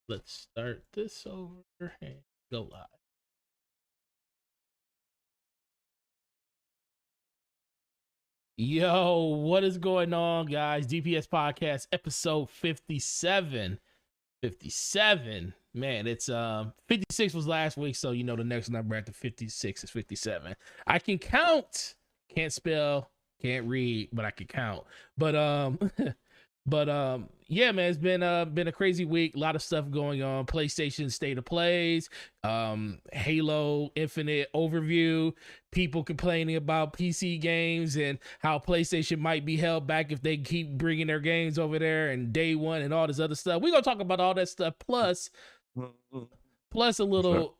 Let's start this over and go live. Yo, what is going on, guys? DPS Podcast episode 57. 57. Man, it's 56 was last week, so you know the next number after 56 is 57. I can count, can't spell, can't read, but I can count. But yeah, man, it's been a crazy week. A lot of stuff going on. PlayStation State of Plays, Halo Infinite overview, people complaining about PC games and how PlayStation might be held back if they keep bringing their games over there, and day one and all this other stuff. We're gonna talk about all that stuff plus a little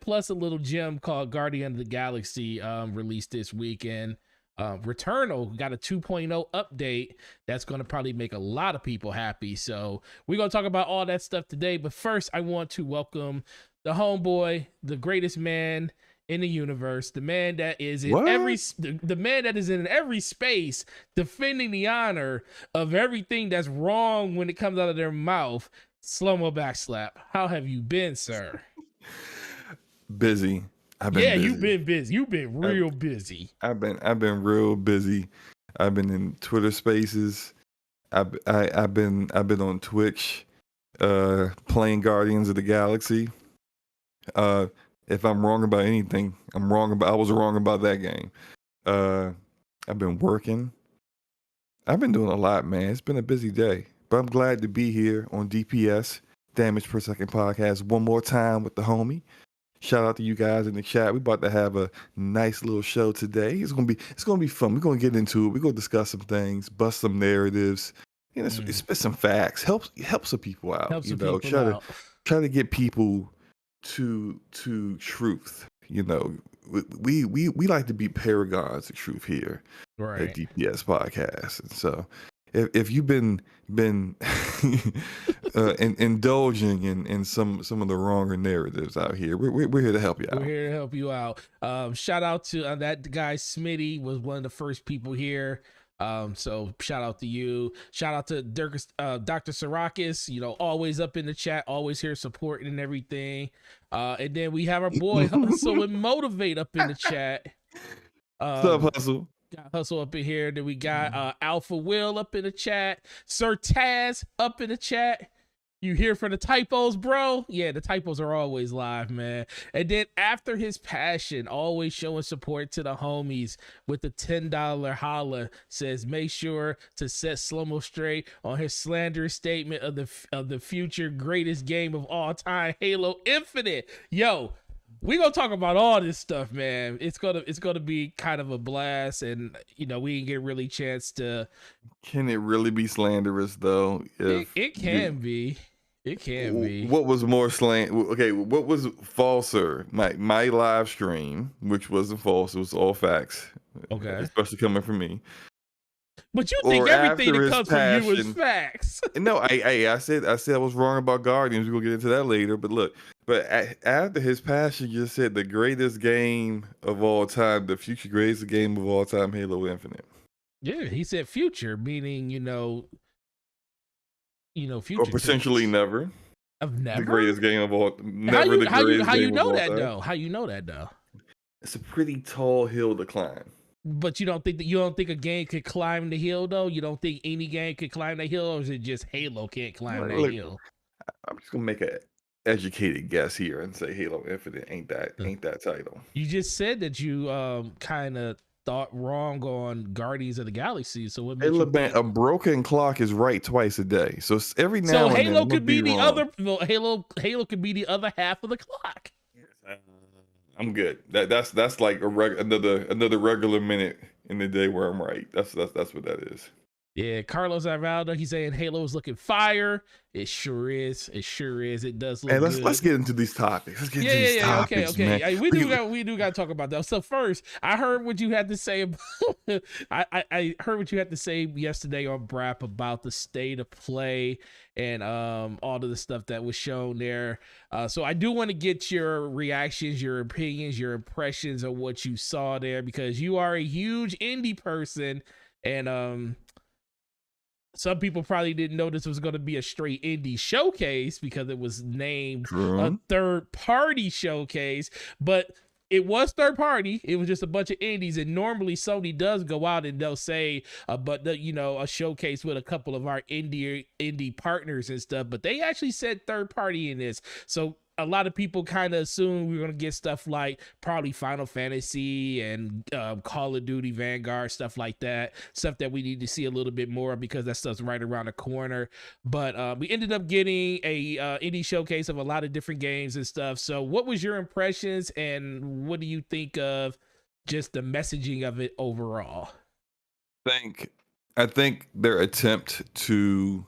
plus a little gem called Guardian of the Galaxy released this weekend. Returnal got a 2.0 update that's going to probably make a lot of people happy. So we're going to talk about all that stuff today. But first, I want to welcome the homeboy, the greatest man in the universe, the man that is in the man that is in every space defending the honor of everything that's wrong when it comes out of their mouth. Slow-mo backslap. How have you been, sir? Busy. Busy. You've been busy. You've been real busy. I've been real busy. I've been in Twitter Spaces. I've been on Twitch, playing Guardians of the Galaxy. If I'm wrong about anything, I was wrong about that game. I've been working. I've been doing a lot, man. It's been a busy day, but I'm glad to be here on DPS Damage Per Second Podcast one more time with the homie. Shout out to you guys in the chat. We're about to have a nice little show today. It's gonna be fun. We're gonna get into it. We're gonna discuss some things, bust some narratives, spit some facts, help some people out. Try to get people to truth. We like to be paragons of truth here at DPS Podcast. And so if you've been indulging in some of the wronger narratives out here, we're here to help you out. We're here to help you out. Shout out to that guy Smitty, was one of the first people here. So shout out to you. Shout out to Dr. Sarakis, always up in the chat, always here supporting and everything. And then we have our boy Hustle and Motivate up in the chat. What's up, Hustle? Got Hustle up in here. Then we got Alpha Will up in the chat. Sir Taz up in the chat. You here for the typos, bro? Yeah, the typos are always live, man. And then after his passion, always showing support to the homies with the $10 holla, says make sure to set Slow-mo straight on his slanderous statement of the future greatest game of all time, Halo Infinite. Yo, we gonna talk about all this stuff, man. It's gonna be kind of a blast, and we didn't get really chance to. Can it really be slanderous though? It can be. It can be. What was more Okay, what was falser? My live stream, which wasn't false, it was all facts. Okay, especially coming from me. But you think everything that comes from you is facts? No, I said I was wrong about Guardians. We'll get into that later. But look, after his passion, you said the greatest game of all time, the future greatest game of all time, Halo Infinite. Yeah, he said future, meaning future, or potentially never. Of never, the greatest game of all. How you know that though? How you know that though? It's a pretty tall hill to climb. But you don't think a game could climb the hill though? You don't think any game could climb the hill, or is it just Halo can't climb that hill? I'm just gonna make an educated guess here and say Halo Infinite ain't that title. You just said that you kind of thought wrong on Guardians of the Galaxy. So what? A broken clock is right twice a day. So every now and then, Halo could be the other. Well, Halo could be the other half of the clock. I'm good. That's like another regular minute in the day where I'm right. That's what that is. Yeah, Carlos Arvaldo, he's saying Halo is looking fire. It sure is. It does look good. Let's get into these topics. Okay. We do got to talk about that. So first, I heard what you had to say about I heard what you had to say yesterday on BRAP about the state of play and all of the stuff that was shown there. So I do want to get your reactions, your opinions, your impressions of what you saw there, because you are a huge indie person, and some people probably didn't know this was going to be a straight indie showcase because it was named a True. third party showcase, but it was third party. It was just a bunch of indies, and normally Sony does go out and they'll say, a showcase with a couple of our indie partners and stuff. But they actually said third party in this, so a lot of people kind of assume we are going to get stuff like probably Final Fantasy and Call of Duty Vanguard, stuff like that, stuff that we need to see a little bit more because that stuff's right around the corner. But we ended up getting a indie showcase of a lot of different games and stuff. So what was your impressions, and what do you think of just the messaging of it overall? I think their attempt to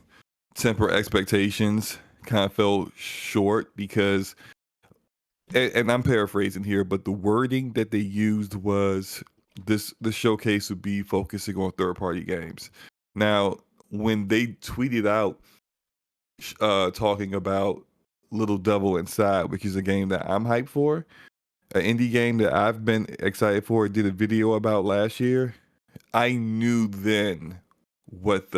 temper expectations kind of fell short because, and I'm paraphrasing here, but the wording that they used was the showcase would be focusing on third party games. Now, when they tweeted out talking about Little Devil Inside, which is a game that I'm hyped for, an indie game that I've been excited for, did a video about last year. I knew then what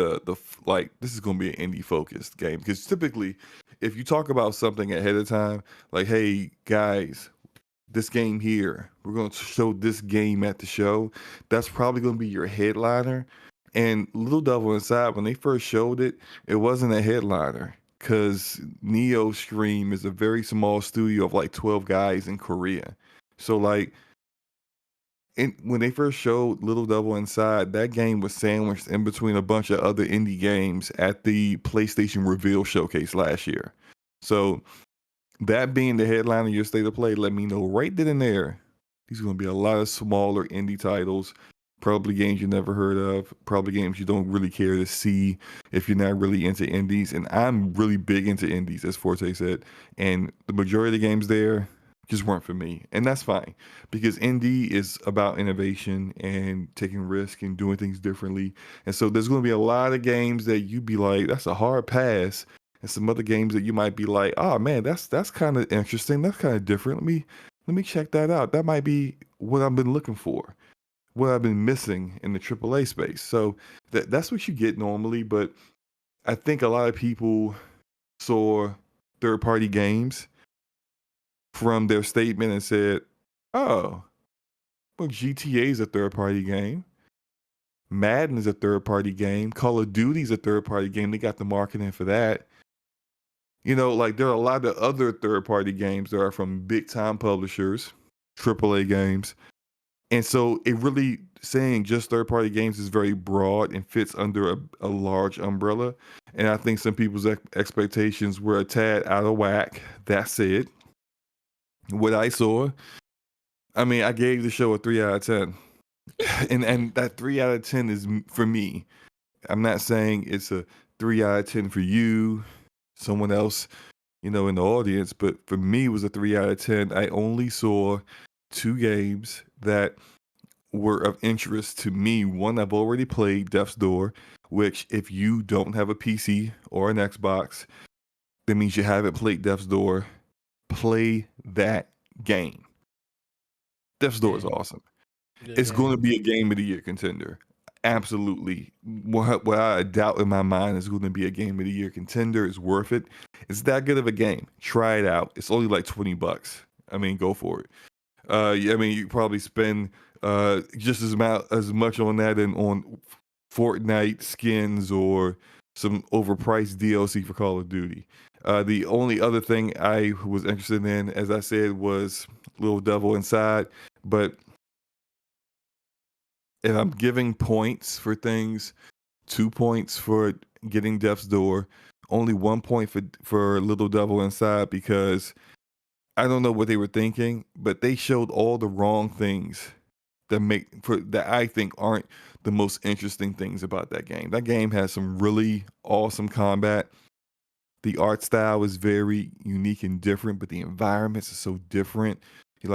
like this is going to be an indie focused game, because typically if you talk about something ahead of time, like, hey guys, this game here, we're going to show this game at the show, that's probably going to be your headliner. And Little Devil Inside, when they first showed it, it wasn't a headliner because Neo Stream is a very small studio of like 12 guys in Korea. So like, when they first showed Little Devil Inside, that game was sandwiched in between a bunch of other indie games at the PlayStation Reveal Showcase last year. So that being the headline of your state of play, let me know right then and there. These are going to be a lot of smaller indie titles, probably games you never heard of, probably games you don't really care to see if you're not really into indies. And I'm really big into indies, as Forte said. And the majority of the games there just weren't for me. And that's fine, because indie is about innovation and taking risk and doing things differently. And so there's going to be a lot of games that you be like, that's a hard pass. And some other games that you might be like, oh man, that's kind of interesting. That's kind of different. Let me check that out. That might be what I've been looking for, what I've been missing in the AAA space. So that's what you get normally. But I think a lot of people saw third-party games from their statement and said, oh, well, GTA is a third-party game. Madden is a third-party game. Call of Duty is a third-party game. They got the marketing for that. You know, like there are a lot of other third-party games that are from big-time publishers, AAA games. And so it really saying just third-party games is very broad and fits under a large umbrella. And I think some people's expectations were a tad out of whack. That said, what I saw, I mean, I gave the show a 3 out of 10. And that 3 out of 10 is for me. I'm not saying it's a 3 out of 10 for you, someone else, in the audience, but for me it was a 3 out of 10. I only saw 2 games that were of interest to me. One I've already played, Death's Door, which if you don't have a PC or an Xbox, that means you haven't played Death's Door. Play that game. Death's Door is awesome. It's going to be a game of the year contender. Absolutely. Without a doubt in my mind, it's going to be a game of the year contender. It's worth it. It's that good of a game. Try it out. It's only like $20. I mean, go for it. I mean, you probably spend just as much on that and on Fortnite skins or some overpriced DLC for Call of Duty. The only other thing I was interested in, as I said, was Little Devil Inside. But if I'm giving points for things, 2 points for getting Death's Door, only 1 point for Little Devil Inside, because I don't know what they were thinking, but they showed all the wrong things that I think aren't the most interesting things about that game. That game has some really awesome combat. The art style is very unique and different, but the environments are so different.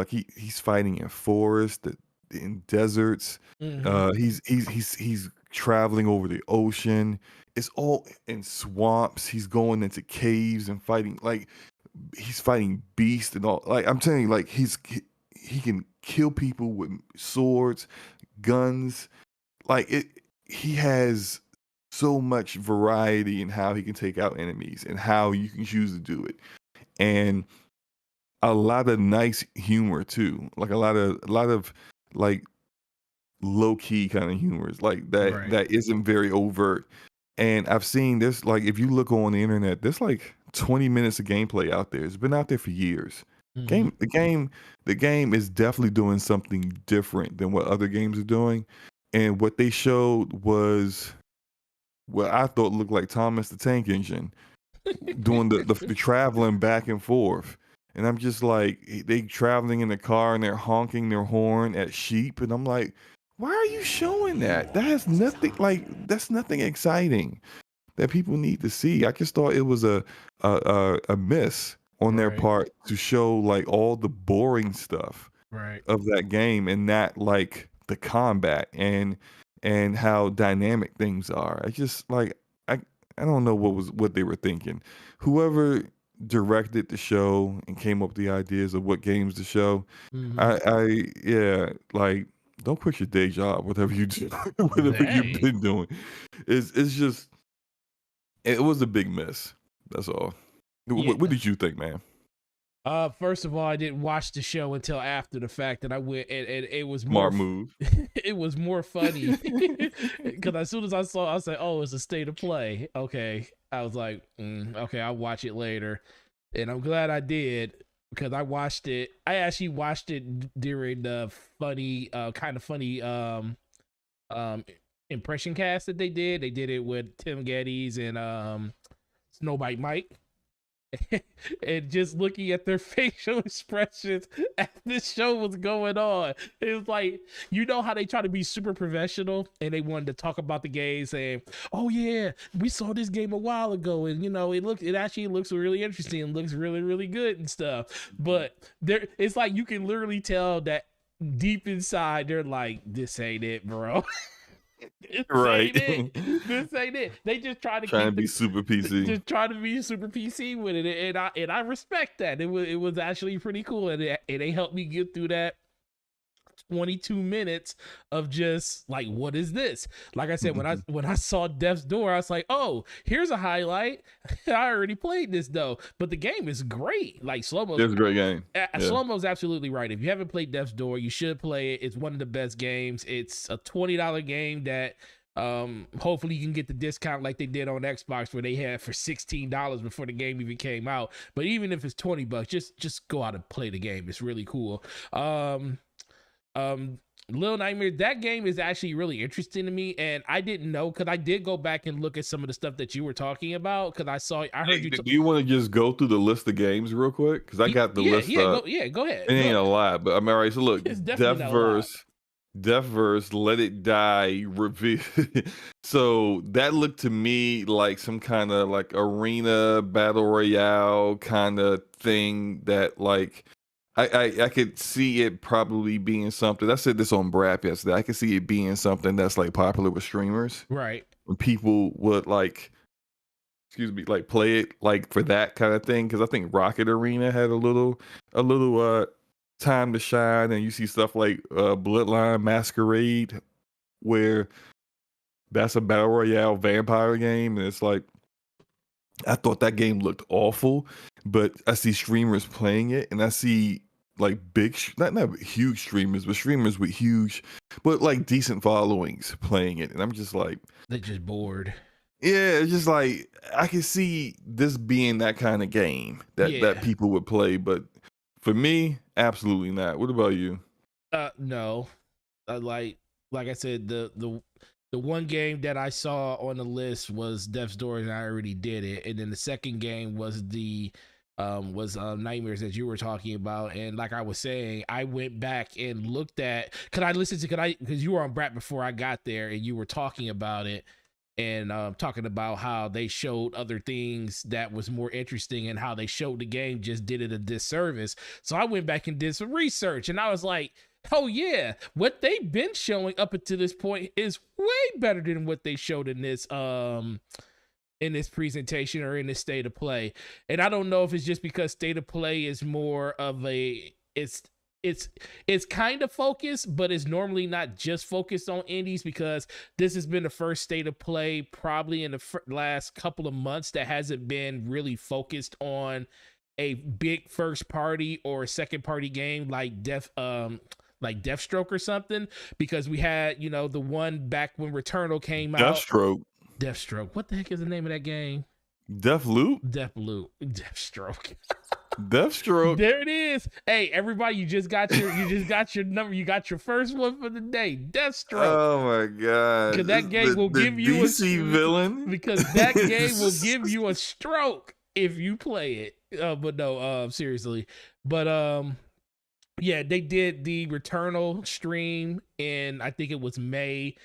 He's fighting in forests, in deserts. Mm-hmm. He's traveling over the ocean. It's all in swamps. He's going into caves and fighting. Like, he's fighting beasts and all. Like, I'm telling you, like, he can kill people with swords, guns. Like, he has so much variety in how he can take out enemies and how you can choose to do it. And a lot of nice humor too. Like a lot of like low key kind of humors like that Right. that isn't very overt. And I've seen this, like if you look on the internet, there's like 20 minutes of gameplay out there. It's been out there for years. Mm-hmm. The game is definitely doing something different than what other games are doing. And what they showed was what I thought looked like Thomas the Tank Engine doing the traveling back and forth. And I'm just like, they traveling in the car and they're honking their horn at sheep. And I'm like, why are you showing that? That has nothing, like, that's nothing exciting that people need to see. I just thought it was a miss on their Right. part to show like all the boring stuff Right. of that game and not like the combat and how dynamic things are. I just like I don't know what they were thinking. Whoever directed the show and came up with the ideas of what games to show, Mm-hmm. I yeah, like don't quit your day job, whatever you do, whatever you've Dang. been doing. It's just it was a big miss. That's all. Yeah. What did you think, man? First of all, I didn't watch the show until after the fact, and I went, and it was more, Smart move. it was more funny because as soon as I saw, I said, "Oh, it's a state of play." Okay, I was like, "Okay, I'll watch it later," and I'm glad I did because I watched it. I actually watched it during the funny, kind of funny, um, impression cast that they did. They did it with Tim Geddes and Snowbite Mike. And just looking at their facial expressions as this show was going on, it was like, you know how they try to be super professional and they wanted to talk about the game, saying, "Oh yeah, we saw this game a while ago, and it actually looks really interesting and looks really really good and stuff." But there, it's like you can literally tell that deep inside they're like, "This ain't it, bro." This Right. ain't it. This ain't it. They just try to Trying to keep be the super PC. just trying to be super PC with it, and I respect that. It was actually pretty cool, and they helped me get through that 22 minutes of just like, what is this? Like I said, when I saw Death's Door, I was like, oh, here's a highlight. I already played this though, but the game is great. Like It was a great game. Yeah. Slow-mo's absolutely right. If you haven't played Death's Door, you should play it. It's one of the best games. It's a $20 game that hopefully you can get the discount like they did on Xbox, where they had for $16 before the game even came out. But even if it's $20, just go out and play the game. It's really cool. Little Nightmares, that game is actually really interesting to me, and I didn't know, because I did go back and look at some of the stuff that you were talking about, because I heard Hey, you do you want to just go through the list of games real quick? Because I got the list up. Go ahead. It ain't a lot, but I'm all right. So look, It's definitely not a lot. Deathverse, Let It Die, reveal. So that looked to me like some kind of like arena battle royale kind of thing that like I could see it probably being something. I said this on Brap yesterday. I could see it being something that's like popular with streamers. Right. When people would like, excuse me, like play it like for that kind of thing. Because I think Rocket Arena had a little time to shine, and you see stuff like Bloodline Masquerade, where that's a battle royale vampire game, and it's like I thought that game looked awful, but I see streamers playing it, and I see like big, not huge streamers, but streamers with huge, but like decent followings playing it, and I'm just like, They're just bored. yeah, it's just like I can see this being that kind of game that Yeah. people would play, but for me, absolutely not. What about you? No. Like I said, the one game that I saw on the list was Death's Door, and I already did it. And then the second game was the Nightmares that you were talking about. And like I was saying, I went back and looked at, because you were on Brat before I got there, and you were talking about it, and talking about how they showed other things that was more interesting, and how they showed the game just did it a disservice. So I went back and did some research, and I was like, oh yeah, what they've been showing up until this point is way better than what they showed in this presentation or in this state of play. And I don't know if it's just because state of play is more of it's kind of focused, but it's normally not just focused on indies, because this has been the first state of play probably in the last couple of months that hasn't been really focused on a big first party or second party game like Deathstroke or something, because we had, you know, the one back when Returnal came out. Deathstroke. What the heck is the name of that game? Deathloop. Deathstroke. Deathstroke. There it is. Hey, everybody, you just got your number. You got your first one for the day. Deathstroke. Oh my god. Because that game will give you DC villain. Because that game will give you a stroke if you play it. But no, seriously. But yeah, they did the Returnal stream in, I think it was May,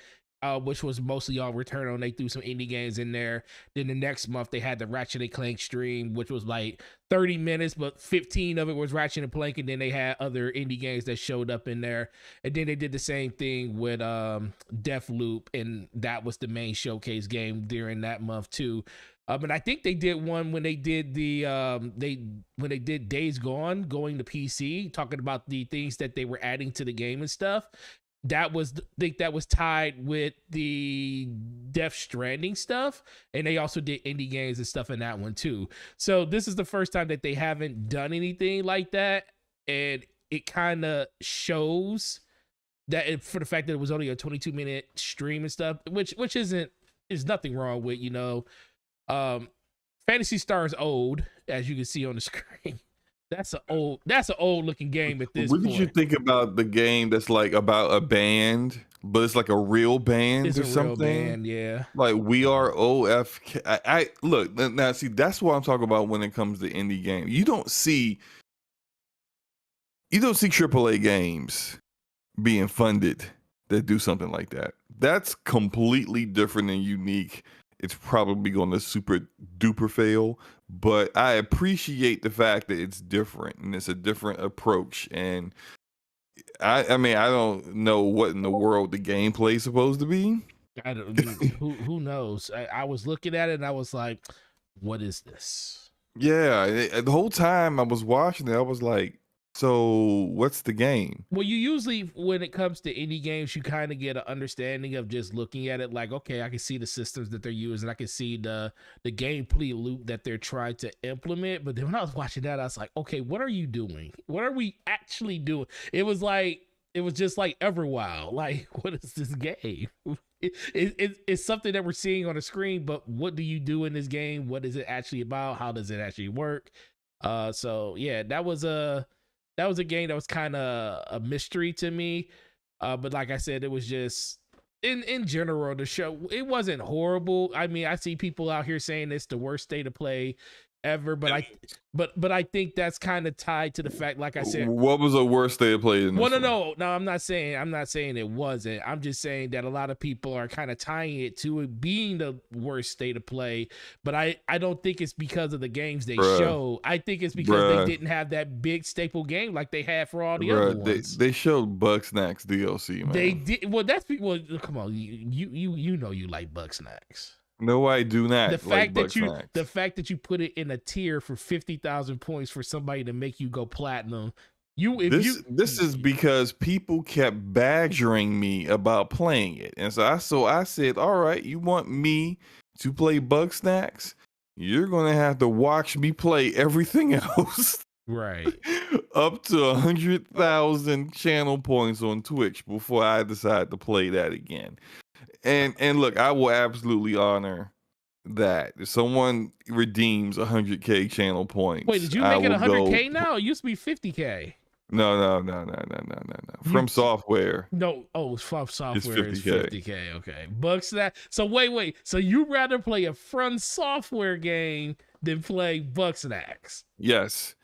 which was mostly all Returnal, and they threw some indie games in there. Then the next month they had the Ratchet and Clank stream, which was like 30 minutes, but 15 of it was Ratchet and Clank, and then they had other indie games that showed up in there. And then they did the same thing with Deathloop, and that was the main showcase game during that month too. And I think they did one when they did the when they did Days Gone going to PC, talking about the things that they were adding to the game and stuff. That was, I think that was tied with the Death Stranding stuff, and they also did indie games and stuff in that one too. So this is the first time that they haven't done anything like that, and it kind of shows that for the fact that it was only a 22-minute stream and stuff, which is nothing wrong with, you know. Phantasy Star is old, as you can see on the screen. That's an old looking game at this point. What did you think about the game that's like about a band, but it's like a real band or something? Real band, yeah. Like We Are OFK. I look now. See, that's what I'm talking about when it comes to indie game. You don't see AAA games being funded that do something like that. That's completely different and unique. It's probably going to super duper fail, but I appreciate the fact that it's different and it's a different approach. And I mean, I don't know what in the world the gameplay is supposed to be. I don't. Who knows? I was looking at it and I was like, "What is this?" Yeah, the whole time I was watching it, I was like, so what's the game? Well, you usually, when it comes to indie games, you kind of get an understanding of just looking at it like, okay, I can see the systems that they're using. I can see the gameplay loop that they're trying to implement. But then when I was watching that, I was like, okay, what are you doing? What are we actually doing? It was just like Everwild. Like, what is this game? It's something that we're seeing on the screen, but what do you do in this game? What is it actually about? How does it actually work? So yeah, that was a game that was kind of a mystery to me. But like I said, it was just in general, the show, it wasn't horrible. I mean, I see people out here saying it's the worst state of play ever, but I think that's kind of tied to the fact, like I said, what was the worst state of play in this one? No, I'm not saying it wasn't. I'm just saying that a lot of people are kind of tying it to it being the worst state of play, but I don't think it's because of the games they show. I think it's because they didn't have that big staple game like they had for all the other ones. They showed Bugsnax DLC, man. They did. Well, come on, you know you like Bugsnax. No, I do not. The fact that you put it in a tier for 50,000 points for somebody to make you go platinum. This is because people kept badgering me about playing it, and so I said, all right, you want me to play Bugsnax? You're gonna have to watch me play everything else. Right. Up to 100,000 channel points on Twitch before I decide to play that again. And look, I will absolutely honor that. If someone redeems 100K channel points. Wait, did you make it 100K now? It used to be 50K. No. From Software. No, From Software is 50K. Okay. Bugsnax. So wait. So you rather play a From Software game than play Bugsnax? Yes.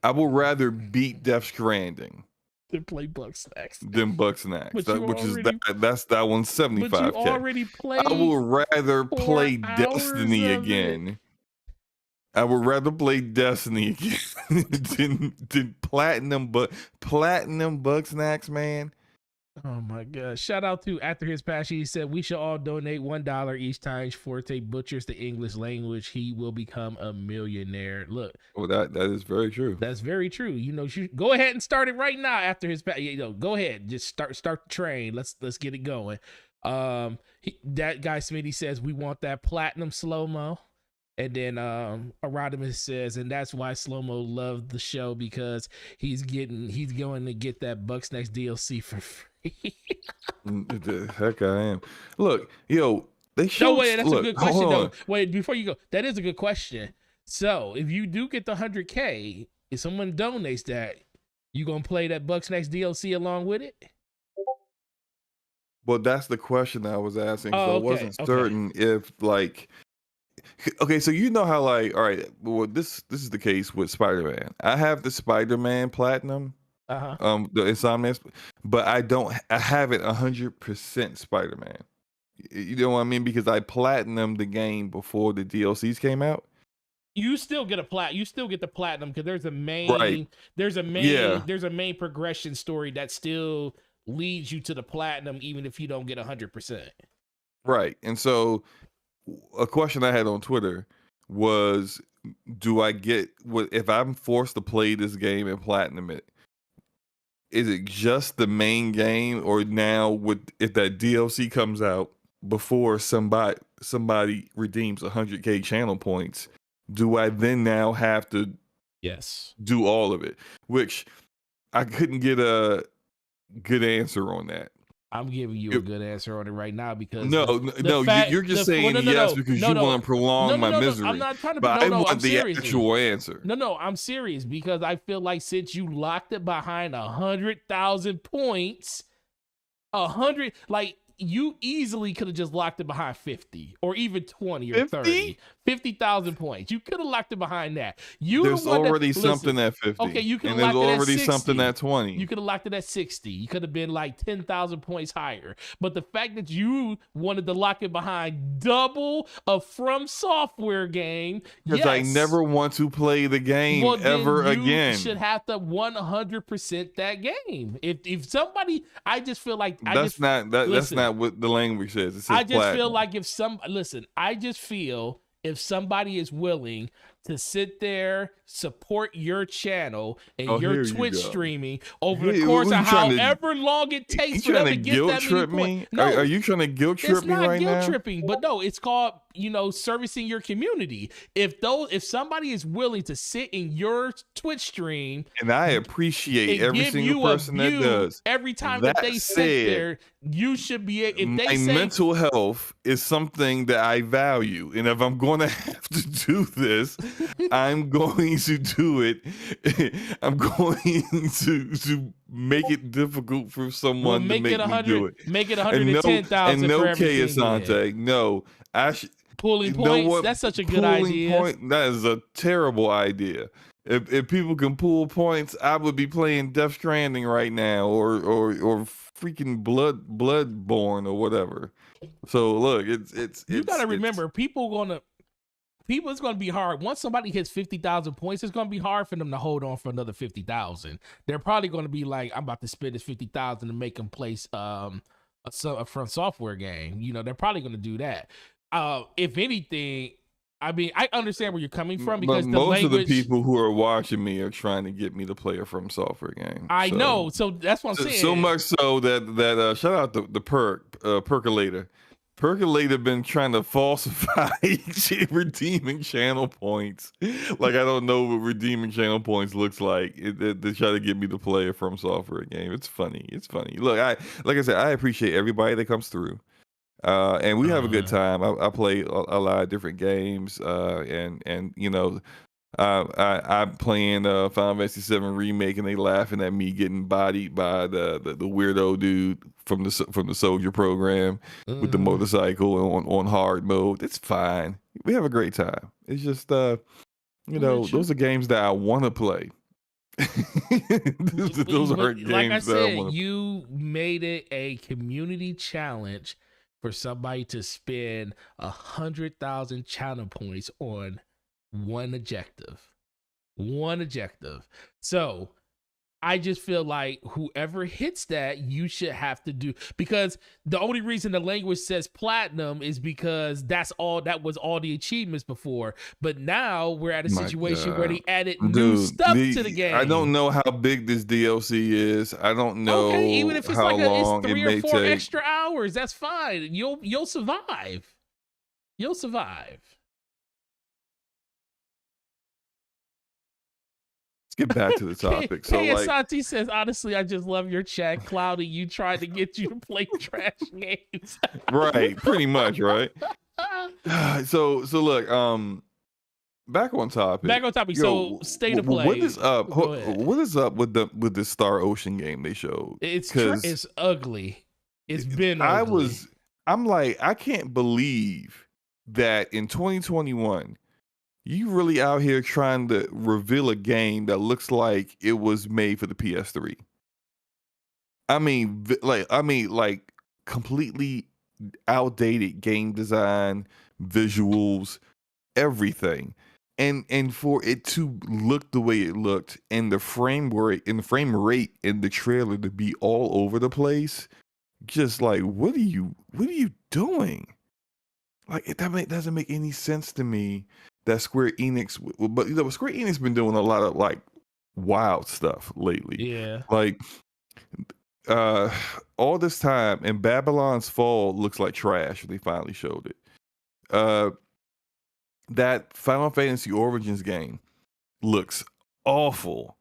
I would rather beat Death Stranding than play Bugsnax. That's that one's 75K. But you already played. I would rather play Destiny again. I would rather play Destiny again than platinum Bugsnax, man. Oh my god! Shout out to After His Passion. He said we should all donate $1 each time Forte butchers the English language. He will become a millionaire. Look, Well, that is very true. that's very true. You know, go ahead and start it right now. After His Passion, you know, go ahead, just start the train. Let's get it going. That guy Smitty says we want that platinum slow mo. And then Arodimus says, and that's why Slow-Mo loved the show, because he's going to get that Bucks Next DLC for free. The heck I am. Look, yo, they show. No, wait, that's a good question though. Wait, before you go, that is a good question. So if you do get the 100K, if someone donates that, you gonna play that Bucks Next DLC along with it? Well, that's the question I was asking. So I wasn't okay. certain if like. Okay, so you know how like, all right, well this is the case with Spider-Man. I have the Spider-Man Platinum, the Insomniac, but I have it 100% Spider-Man. You know what I mean? Because I platinumed the game before the DLCs came out. You still get you still get the platinum, because there's a main Right. there's a main progression story that still leads you to the platinum, even if you don't get 100%. Right. And so a question I had on Twitter was, do I get what if I'm forced to play this game and platinum it? Is it just the main game, or now if that DLC comes out before somebody redeems 100K channel points, do I then now have to do all of it? Which I couldn't get a good answer on that. I'm giving you a good answer on it right now, because you're just saying yes because you want to prolong my misery. I'm not trying to. But I want I'm the actual answer. No, I'm serious, because I feel like since you locked it behind 100,000 points, 100, like you easily could have just locked it behind 50 or even 20 or 30. 50,000 points. You could have locked it behind that. There's already something at 50. Okay, you could have locked it at 60. There's already something at 20. You could have locked it at 60. You could have been like 10,000 points higher. But the fact that you wanted to lock it behind double a From Software game, because I never want to play the game ever again. You should have to 100% that game. If somebody, I just feel like that's not what the language says. It says I just platinum. feel like I just feel if somebody is willing to sit there, support your channel and your Twitch streaming over the course of however long it takes for them to get that many points. No, are you trying to guilt trip me right now? It's not guilt tripping, but no, it's called, servicing your community. If somebody is willing to sit in your Twitch stream, and I appreciate every single person that does, every time that they sit there, you should be. If they say mental health is something that I value, and if I'm going to have to do this, I'm going to do it. I'm going to make it difficult for someone to make me do it. Make it 110,000. And no Asante. No, pulling points. That's such a good idea. That is a terrible idea. If people can pull points, I would be playing Death Stranding right now, or freaking Bloodborne or whatever. So look, you gotta remember, it's gonna be hard. Once somebody hits 50,000 points, it's gonna be hard for them to hold on for another 50,000. They're probably gonna be like, I'm about to spend this 50,000 to make them place a From Software game. They're probably gonna do that. If anything, I mean, I understand where you're coming from, because most of the people who are watching me are trying to get me to play a From Software game. I know, so that's what I'm saying. So much so that shout out the Percolator. Percolator been trying to falsify redeeming channel points. Like, I don't know what redeeming channel points looks like. They try to get me to play a From Software game. It's funny. Look, like I said, I appreciate everybody that comes through. And we have a good time. I play a lot of different games, and I'm playing Final Fantasy VII Remake, and they laughing at me getting bodied by the weirdo dude from the soldier program with the motorcycle on hard mode. It's fine. We have a great time. It's just those are games that I want to play. those are games like I said, that I want to. You made it a community challenge for somebody to spend 100,000 channel points on one objective. So I just feel like whoever hits that, you should have to do, because the only reason the language says platinum is because that was all the achievements before. But now we're at a My situation where God. they added new Dude, stuff to the game. I don't know how big this DLC is. I don't know Okay, even if it's how like it's long it 3 or may 4 take. extra hours, that's fine. You'll survive. You'll survive. Get back to the topic. So like, Santi says, honestly, I just love your chat. Cloudy, you tried to get you to play trash games. right, pretty much, right? So look, back on topic. So state of play. What is up? Go ahead. What is up with the Star Ocean game they showed? It's ugly. It's been ugly. I'm like, I can't believe that in 2021 you really out here trying to reveal a game that looks like it was made for the PS3. I mean, like completely outdated game design, visuals, everything. And for it to look the way it looked, and the frame rate in the trailer to be all over the place, just like, what are you doing? Like, that doesn't make any sense to me. That Square Enix, but Square Enix been doing a lot of like wild stuff lately. Yeah. Like, all this time, and Babylon's Fall looks like trash. They finally showed it. That Final Fantasy Origins game looks awful.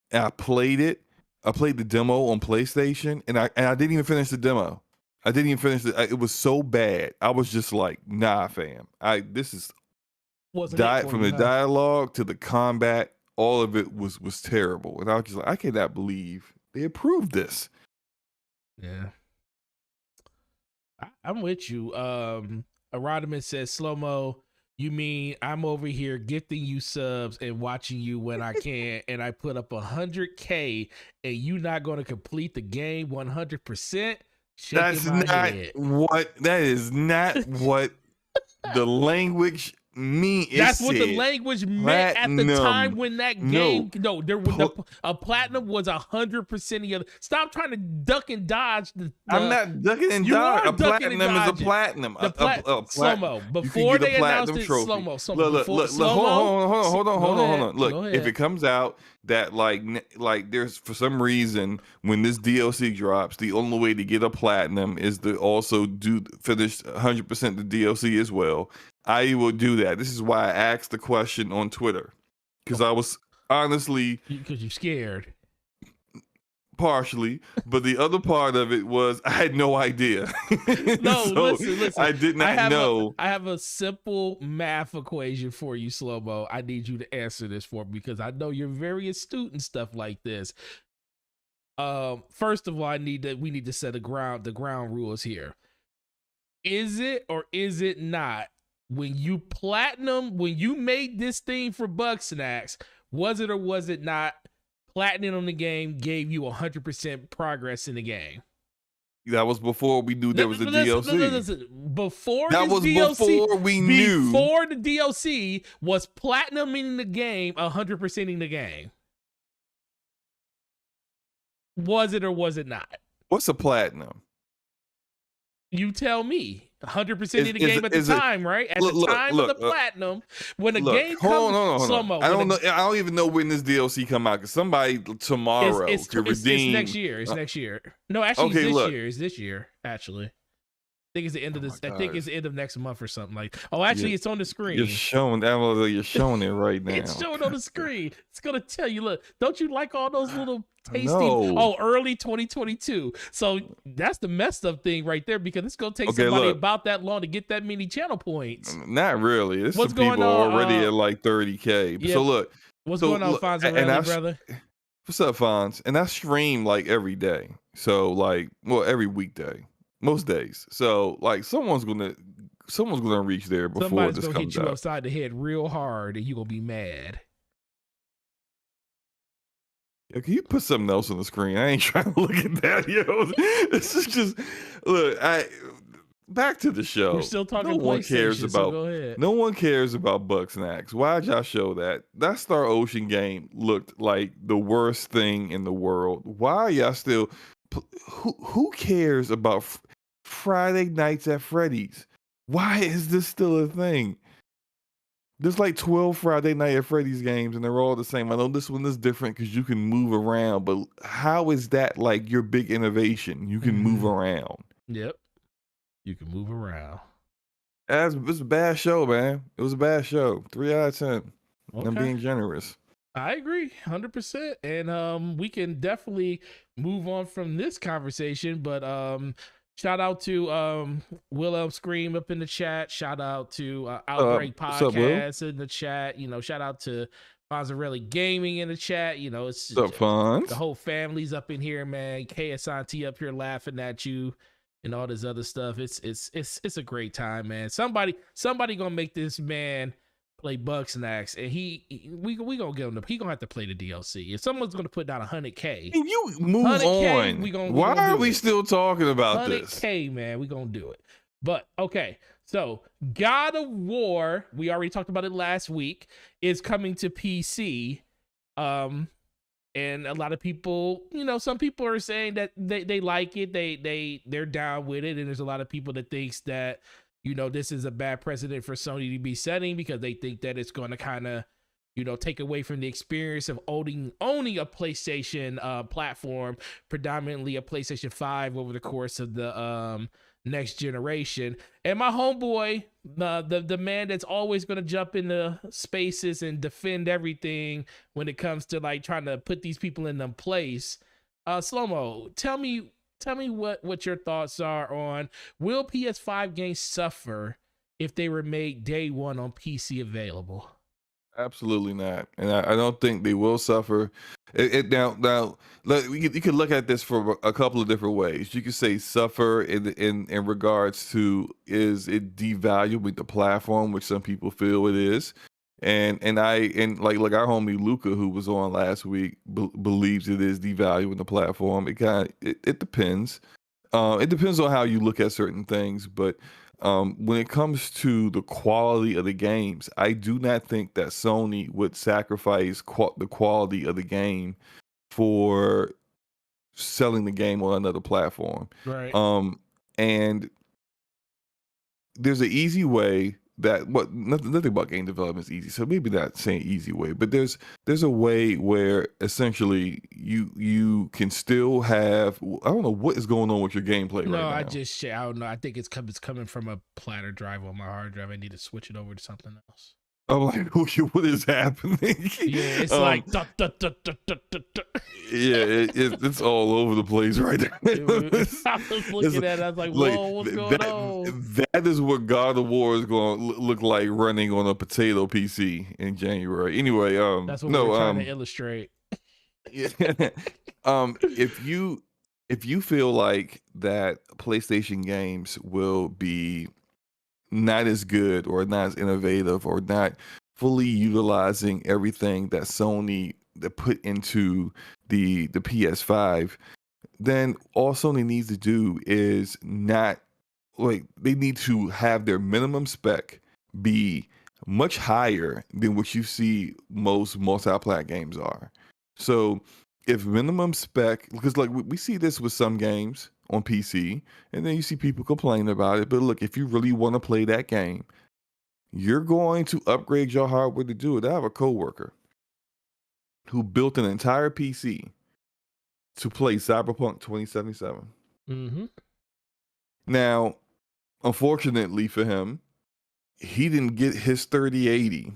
And I played it. I played the demo on PlayStation, and I didn't even finish the demo. I didn't even finish it. It was so bad. I was just like, nah, fam. This is from the dialogue to the combat. All of it was terrible, and I was just like, I cannot believe they approved this. Yeah, I'm with you. Arodimus says, slow-mo, you mean I'm over here gifting you subs and watching you when I can, and I put up 100K and you not going to complete the game 100%? That is not what the language mean. That's what the language meant at the time when that game. No, there was a platinum was 100% of your. Stop trying to duck and dodge. I'm not ducking and dodging. A platinum is a platinum. Slow-mo. Before they announced it, slow-mo. Hold on. Look, if it comes out that like there's, for some reason, when this DLC drops, the only way to get a platinum is to also finish 100% the DLC as well, I will do that. This is why I asked the question on Twitter, because I was honestly, because you're scared. Partially, but the other part of it was I had no idea. No, so listen. I did not know. I have a simple math equation for you, slow-mo. I need you to answer this for me because I know you're very astute and stuff like this. First of all, we need to set the ground rules here. Is it or is it not? When you made this thing for Bugsnax, was it or was it not platinum on the game gave you 100% progress in the game? That was before we knew there was a DLC. Before we knew. Before the DLC, was platinum in the game 100% in the game? Was it or was it not? What's a platinum? You tell me. 100% in the game at the time, right? At the time of the platinum, when the game comes, slow-mo. I don't know. I don't even know when this DLC come out, because somebody tomorrow could redeem. It's next year. It's next year. No, actually, it's this year. Actually, I think it's the end of this. I think it's the end of next month or something like. Oh, actually, it's on the screen. You're showing it right now. It's showing on the screen. It's gonna tell you. Look, don't you like all those little tasty? Oh, early 2022. So that's the messed up thing right there, because it's gonna take somebody about that long to get that many channel points. Not really. This is people already at like 30K. Yeah, so look, what's going on, Fonz? Brother? What's up, Fonz? And I stream like every day. So like, every weekday. Most days. So like someone's gonna reach there before somebody's this gonna comes hit you out. Upside the head real hard, and you gonna be mad. Yo, can you put something else on the screen? I ain't trying to look at that, yo. This is just look. back to the show. We're still talking no one PlayStation, cares so about go ahead. no one cares about Bugsnax. Why'd y'all show that? That Star Ocean game looked like the worst thing in the world. Why are y'all still? Who cares about Friday Nights at Freddy's? Why is this still a thing? There's like 12 Friday Night at Freddy's games, and they're all the same. I know this one is different because you can move around, but how is that like your big innovation? You can move around. Yep. You can move around. It was a bad show, man. It was a bad show. 3 out of 10. Okay. I'm being generous. I agree 100%. And we can definitely move on from this conversation, but shout out to Willem Scream up in the chat. Shout out to Outbreak Podcast in the chat. You know, shout out to Fonzarelli Gaming in the chat. You know, it's what's up, Fonz? The whole family's up in here, man. KSIT up here laughing at you and all this other stuff. It's a great time, man. Somebody gonna make this man play Bugsnax, and we gonna get him. He gonna have to play the DLC. If someone's gonna put down $100K, can you move on? Why are we still talking about this? $100K, man, we gonna do it. But okay, so God of War, we already talked about it last week, is coming to PC. And a lot of people, you know, some people are saying that they like it, they're down with it, and there's a lot of people that thinks that, you know, this is a bad precedent for Sony to be setting because they think that it's going to kind of, you know, take away from the experience of owning a PlayStation platform, predominantly a PlayStation 5 over the course of the next generation. And my homeboy, the man that's always going to jump into spaces and defend everything when it comes to like trying to put these people in them place. Slow-mo, tell me what your thoughts are on, will PS5 games suffer if they were made day one on PC available? Absolutely not, and I don't think they will suffer. Now, you could look at this from a couple of different ways. You could say suffer in regards to, is it devaluing the platform, which some people feel it is, and like our homie Luca, who was on last week, believes it is devaluing the platform. It depends. It depends on how you look at certain things, but when it comes to the quality of the games, I do not think that Sony would sacrifice the quality of the game for selling the game on another platform. Right. And there's an easy way that nothing about game development is easy, so maybe not saying easy way, but there's a way where essentially you can still have, I don't know what is going on with your gameplay right now. I don't know. I think it's coming from a platter drive on my hard drive. I need to switch it over to something else. I'm like, what is happening? Yeah, it's like yeah, it's all over the place right now. I was looking at it, I was like, whoa, what's going on? That is what God of War is going to look like running on a potato PC in January. Anyway, that's what we're trying to illustrate. Yeah. If you feel like that PlayStation games will be not as good or not as innovative or not fully utilizing everything that Sony that put into the PS5, then all Sony needs to do is not, like, they need to have their minimum spec be much higher than what you see most multi-plat games are. So if minimum spec, because like we see this with some games on PC, and then you see people complain about it. But look, if you really want to play that game, you're going to upgrade your hardware to do it. I have a coworker who built an entire PC to play Cyberpunk 2077. Mm-hmm. Now, unfortunately for him, he didn't get his 3080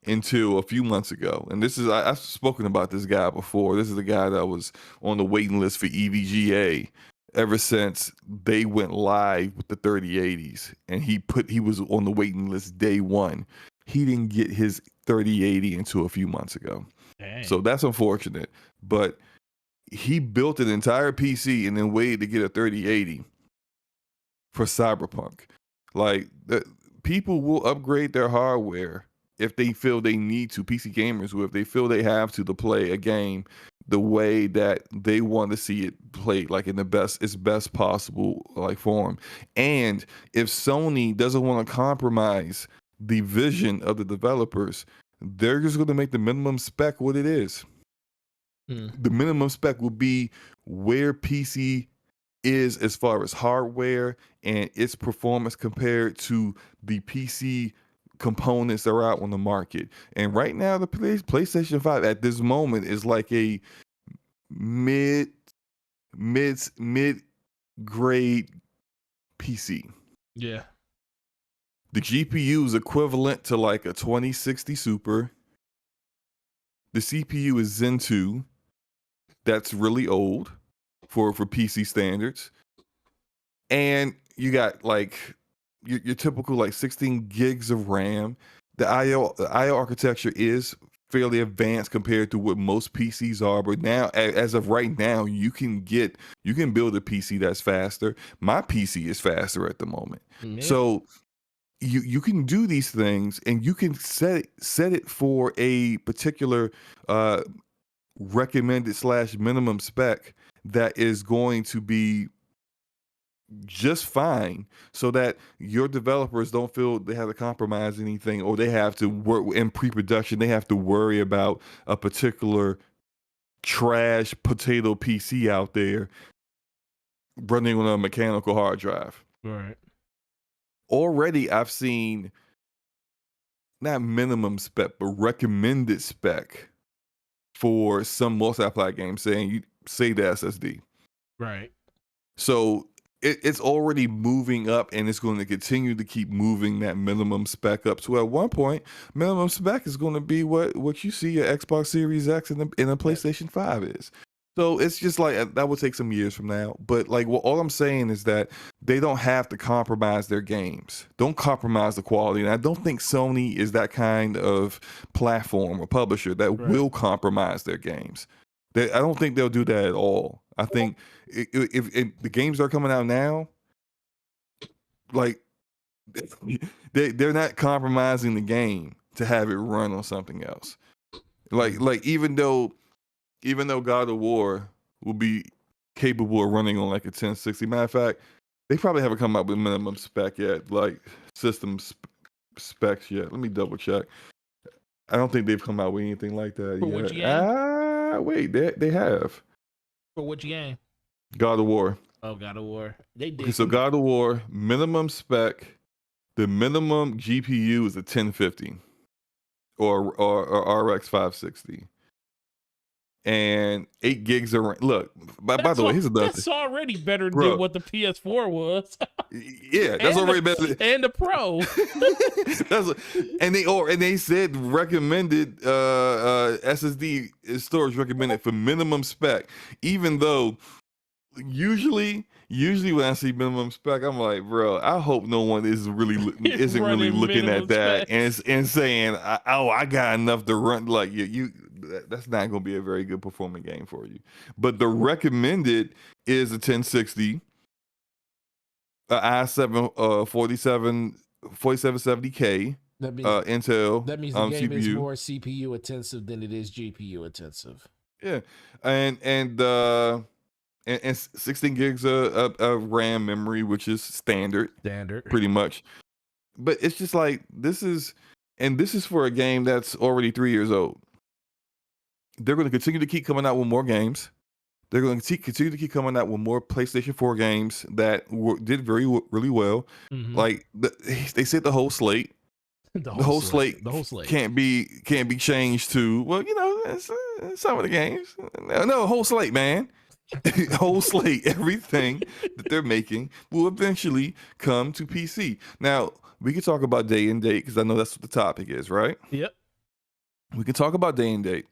until a few months ago. And this is, I've spoken about this guy before. This is the guy that was on the waiting list for EVGA ever since they went live with the 3080s, and he was on the waiting list day one. He didn't get his 3080 until a few months ago. Dang. So that's unfortunate, but he built an entire PC and then waited to get a 3080 for Cyberpunk. Like, people will upgrade their hardware if they feel they need to. PC gamers will, if they feel they have to play a game the way that they want to see it played, like in its best possible like form. And if Sony doesn't want to compromise the vision of the developers, they're just going to make the minimum spec what it is. The minimum spec will be where PC is as far as hardware and its performance compared to the PC components that are out on the market. And right now, the PlayStation 5 at this moment is like a mid grade PC. Yeah. The GPU is equivalent to like a 2060 Super. The CPU is Zen 2. That's really old for PC standards. And you got like your typical like 16 gigs of RAM. The IO architecture is fairly advanced compared to what most PCs are, but now as of right now, you can build a PC that's faster. My PC is faster at the moment. Yeah. So you can do these things, and you can set it for a particular recommended / minimum spec that is going to be just fine, so that your developers don't feel they have to compromise anything, or they have to work in pre-production. They have to worry about a particular trash potato PC out there running on a mechanical hard drive. Right. Already, I've seen not minimum spec, but recommended spec for some multi-player games saying you save the SSD. Right. So it's already moving up, and it's going to continue to keep moving that minimum spec up. So at one point, minimum spec is going to be what you see your Xbox Series X and a PlayStation 5 is. So it's just like that will take some years from now. But like, all I'm saying is that they don't have to compromise their games. Don't compromise the quality. And I don't think Sony is that kind of platform or publisher that will compromise their games. I don't think they'll do that at all. I think if the games that are coming out now, like they're not compromising the game to have it run on something else. Like even though God of War will be capable of running on like a 1060. Matter of fact, they probably haven't come up with minimum spec yet, like system specs yet. Let me double check. I don't think they've come out with anything like that yet. Which game? Wait, they have. For which game? God of War. Oh, God of War. They did. Okay, so God of War, minimum spec, the minimum GPU is a 1050 or RX 560. And 8 gigs of RAM. Look, by the way, here's another thing. That's already better than what the PS4 was. Yeah, that's already better. And the Pro. And they said recommended SSD storage recommended for minimum spec. Even though usually when I see minimum spec, I'm like, bro, I hope no one isn't really looking at that and saying, I got enough to run. Like that's not going to be a very good performing game for you. But the recommended is a 1060, i7 4770K. That means Intel. That means the game CPU. is more CPU intensive than it is GPU intensive. Yeah, and 16 gigs of RAM memory, which is standard, pretty much. But it's just like this is for a game that's already 3 years old. They're going to continue to keep coming out with more games. They're going to continue to keep coming out with more PlayStation 4 games that did really well. Mm-hmm. Like they said, the whole slate. The whole slate can't be changed to, well, some of the games. No, whole slate, man. Whole slate. Everything that they're making will eventually come to PC. Now we can talk about day and date because I know that's what the topic is, right? Yep. We can talk about day and date.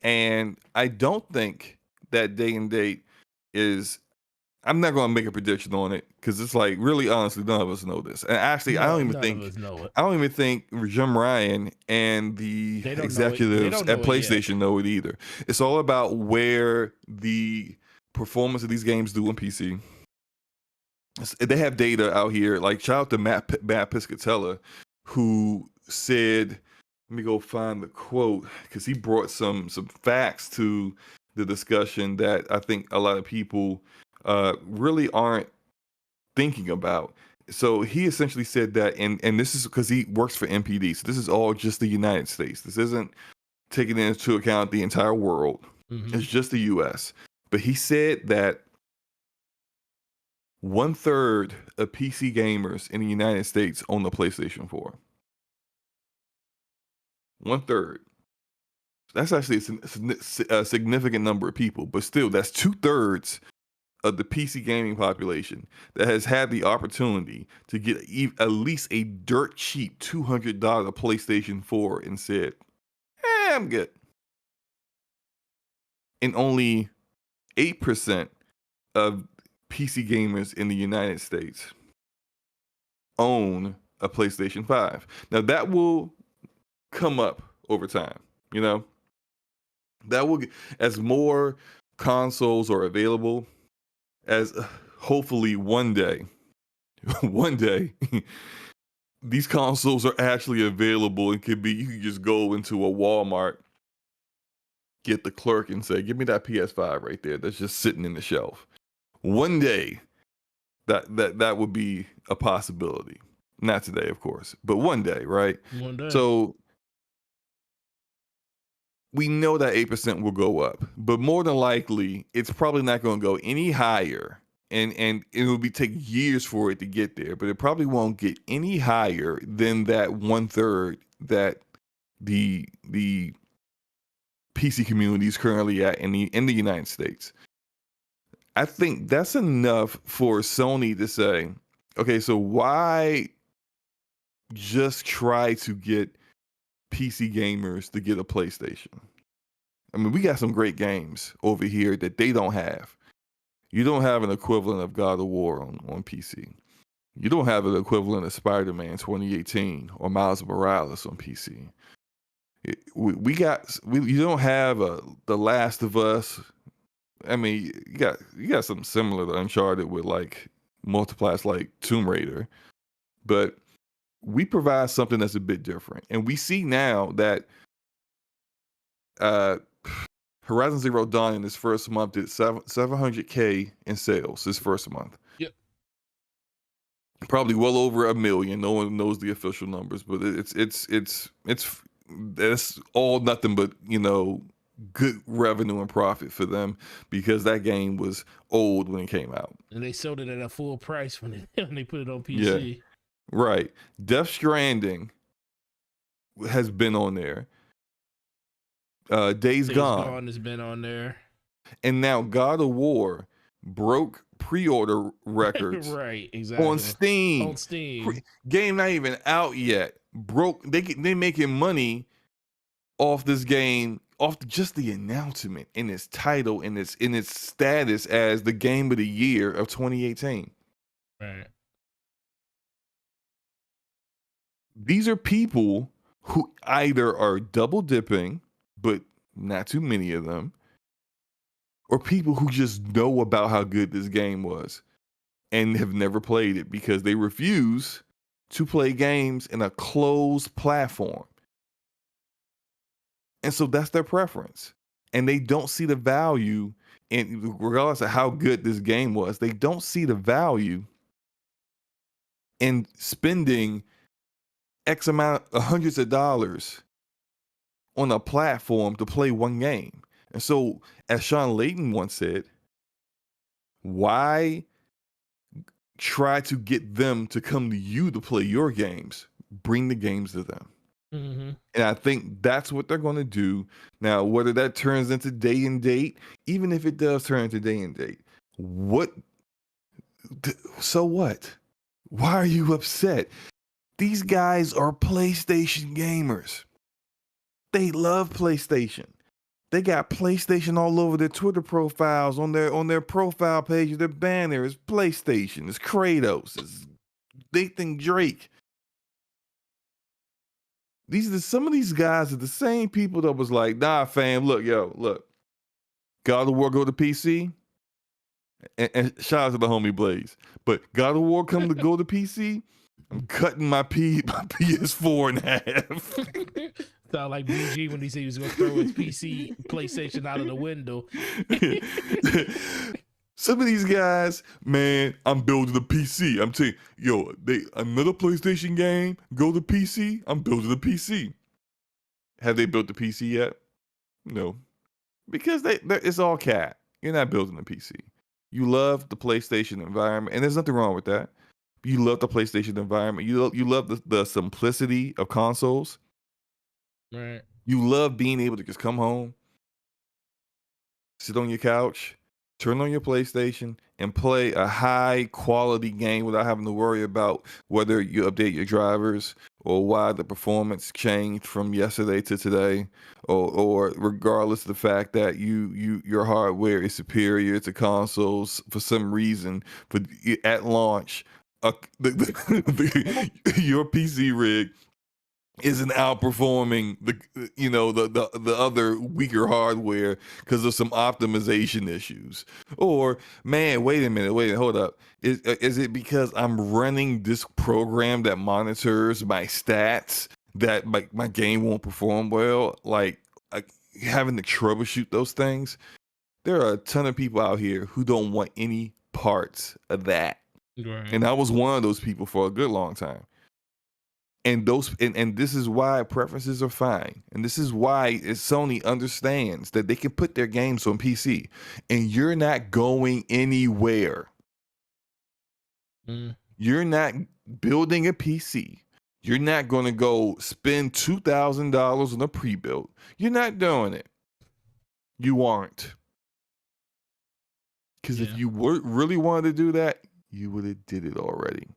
And I don't think that day and date is, I'm not going to make a prediction on it because it's like, really, honestly, none of us know this. And actually, I don't even think Jim Ryan and the executives at PlayStation know it either. It's all about where the performance of these games do on PC. They have data out here. Like, shout out to Matt Piscatella, who said, let me go find the quote because he brought some facts to the discussion that I think a lot of people really aren't thinking about. So he essentially said that, and this is because he works for MPD. So this is all just the United States. This isn't taking into account the entire world. Mm-hmm. It's just the US. But he said that 1/3 of PC gamers in the United States own the PlayStation 4. 1/3. That's actually a significant number of people, but still, that's 2/3 of the PC gaming population that has had the opportunity to get at least a dirt cheap $200 PlayStation 4 and said, I'm good. And only 8% of PC gamers in the United States own a PlayStation 5. Now, that will come up over time, you know? That will, as more consoles are available, as hopefully one day, these consoles are actually available and you can just go into a Walmart, get the clerk and say, give me that PS5 right there that's just sitting in the shelf. One day, that would be a possibility. Not today, of course, but one day, right? One day. So we know that 8% will go up, but more than likely, it's probably not going to go any higher. And it will take years for it to get there, but it probably won't get any higher than that 1/3 that the PC community is currently at in the United States. I think that's enough for Sony to say, okay, so why just try to get PC gamers to get a PlayStation? I mean, we got some great games over here that they don't have. You don't have an equivalent of God of War on PC. You don't have an equivalent of Spider-Man 2018 or Miles Morales on PC. You don't have The Last of Us. I mean, you got something similar to Uncharted with like multiplies like Tomb Raider, but we provide something that's a bit different. And we see now that Horizon Zero Dawn in its first month did 700K in sales this first month. Yep. Probably well over 1 million. No one knows the official numbers, but that's all nothing but, you know, good revenue and profit for them because that game was old when it came out. And they sold it at a full price when they put it on PC. Yeah, right. Death Stranding has been on there. Days Gone has been on there. And now God of War broke pre-order records right, exactly. on Steam. On Steam. Game not even out yet. They making money off this game, off just the announcement in its title, in its status as the game of the year of 2018. Right. These are people who either are double dipping, but not too many of them, or people who just know about how good this game was and have never played it because they refuse to play games in a closed platform. And so that's their preference. And they don't see the value in, regardless of how good this game was, they don't see the value in spending X amount of hundreds of dollars on a platform to play one game. And so, as Sean Layton once said, why try to get them to come to you to play your games? Bring the games to them. Mm-hmm. And I think that's what they're going to do. Now, whether that turns into day and date, even if it does turn into day and date, so what? Why are you upset? These guys are PlayStation gamers. They love PlayStation. They got PlayStation all over their Twitter profiles, on their profile page, their banner is PlayStation, it's Kratos, it's Nathan Drake. Some of these guys are the same people that was like, nah, fam, look, God of War go to PC, and shout out to the homie Blaze, but God of War come to go to PC, I'm cutting my PS4 in half. Sound like BG when he said he was gonna throw his PC PlayStation out of the window. Some of these guys, man, I'm building a PC. I'm telling you, another PlayStation game, go to PC, I'm building a PC. Have they built the PC yet? No. Because it's all cat. You're not building a PC. You love the PlayStation environment, and there's nothing wrong with that. You love the PlayStation environment. You love the simplicity of consoles. Right. You love being able to just come home, sit on your couch, turn on your PlayStation, and play a high quality game without having to worry about whether you update your drivers or why the performance changed from yesterday to today, or regardless of the fact that your hardware is superior to consoles for some reason, but at launch, your PC rig isn't outperforming the other weaker hardware because of some optimization issues. Or, man, wait a minute, hold up. Is it because I'm running this program that monitors my stats that my game won't perform well? Like having to troubleshoot those things. There are a ton of people out here who don't want any parts of that. Right. And I was one of those people for a good long time. And this is why preferences are fine. And this is why Sony understands that they can put their games on PC and you're not going anywhere. You're not building a PC. You're not going to go spend $2,000 on a pre-built. You're not doing it. You aren't. Because if you really wanted to do that, you would have did it already.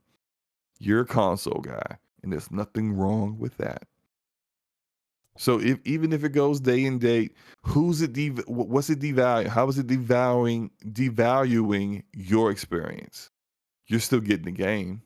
You're a console guy. And there's nothing wrong with that. So even if it goes day and date, what's it devaluing? How is it devaluing your experience? You're still getting the game.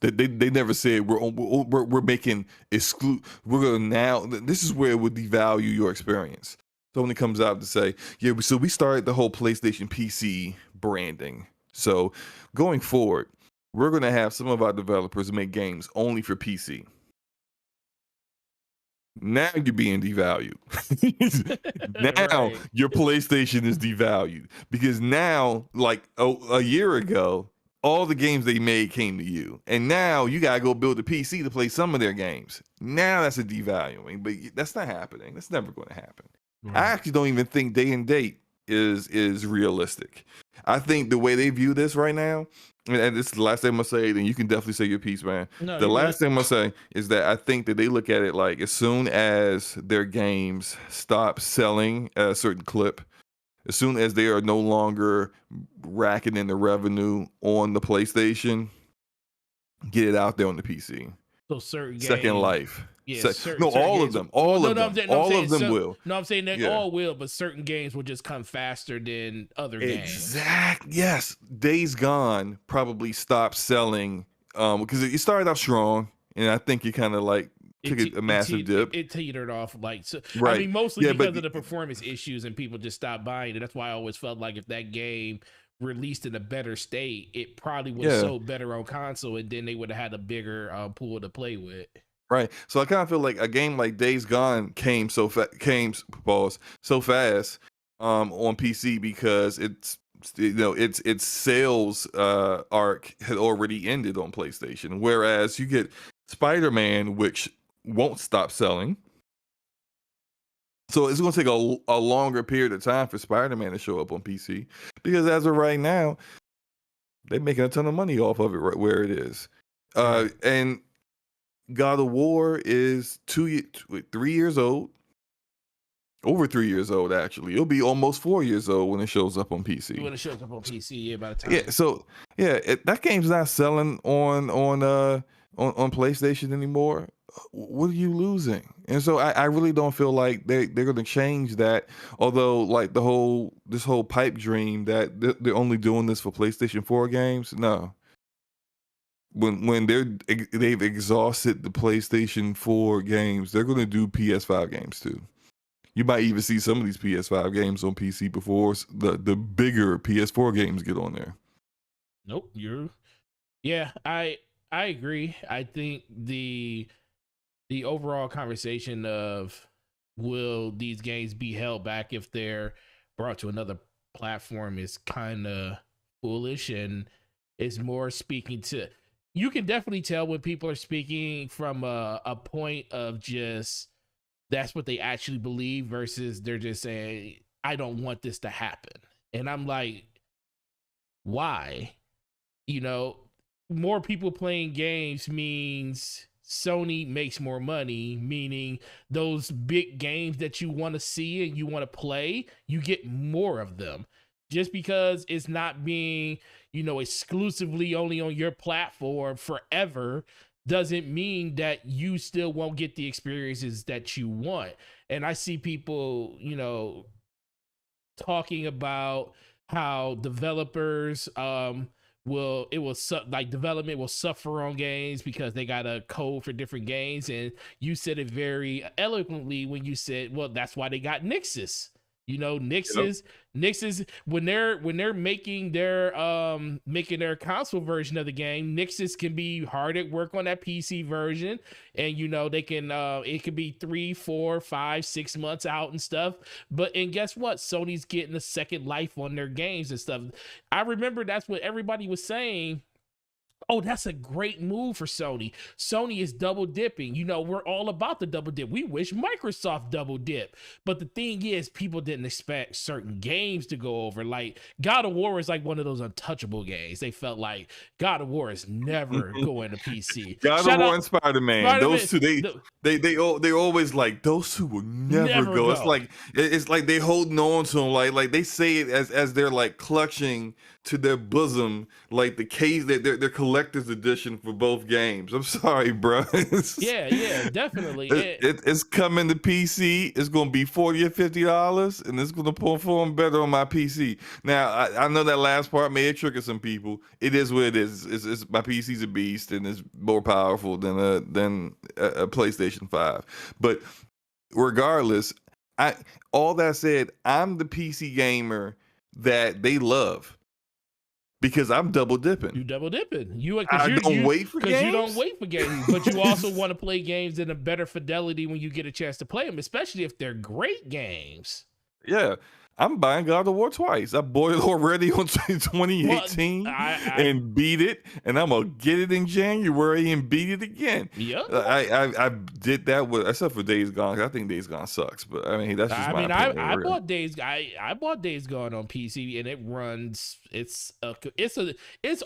They never said we're making we're gonna now. This is where it would devalue your experience. Sony comes out to say, yeah, so we started the whole PlayStation PC branding. So going forward, we're going to have some of our developers make games only for PC. Now you're being devalued. Now your PlayStation is devalued because now, like a year ago, all the games they made came to you. And now you got to go build a PC to play some of their games. Now that's a devaluing, but that's not happening. That's never going to happen. Right. I actually don't even think day and date is realistic. I think the way they view this right now, and this is the last thing I'm gonna say, then you can definitely say your piece, man. No, the last thing I'm gonna say is that I think that they look at it like as soon as their games stop selling at a certain clip, as soon as they are no longer racking in the revenue on the PlayStation, get it out there on the PC. So certain Second games, life. Yeah, all of them. All of them will. No, I'm saying they all will, but certain games will just come faster than other games. Exactly. Yes. Days Gone probably stopped selling because it started out strong, and I think it kind of like took a massive dip. It teetered off like so. Right. I mean, mostly because of the performance issues, and people just stopped buying it. That's why I always felt like if that game released in a better state, it probably would have sold better on console, and then they would have had a bigger pool to play with. Right. So I kind of feel like a game like Days Gone came so fast on PC because its sales arc had already ended on PlayStation. Whereas you get Spider-Man, which won't stop selling. So it's going to take a longer period of time for Spider-Man to show up on PC because as of right now, they're making a ton of money off of it right where it is. And God of War is 3 years old. Over 3 years old, actually. It'll be almost 4 years old when it shows up on PC. When it shows up on PC, by the time. Yeah, so that game's not selling on PlayStation anymore. What are you losing? And so I really don't feel like they're going to change that. Although, like this whole pipe dream that they're only doing this for PlayStation 4 games, no. When they've exhausted the PlayStation 4 games, they're going to do PS5 games too. You might even see some of these PS5 games on PC before the bigger PS4 games get on there. Nope, I agree. I think the overall conversation of will these games be held back if they're brought to another platform is kind of foolish, and it's more speaking to, you can definitely tell when people are speaking from a point of just that's what they actually believe versus they're just saying I don't want this to happen. And I'm like, why? You know, more people playing games means Sony makes more money, meaning those big games that you want to see and you want to play, you get more of them. Just because it's not being, you know, exclusively only on your platform forever doesn't mean that you still won't get the experiences that you want. And I see people, you know, talking about how developers like development will suffer on games because they got a code for different games, and you said it very eloquently when you said, well, that's why they got Nixus. You know, Nixus when they're making their console version of the game, Nixus can be hard at work on that PC version, and you know they can it could be 3, 4, 5, 6 months out and stuff. And guess what? Sony's getting a second life on their games and stuff. I remember that's what everybody was saying. Oh, that's a great move for Sony. Sony is double dipping. You know, we're all about the double dip. We wish Microsoft double dip. But the thing is, people didn't expect certain games to go over. Like God of War is like one of those untouchable games. They felt like God of War is never going to PC. God of War and Spider-Man. Those two, they always like those two will never go. It's like they holding on to them. Like they say it as they're like clutching to their bosom, like the case that they're collector's edition for both games. I'm sorry, bro. Yeah, definitely. It's coming to PC. It's going to be $40 or $50, and it's going to perform better on my PC. Now, I know that last part may have triggered some people. It is what it is. It's my PC's a beast, and it's more powerful than a PlayStation 5. But regardless, all that said, I'm the PC gamer that they love. Because I'm double dipping. You double dipping. I don't wait for games. You don't wait for games, but you also want to play games in a better fidelity when you get a chance to play them, especially if they're great games. Yeah. I'm buying God of War twice. I bought it already on 2018 and beat it, and I'm gonna get it in January and beat it again. Yeah, I did that with, except for Days Gone. I think Days Gone sucks, but I mean that's just my opinion. I bought Days Gone on PC, and it runs. It's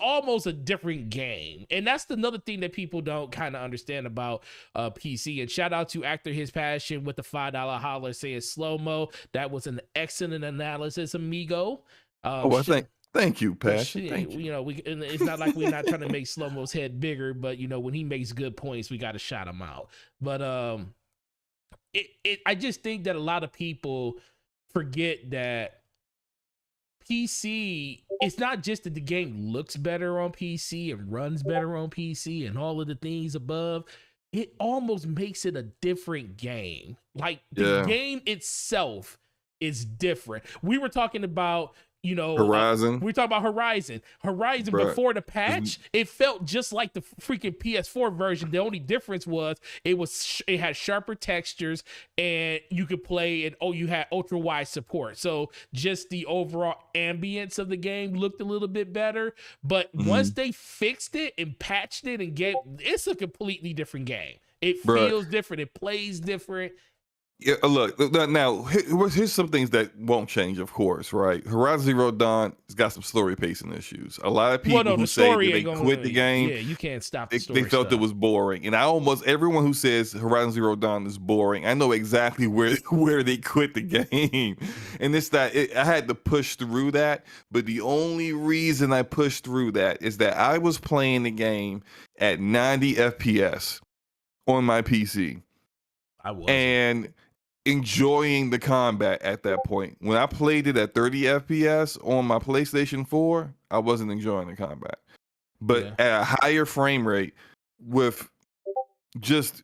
almost a different game, and that's another thing that people don't kind of understand about PC. And shout out to Actor His Passion with the $5 holler saying slow mo. That was an excellent analysis, amigo. Thank you, Passion. Thank you. You know, it's not like we're not trying to make Slow Mo's head bigger, but you know, when he makes good points, we got to shout him out. But I just think that a lot of people forget that PC, it's not just that the game looks better on PC and runs better on PC and all of the things above. It almost makes it a different game. Like the game itself is different. We were talking about, you know, Horizon. We talked about Horizon. Bruh, before the patch, it felt just like the freaking PS4 version. The only difference was it had sharper textures, and you could play it. Oh, you had ultra wide support, so just the overall ambience of the game looked a little bit better. But once they fixed it and patched it and it's a completely different game. It feels different. It plays different. Yeah, look, now here's some things that won't change, of course, right? Horizon Zero Dawn has got some story pacing issues. A lot of people who say that they quit the game, you can't stop the story. They felt it was boring. And everyone who says Horizon Zero Dawn is boring, I know exactly where they quit the game. And it's that I had to push through that. But the only reason I pushed through that is that I was playing the game at 90 FPS on my PC. I was. And enjoying the combat at that point. When I played it at 30 FPS on my PlayStation 4, I wasn't enjoying the combat. But at a higher frame rate, with just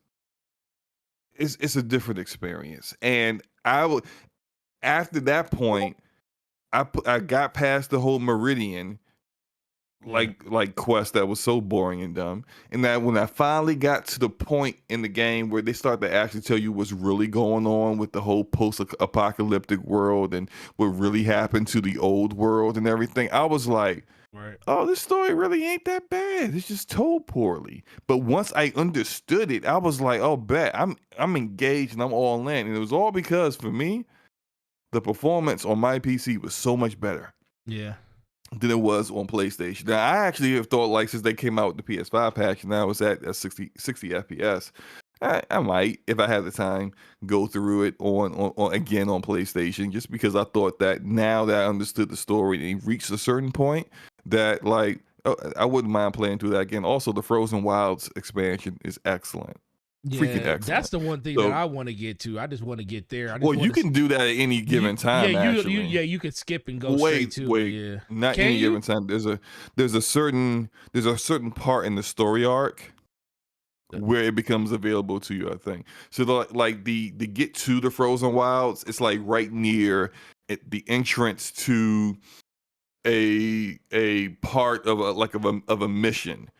it's a different experience. And after that point, I got past the whole Meridian quest that was so boring and dumb. And that when I finally got to the point in the game where they start to actually tell you what's really going on with the whole post-apocalyptic world and what really happened to the old world and everything, I was like, Right. oh, this story really ain't that bad. It's just told poorly. But once I understood it, I was like, oh, bet I'm engaged and I'm all in. And it was all because for me, the performance on my PC was so much better. Yeah. Than it was on PlayStation. Now, I actually have thought, like, since they came out with the PS5 patch, and now it's at 60 FPS, I might, if I had the time, go through it on again on PlayStation, just because I thought that now that I understood the story and it reached a certain point, that, like, I wouldn't mind playing through that again. Also, the Frozen Wilds expansion is excellent. Freaking excellent. That's the one thing that I want to get to. I just want to get there. Well, you can do that at any given time. You could skip and go straight to it. Yeah. Not any given time. There's a certain part in the story arc where it becomes available to you, I think. So the get to the Frozen Wilds, it's like right near the entrance to a part of a mission.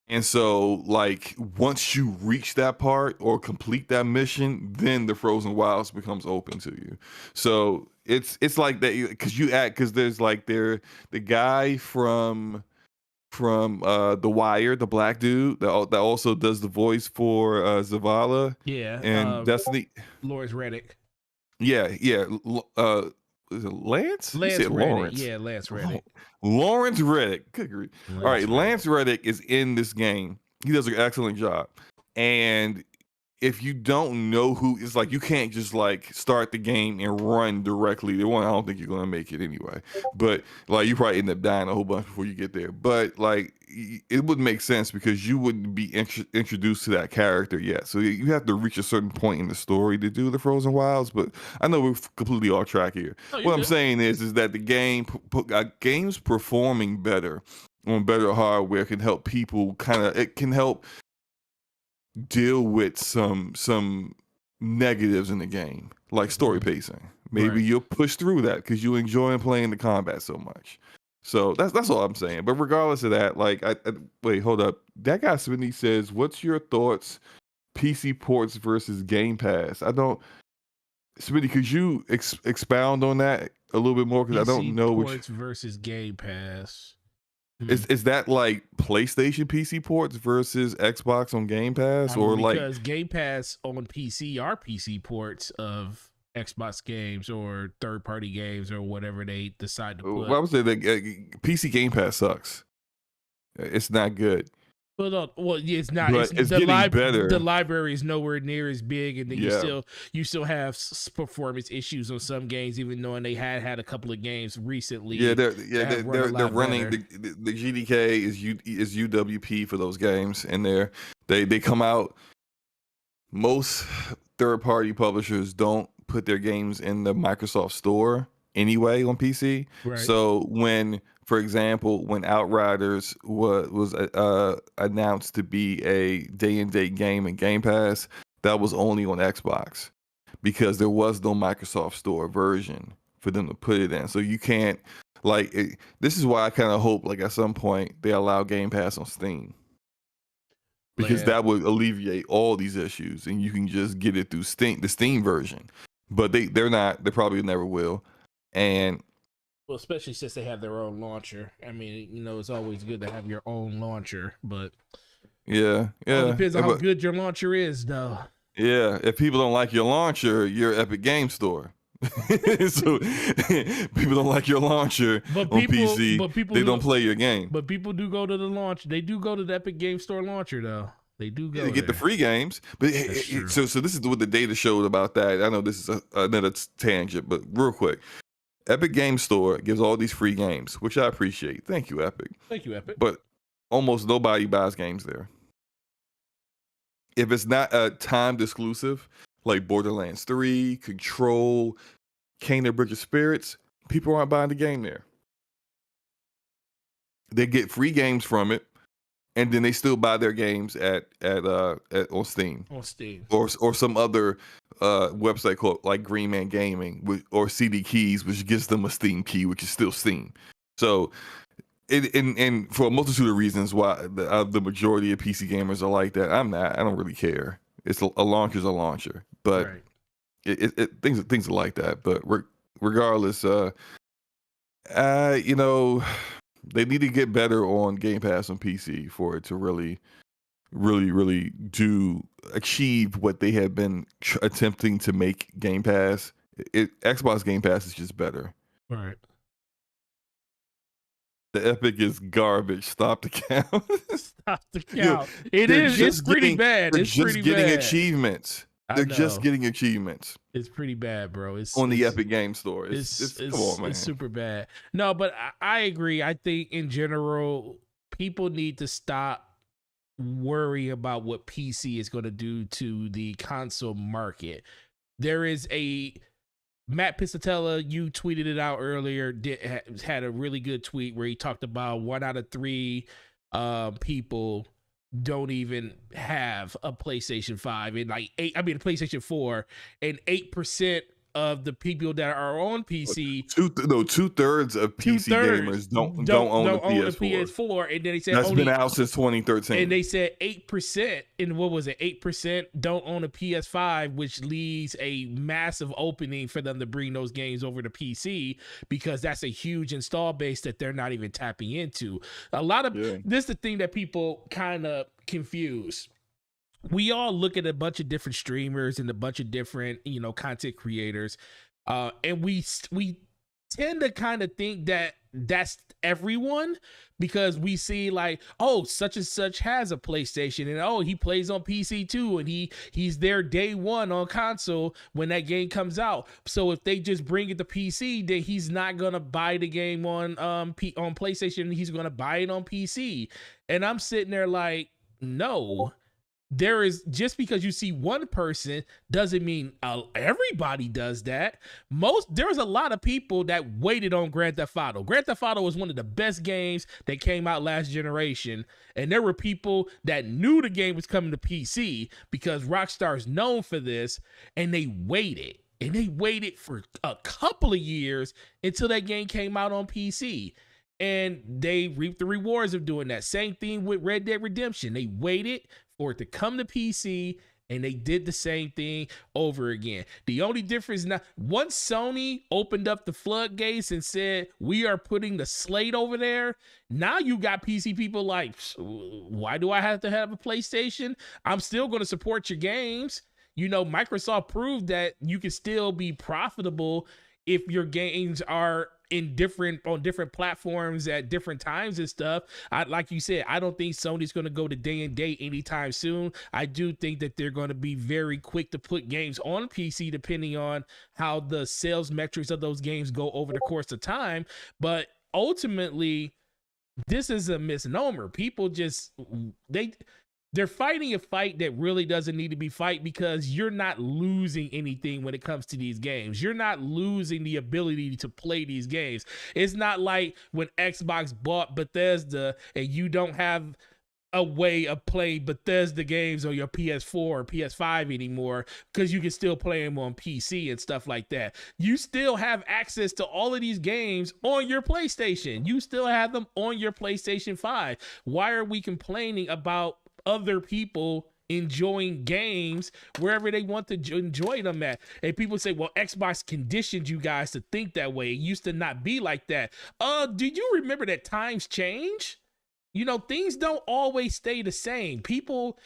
And so, like, once you reach that part or complete that mission, then the Frozen Wilds becomes open to you. So it's like that because there's like the guy from The Wire, the black dude that also does the voice for Zavala. Yeah, and Destiny. Lawrence Reddick. Yeah. Is it Lance? Lance Reddick. Lawrence. Yeah, Lance Reddick. Lawrence Reddick. Good grief. All right, Lance Reddick is in this game. He does an excellent job. And if you don't know who, it's like you can't just like start the game and run directly. I don't think you're gonna make it anyway. But like you probably end up dying a whole bunch before you get there. But like it wouldn't make sense because you wouldn't be introduced to that character yet. So you have to reach a certain point in the story to do the Frozen Wilds. But I know we're completely off track here. What I'm saying is that the game's performing better on better hardware can help people it can help deal with some negatives in the game, like story pacing. Maybe you'll push through that because you enjoy playing the combat so much. So that's all I'm saying. But regardless of that, like, wait, hold up. That guy Smitty says, "What's your thoughts? PC ports versus Game Pass." I don't. Smitty, could you expound on that a little bit more? Because I don't know ports versus Game Pass. Is that like PlayStation PC ports versus Xbox on Game Pass, or because Game Pass on PC are PC ports of Xbox games or third-party games or whatever they decide to put. I would say that PC Game Pass sucks. It's not good. Well, it's not. But it's getting better. The library is nowhere near as big, and then you still have performance issues on some games, even knowing they had a couple of games recently. Yeah, they're running the GDK is UWP for those games, and they come out. Most third-party publishers don't put their games in the Microsoft Store anyway on PC. Right. So for example, when Outriders was announced to be a day-and-date game in Game Pass, that was only on Xbox because there was no Microsoft Store version for them to put it in. So you can't this is why I kind of hope at some point they allow Game Pass on Steam. Because that would alleviate all these issues and you can just get it through the Steam version. But they're not, they probably never will. And well, especially since they have their own launcher. I mean, it's always good to have your own launcher, but it depends on how good your launcher is, though. Yeah, if people don't like your launcher, you're Epic Game Store. So people don't like your launcher on PC. They don't play your game. But people do go to the launch. They do go to the Epic Game Store launcher, though. They do go. They get the free games. But so this is what the data showed about that. I know this is another tangent, but real quick. Epic Game Store gives all these free games, which I appreciate. Thank you, Epic. Thank you, Epic. But almost nobody buys games there. If it's not a timed exclusive, like Borderlands 3, Control, Kena Bridge of Spirits, people aren't buying the game there. They get free games from it, and then they still buy their games on Steam. On Steam. Or some other website called like Green Man Gaming or CD Keys, which gives them a Steam key, which is still Steam. So and for a multitude of reasons why the majority of PC gamers are like that. I'm not. I don't really care. It's a launcher's a launcher, but Right. things are like that. But regardless, you know, they need to get better on Game Pass on PC for it to really do achieve what they have been attempting to make Game Pass. Xbox Game Pass is just better. Right. The Epic is garbage. Stop the count. Stop the count. It's pretty bad. They're It's just pretty getting bad. achievements. They're just getting achievements. It's pretty bad, bro. It's on the Epic Game Store. Come on, man. It's super bad. No, but I agree. I think in general, people need to stop worrying about what PC is going to do to the console market. There is a Matt Piscatella, you tweeted it out earlier, had a really good tweet where he talked about 1 out of 3 people don't even have a PlayStation 5 and like a PlayStation 4, and 8% of the people that are on PC, 2/3 of PC gamers don't own a PS4. And then they said that's been out since 2013. And they said 8%, and what was it? 8% don't own a PS5, which leaves a massive opening for them to bring those games over to PC because that's a huge install base that they're not even tapping into. This is the thing that people kind of confuse. We all look at a bunch of different streamers and a bunch of different, content creators. And we tend to kind of think that that's everyone because we see like, oh, such and such has a PlayStation and oh, he plays on PC too. And he's there day one on console when that game comes out. So if they just bring it to PC, then he's not going to buy the game on PlayStation. He's going to buy it on PC. And I'm sitting there like, no. There is, just because you see one person doesn't mean everybody does that. There's a lot of people that waited on Grand Theft Auto. Grand Theft Auto was one of the best games that came out last generation. And there were people that knew the game was coming to PC because Rockstar is known for this. And they waited. And they waited for a couple of years until that game came out on PC. And they reaped the rewards of doing that. Same thing with Red Dead Redemption. They waited for it to come to PC, and they did the same thing over again. The only difference now, once Sony opened up the floodgates and said, we are putting the slate over there, now you got PC people like, why do I have to have a PlayStation? I'm still going to support your games. Microsoft proved that you can still be profitable if your games are on different platforms at different times and stuff. Like you said, I don't think Sony's going to go to day and date anytime soon. I do think that they're going to be very quick to put games on PC depending on how the sales metrics of those games go over the course of time. But ultimately, this is a misnomer. People they're fighting a fight that really doesn't need to be fight because you're not losing anything when it comes to these games. You're not losing the ability to play these games. It's not like when Xbox bought Bethesda and you don't have a way of playing Bethesda games on your PS4 or PS5 anymore because you can still play them on PC and stuff like that. You still have access to all of these games on your PlayStation. You still have them on your PlayStation 5. Why are we complaining about other people enjoying games wherever they want to enjoy them at? And people say, well, Xbox conditioned you guys to think that way. It used to not be like that. Did you remember that times change? Things don't always stay the same. People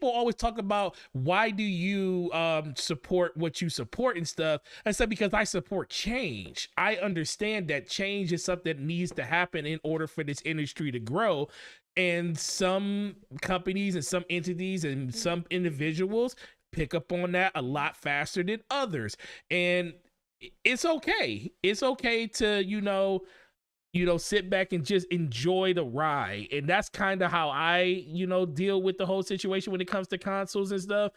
always talk about, why do you support what you support and stuff? I said, because I support change. I understand that change is something that needs to happen in order for this industry to grow. And some companies and some entities and some individuals pick up on that a lot faster than others. And it's okay. It's okay to, sit back and just enjoy the ride. And that's kind of how I, deal with the whole situation when it comes to consoles and stuff.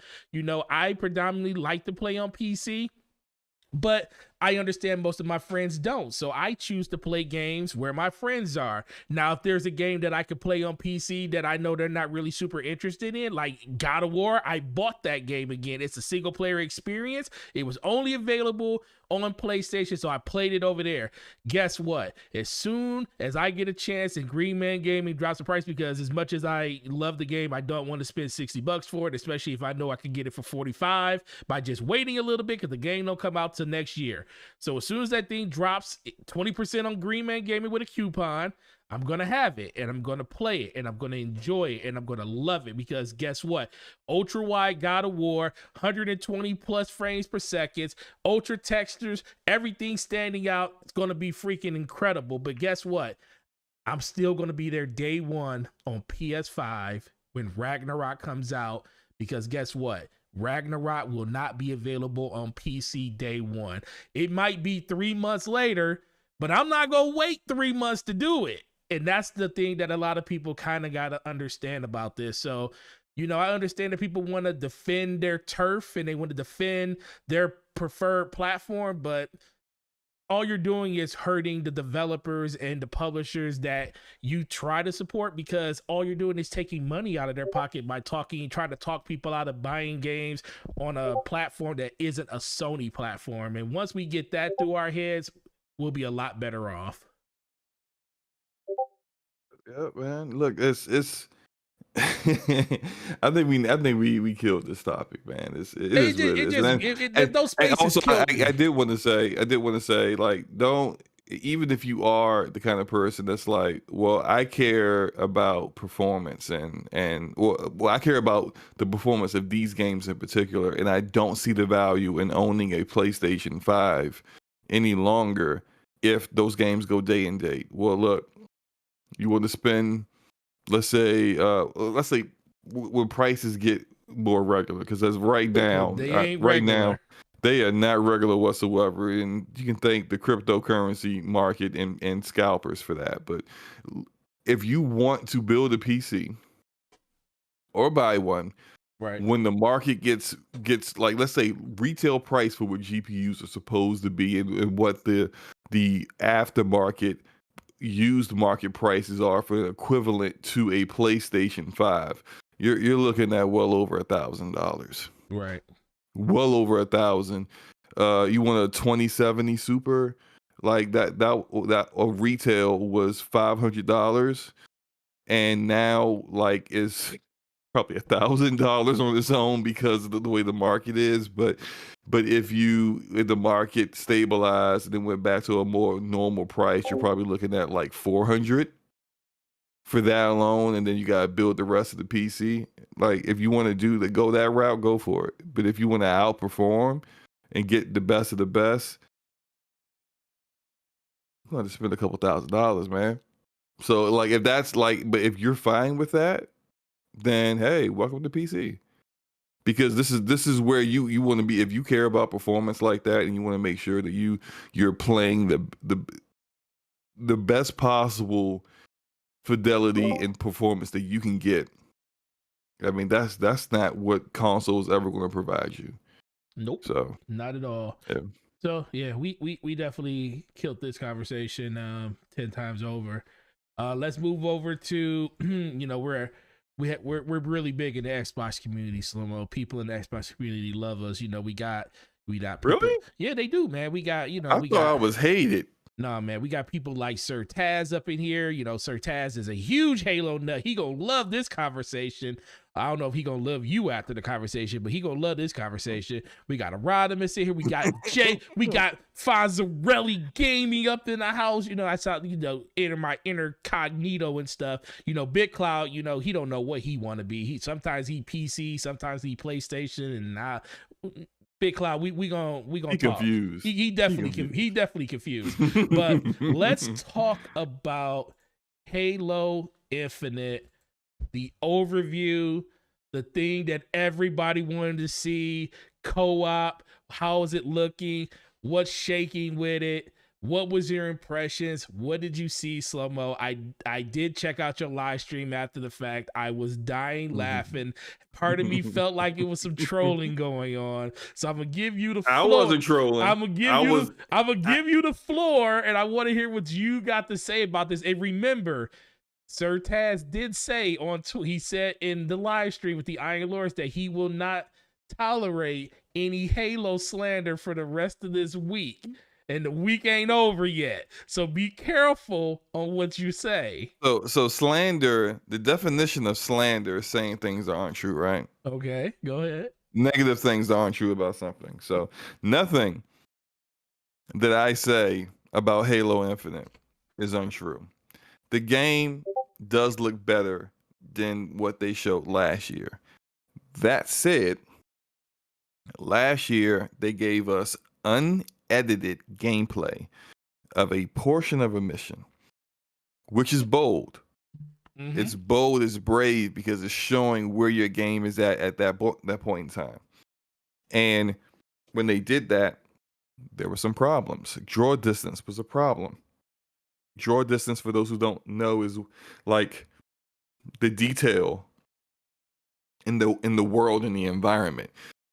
I predominantly like to play on PC. But I understand most of my friends don't. So I choose to play games where my friends are. Now, if there's a game that I could play on PC that I know they're not really super interested in, like God of War, I bought that game again. It's a single player experience. It was only available on PlayStation, so I played it over there. Guess what? As soon as I get a chance and Green Man Gaming drops the price, because as much as I love the game, I don't want to spend $60 for it, especially if I know I can get it for 45 by just waiting a little bit, because the game don't come out till next year. So as soon as that thing drops 20% on Green Man Gaming with a coupon, I'm going to have it, and I'm going to play it, and I'm going to enjoy it, and I'm going to love it, because guess what? Ultra wide God of War, 120 plus frames per second, ultra textures, everything standing out. It's going to be freaking incredible. But guess what? I'm still going to be there day one on PS5 when Ragnarok comes out, because guess what? Ragnarok will not be available on PC day one. It might be 3 months later, but I'm not going to wait 3 months to do it. And that's the thing that a lot of people kind of got to understand about this. So, you know, I understand that people want to defend their turf and they want to defend their preferred platform, but all you're doing is hurting the developers and the publishers that you try to support, because all you're doing is taking money out of their pocket by trying to talk people out of buying games on a platform that isn't a Sony platform. And once we get that through our heads, we'll be a lot better off. Yeah, man. Look, it's. I think we killed this topic, man. It is what it is. Those spaces also, killed me. I did want to say, like, don't, even if you are the kind of person that's like, well, I care about performance and well, I care about the performance of these games in particular, and I don't see the value in owning a PlayStation 5 any longer if those games go day and date. Well, look. You want to spend, let's say when prices get more regular, because as right now, now, they are not regular whatsoever, and you can thank the cryptocurrency market and scalpers for that. But if you want to build a PC or buy one, right, when the market gets like, let's say retail price for what GPUs are supposed to be and what the aftermarket used market prices are for an equivalent to a PlayStation 5, you're looking at well over $1,000. Right. Well over $1,000. You want a 2070 Super, like that retail was $500, and now like is probably $1,000 on its own because of the way the market is. But if the market stabilized and then went back to a more normal price, you're probably looking at like $400 for that alone, and then you gotta build the rest of the PC. Like, if you want to go that route, go for it. But if you want to outperform and get the best of the best, you got to spend a couple $1,000s, man. So like, but if you're fine with that, then hey, welcome to PC. Because this is where you want to be. If you care about performance like that and you want to make sure that you're playing the best possible fidelity and performance that you can get. I mean, that's not what console is ever going to provide you. Nope. So not at all. Yeah. So yeah, we definitely killed this conversation 10 times over. Let's move over to you know, we're really big in the Xbox community, Slow-Mo. People in the Xbox community love us. You know, we got people. Really? Yeah, they do, man. We got, you know, I thought I was hated. Nah, man, we got people like Sir Taz up in here. You know, Sir Taz is a huge Halo nut. He gonna love this conversation. I don't know if he gonna love you after the conversation, but he gonna love this conversation. We got a Rodimus in here. We got Jay. We got Fazarelli Gaming up in the house. You know, I saw, you know, my incognito and stuff. You know, Big Cloud, you know, he don't know what he want to be. Sometimes he PC, sometimes he PlayStation, and Big Cloud, we gonna talk. Confused. He definitely confused. But let's talk about Halo Infinite, the overview, the thing that everybody wanted to see, co-op. How is it looking? What's shaking with it? What was your impressions? What did you see, Slow Mo? I did check out your live stream after the fact. I was dying laughing. Part of me felt like it was some trolling going on. So I'm gonna give you the floor. I wasn't trolling. I'm gonna give you the floor, and I want to hear what you got to say about this. And remember, Sir Taz did say he said in the live stream with the Iron Lords that he will not tolerate any Halo slander for the rest of this week. And the week ain't over yet. So be careful on what you say. So slander, the definition of slander is saying things that aren't true, right? Okay, go ahead. Negative things that aren't true about something. So nothing that I say about Halo Infinite is untrue. The game does look better than what they showed last year. That said, last year they gave us unedited gameplay of a portion of a mission, which is bold. Mm-hmm. It's bold, it's brave, because it's showing where your game is at that point in time. And when they did that, there were some problems. Draw distance was a problem. Draw distance, for those who don't know, is like the detail in the world and the environment.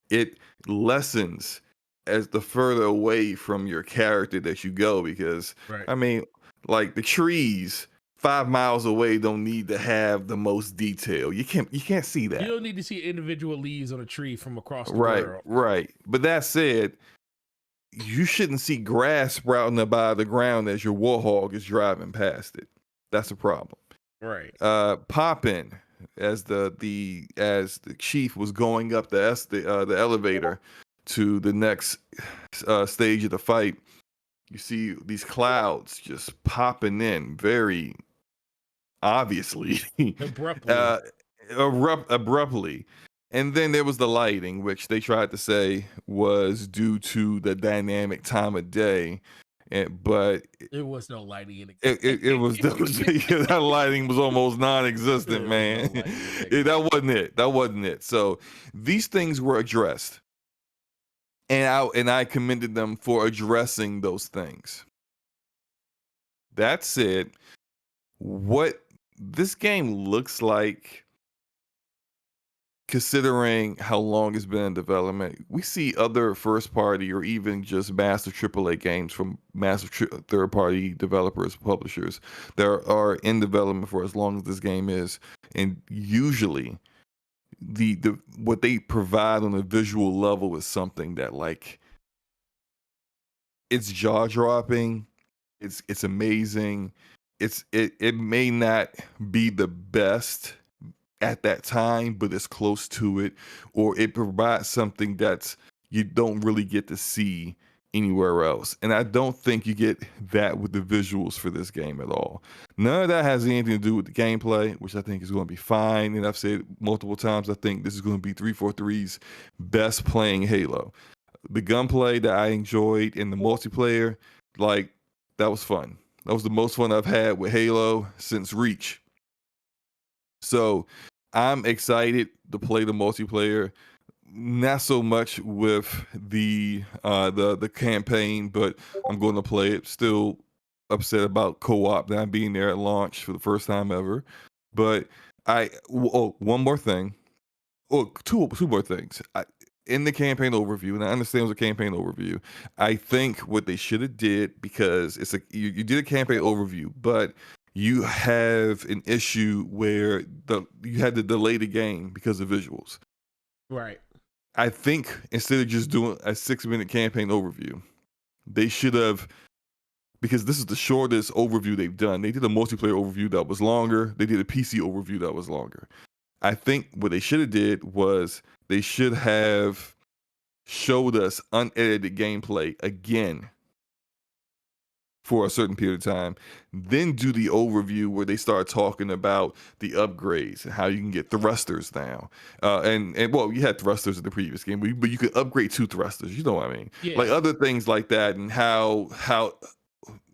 It lessens as the further away from your character that you go, because right. I mean, like the trees 5 miles away don't need to have the most detail. You can't see that. You don't need to see individual leaves on a tree from across the world. Right. But that said, you shouldn't see grass sprouting up out of the ground as your warhog is driving past it. That's a problem. Right. Popping as the chief was going up the elevator to the next stage of the fight, you see these clouds just popping in very obviously, abruptly. And then there was the lighting, which they tried to say was due to the dynamic time of day. But there was no lighting in it. It was that lighting was almost non-existent, man. That wasn't it. So these things were addressed, and I commended them for addressing those things. That said, what this game looks like, considering how long it's been in development, we see other first-party or even just massive AAA games from massive third-party developers, publishers that are in development for as long as this game is, and usually the what they provide on a visual level is something that, like, it's jaw-dropping, it's amazing. It may not be the best at that time, but it's close to it, or it provides something that you don't really get to see anywhere else. And I don't think you get that with the visuals for this game at all. None of that has anything to do with the gameplay, which I think is going to be fine. And I've said multiple times, I think this is going to be 343's best playing Halo. The gunplay that I enjoyed in the multiplayer, like, that was fun. That was the most fun I've had with Halo since Reach. So I'm excited to play the multiplayer. Not so much with the campaign, but I'm going to play it. Still upset about co-op, not being there at launch for the first time ever. But one more thing. Two more things. In the campaign overview, and I understand it was a campaign overview, I think what they should have did, because it's you did a campaign overview, but you have an issue where you had to delay the game because of visuals. Right. I think instead of just doing a 6-minute campaign overview, they should have, because this is the shortest overview they've done. They did a multiplayer overview that was longer. They did a PC overview that was longer. I think what they should have did was they should have showed us unedited gameplay again for a certain period of time, then do the overview where they start talking about the upgrades and how you can get thrusters now. And well, you had thrusters in the previous game, but you could upgrade 2 thrusters. You know what I mean? Yeah. Like other things like that, and how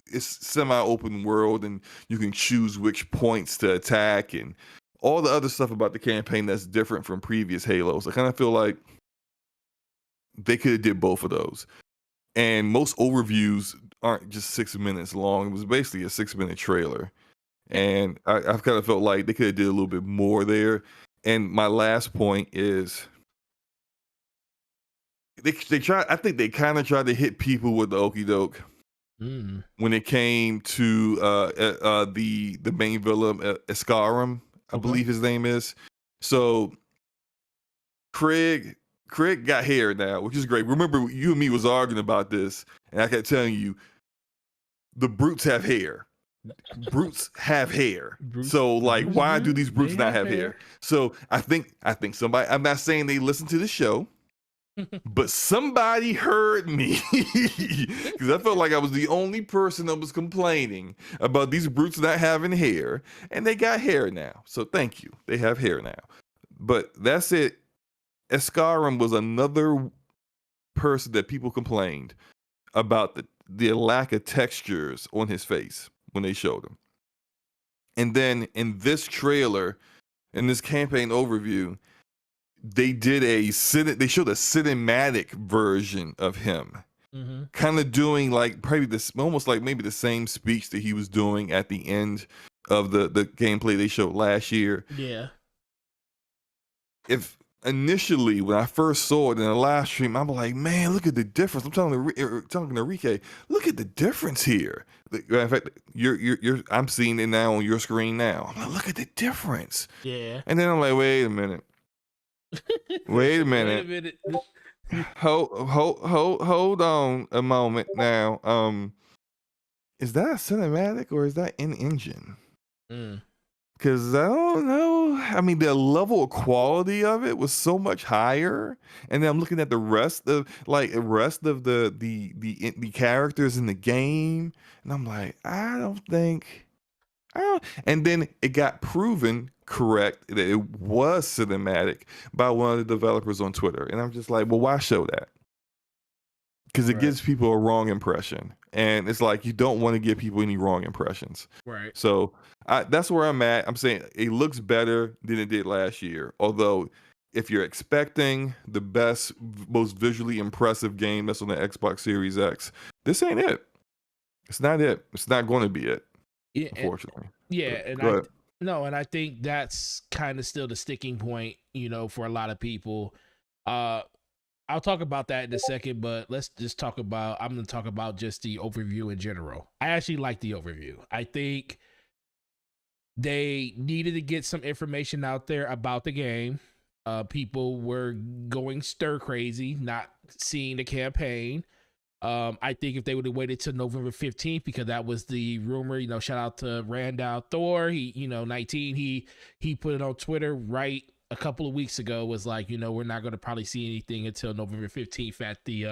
it's semi-open world and you can choose which points to attack and all the other stuff about the campaign that's different from previous Halos. I kind of feel like they could have did both of those. And most overviews aren't just 6 minutes long. It was basically a 6 minute trailer. And I've kind of felt like they could have did a little bit more there. And my last point is they try. I think they kind of tried to hit people with the okey doke when it came to the main villain Escarum, I believe his name is. So Craig got hair now, which is great. Remember, you and me was arguing about this, and I kept telling you the brutes have hair. Brutes have hair. So like, why do these brutes not have hair? So I think somebody, I'm not saying they listen to the show, but somebody heard me because I felt like I was the only person that was complaining about these brutes not having hair, and they got hair now. So thank you. They have hair now. But that's it. Escarum was another person that people complained about the lack of textures on his face when they showed him. And then in this trailer, in this campaign overview, they showed a cinematic version of him, kind of doing like probably this, almost like maybe the same speech that he was doing at the end of the gameplay they showed last year. Yeah. If initially when I first saw it in the live stream, I'm like, man, look at the difference. I'm talking to Rike, look at the difference here. In fact, I'm seeing it now on your screen now. I'm like, look at the difference. Yeah. And then I'm like, wait a minute. Wait a minute. Hold on a moment now. Is that a cinematic or is that in engine? Because I don't know. I mean, the level of quality of it was so much higher, and then I'm looking at the rest of the characters in the game, and I'm like, and then it got proven correct that it was cinematic by one of the developers on Twitter, and I'm just like, well, why show that? Because it gives people a wrong impression, and it's like you don't want to give people any wrong impressions. Right. So that's where I'm at. I'm saying it looks better than it did last year. Although, if you're expecting the best, most visually impressive game that's on the Xbox Series X, this ain't it. It's not it. It's not going to be it. Yeah, unfortunately. And I think that's kind of still the sticking point, for a lot of people. I'll talk about that in a second, but let's just I'm going to talk about just the overview in general. I actually like the overview. I think they needed to get some information out there about the game. People were going stir crazy, not seeing the campaign. I think if they would have waited till November 15th, because that was the rumor, shout out to Randall Thor. He, 19, he put it on Twitter right a couple of weeks ago, was like, we're not going to probably see anything until November 15th at the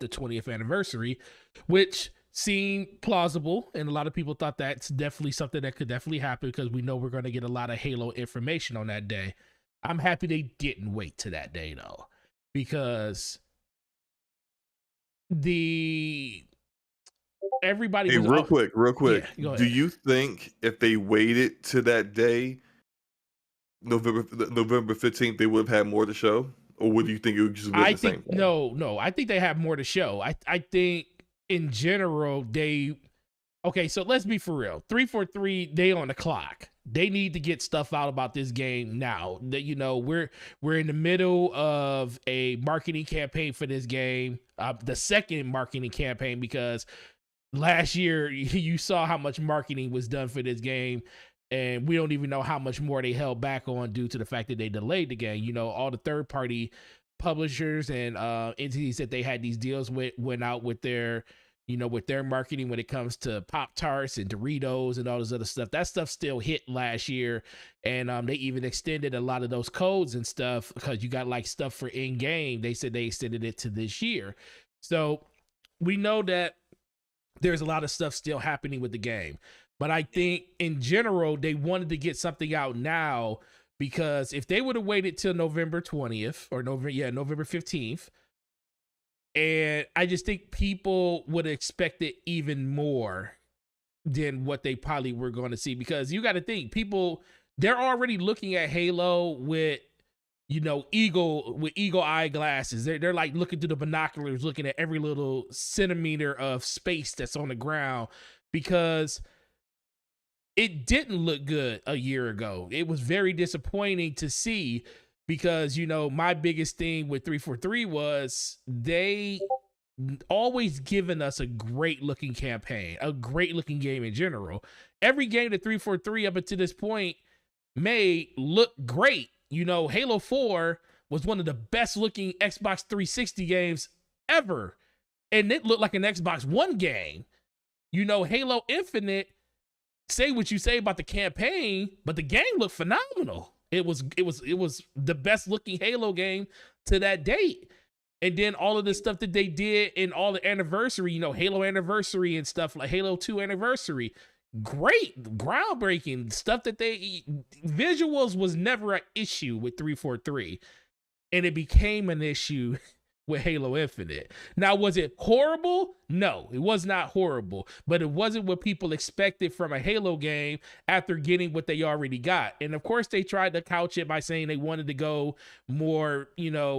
20th anniversary, which seemed plausible. And a lot of people thought that's definitely something that could definitely happen, because we know we're going to get a lot of Halo information on that day. I'm happy they didn't wait to that day though, because everybody was real quick. Yeah, do you think if they waited to that day, November 15th, they would have had more to show? Or would you think it would just be the same thing? No, I think they have more to show. I think in general so let's be for real. 343, they on the clock. They need to get stuff out about this game now. That we're in the middle of a marketing campaign for this game. The second marketing campaign, because last year you saw how much marketing was done for this game, and we don't even know how much more they held back on due to the fact that they delayed the game. All the third-party publishers and entities that they had these deals with went out with their marketing when it comes to Pop-Tarts and Doritos and all this other stuff. That stuff still hit last year, and they even extended a lot of those codes and stuff, because you got like stuff for in-game. They said they extended it to this year. So we know that there's a lot of stuff still happening with the game. But I think in general, they wanted to get something out now, because if they would have waited till November 20th or November 15th, and I just think people would have expected even more than what they probably were going to see, because you got to think they're already looking at Halo with eagle with eagle eye glasses. They're like looking through the binoculars, looking at every little centimeter of space that's on the ground, because it didn't look good a year ago. It was very disappointing to see, because my biggest thing with 343 was they always given us a great looking campaign, a great looking game in general. Every game that 343 up until this point made look great. Halo 4 was one of the best looking Xbox 360 games ever, and it looked like an Xbox One game. Halo Infinite, say what you say about the campaign, but the game looked phenomenal. It was the best looking Halo game to that date. And then all of the stuff that they did in all the anniversary, Halo anniversary and stuff like Halo 2 anniversary, great, groundbreaking stuff that visuals was never an issue with 343. And it became an issue with Halo Infinite. Now, was it horrible? No, it was not horrible, but it wasn't what people expected from a Halo game after getting what they already got. And of course, they tried to couch it by saying they wanted to go more,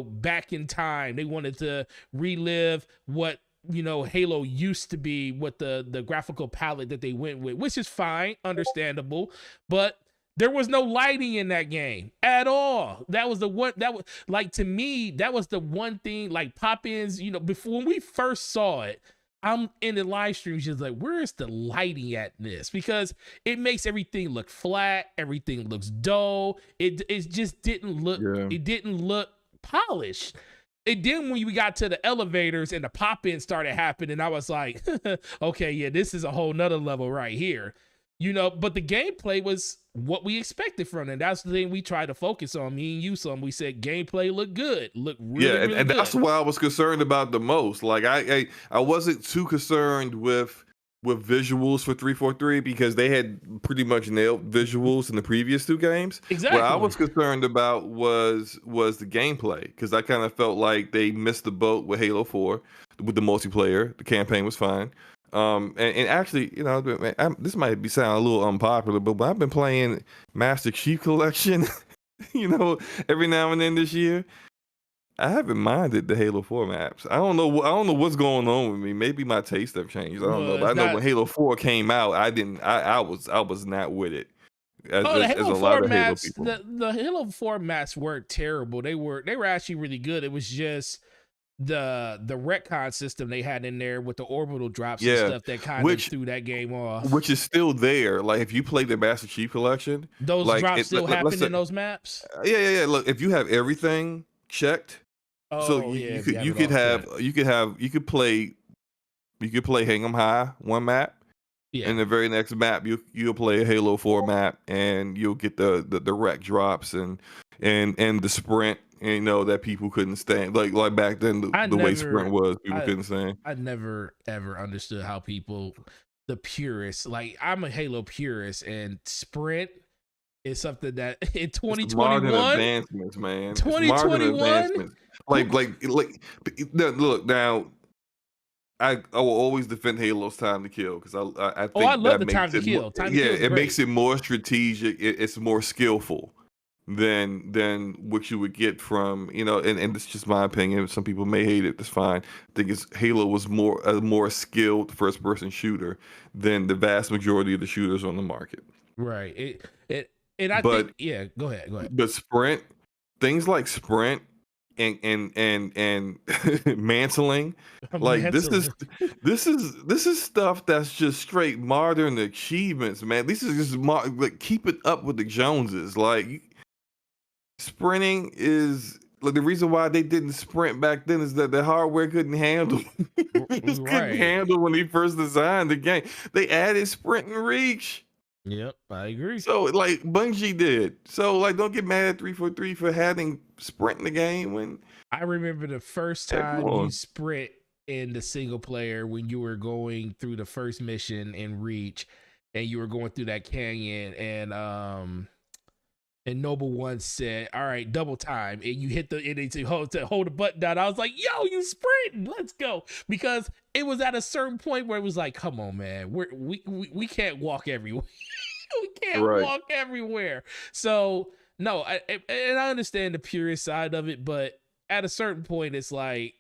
back in time. They wanted to relive what, Halo used to be, what the graphical palette that they went with, which is fine, understandable, but there was no lighting in that game at all. That was the one that was like, to me, that was the one thing, like pop-ins, before, when we first saw it, I'm in the live stream just like, where is the lighting at this? Because it makes everything look flat, everything looks dull. It just didn't look, It didn't look polished. And then when we got to the elevators and the pop-ins started happening, I was like, okay, yeah, this is a whole nother level right here. But the gameplay was what we expected from it. That's the thing we tried to focus on. Me and you, we said gameplay looked good, looked really and good. That's what I was concerned about the most. Like I wasn't too concerned with visuals for 343 because they had pretty much nailed visuals in the previous two games. Exactly. What I was concerned about was the gameplay, because I kind of felt like they missed the boat with Halo 4 with the multiplayer. The campaign was fine. And actually, this might be sound a little unpopular, but I've been playing Master Chief Collection, every now and then this year. I haven't minded the Halo 4 maps. I don't know what's going on with me. Maybe my taste have changed. I don't know. But I know when Halo 4 came out, I was not with it. The Halo 4 maps, the Halo 4 maps weren't terrible. They were actually really good. It was just the retcon system they had in there with the orbital drops and stuff that kind of threw that game off. Which is still there. Like if you play the Master Chief Collection, those drops still happen in those maps. Yeah. Look, if you have everything checked, you could play Hang 'em High one map. Yeah. And the very next map, you'll play a Halo 4 map, and you'll get the wreck drops and the sprint. That people couldn't stand, like back then the way sprint was, people couldn't stand. I never ever understood how people, the purists, like I'm a Halo purist, and sprint is something that in 2021, modern advancements, man. 2021, look now. I will always defend Halo's time to kill, because I think I love the time to kill. It makes it more strategic. It's more skillful than what you would get from, and it's just my opinion. Some people may hate it. That's fine. I think Halo was a more skilled first person shooter than the vast majority of the shooters on the market. Right. Go ahead. But sprint, things like sprint and mantling, like this is stuff that's just straight modern achievements, man. This is just like keep it up with the Joneses. Like sprinting is like the reason why they didn't sprint back then is that the hardware couldn't handle. Couldn't handle when they first designed the game. They added sprint and reach. Yep, I agree. So like Bungie did. So like don't get mad at 343 for having sprint in the game when I remember the first time you sprint in the single player when you were going through the first mission in Reach and you were going through that canyon and Noble One said, all right, double time. And you hit to hold the button down. I was like, yo, you sprinting. Let's go. Because it was at a certain point where it was like, come on, man. We can't walk everywhere. We can't walk everywhere. So No, and I understand the purist side of it, but at a certain point, it's like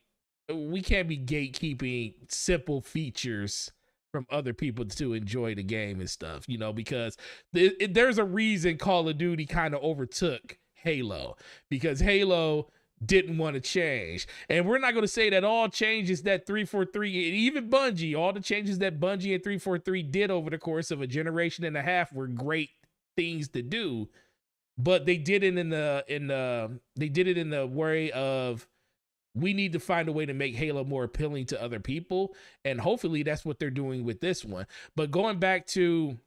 we can't be gatekeeping simple features from other people to enjoy the game and stuff, you know, because there's a reason Call of Duty kind of overtook Halo, because Halo didn't want to change. And we're not going to say that all changes that 343 and even Bungie, all the changes that Bungie and 343 did over the course of a generation and a half were great things to do, but they did it in the way of, we need to find a way to make Halo more appealing to other people. And hopefully that's what they're doing with this one. But going back to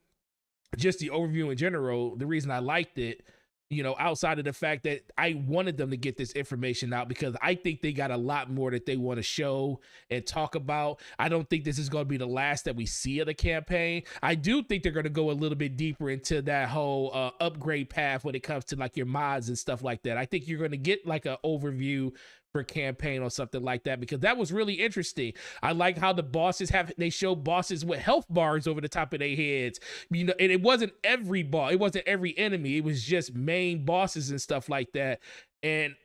just the overview in general, the reason I liked it, you know, outside of the fact that I wanted them to get this information out, because I think they got a lot more that they want to show and talk about. I don't think this is going to be the last that we see of the campaign. I do think they're going to go a little bit deeper into that whole upgrade path when it comes to like your mods and stuff like that. I think you're going to get like an overview for campaign or something like that, because that was really interesting. I like how the bosses they show bosses with health bars over the top of their heads, you know, and it wasn't every boss, it wasn't every enemy, it was just main bosses and stuff like that. And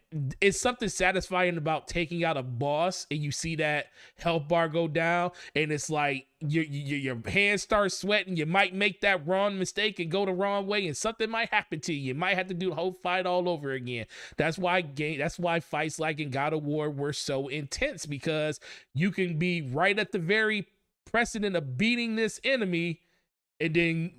it's something satisfying about taking out a boss and you see that health bar go down, and it's like your hands start sweating. You might make that wrong mistake and go the wrong way, and something might happen to you. You might have to do the whole fight all over again. That's why fights like in God of War were so intense, because you can be right at the very precedent of beating this enemy, and then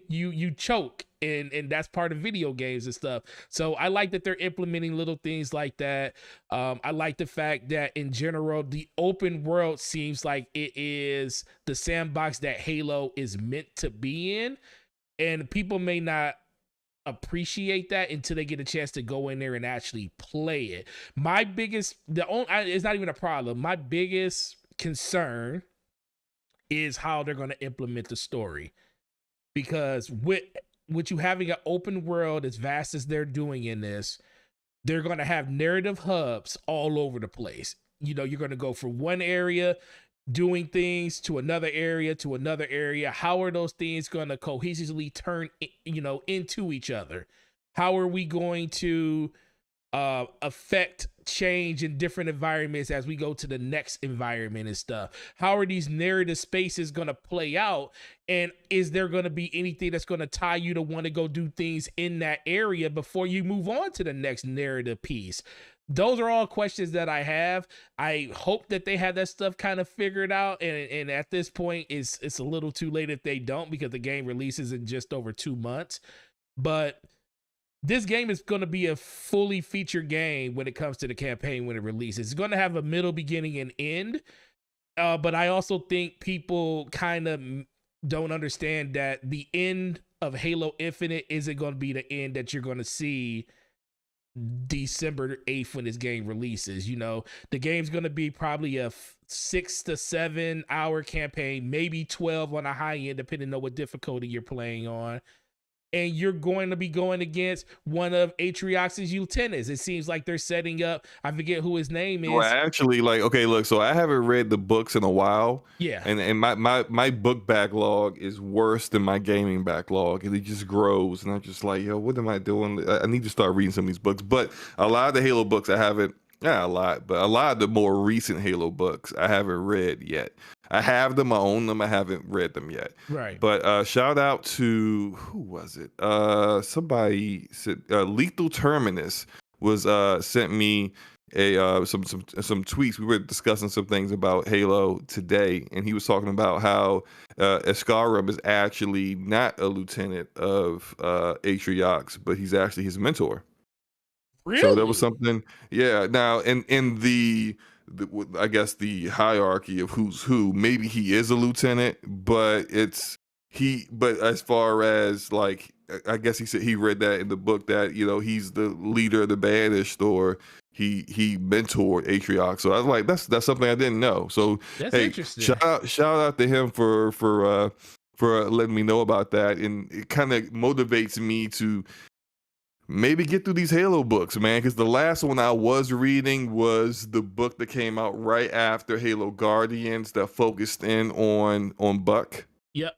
you choke, and that's part of video games and stuff. So I like that they're implementing little things like that. I like the fact that in general, the open world seems like it is the sandbox that Halo is meant to be in, and people may not appreciate that until they get a chance to go in there and actually play it. It's not even a problem. My biggest concern is how they're going to implement the story, because with you having an open world as vast as they're doing in this, they're going to have narrative hubs all over the place. You know, you're going to go from one area doing things to another area to another area. How are those things going to cohesively turn, you know, into each other? How are we going to affect change in different environments as we go to the next environment and stuff? How are these narrative spaces going to play out? And is there going to be anything that's going to tie you to want to go do things in that area before you move on to the next narrative piece? Those are all questions that I have. I hope that they have that stuff kind of figured out. And at this point, it's a little too late if they don't, because the game releases in just over 2 months. But this game is going to be a fully featured game when it comes to the campaign when it releases. It's going to have a middle, beginning, and end. But I also think people kind of don't understand that the end of Halo Infinite isn't going to be the end that you're going to see December 8th when this game releases. You know, the game's going to be probably a 6 to 7 hour campaign, maybe 12 on a high end, depending on what difficulty you're playing on. And you're going to be going against one of Atriox's lieutenants. It seems like they're setting up, I forget who his name is. Well, actually, like, okay, look, so I haven't read the books in a while. Yeah. And my book backlog is worse than my gaming backlog. And it just grows. And I'm just like, yo, what am I doing? I need to start reading some of these books. But a lot of the Halo books I haven't, not a lot, but a lot of the more recent Halo books I haven't read yet. I have them, I own them, I haven't read them yet. Right. But shout out to, who was it? Somebody said Lethal Terminus was sent me some tweets. We were discussing some things about Halo today, and he was talking about how Escarum is actually not a lieutenant of Atriox, but he's actually his mentor. Really? So there was something, yeah. Now, in the I guess the hierarchy of who's who, maybe he is a lieutenant, but but as far as like, I guess he said he read that in the book that, you know, he's the leader of the Banished, or he mentored Atriox. So I was like, that's something I didn't know. So that's interesting. Shout out to him for letting me know about that, and it kind of motivates me to maybe get through these Halo books, man, because the last one I was reading was the book that came out right after Halo Guardians that focused in on Buck. Yep.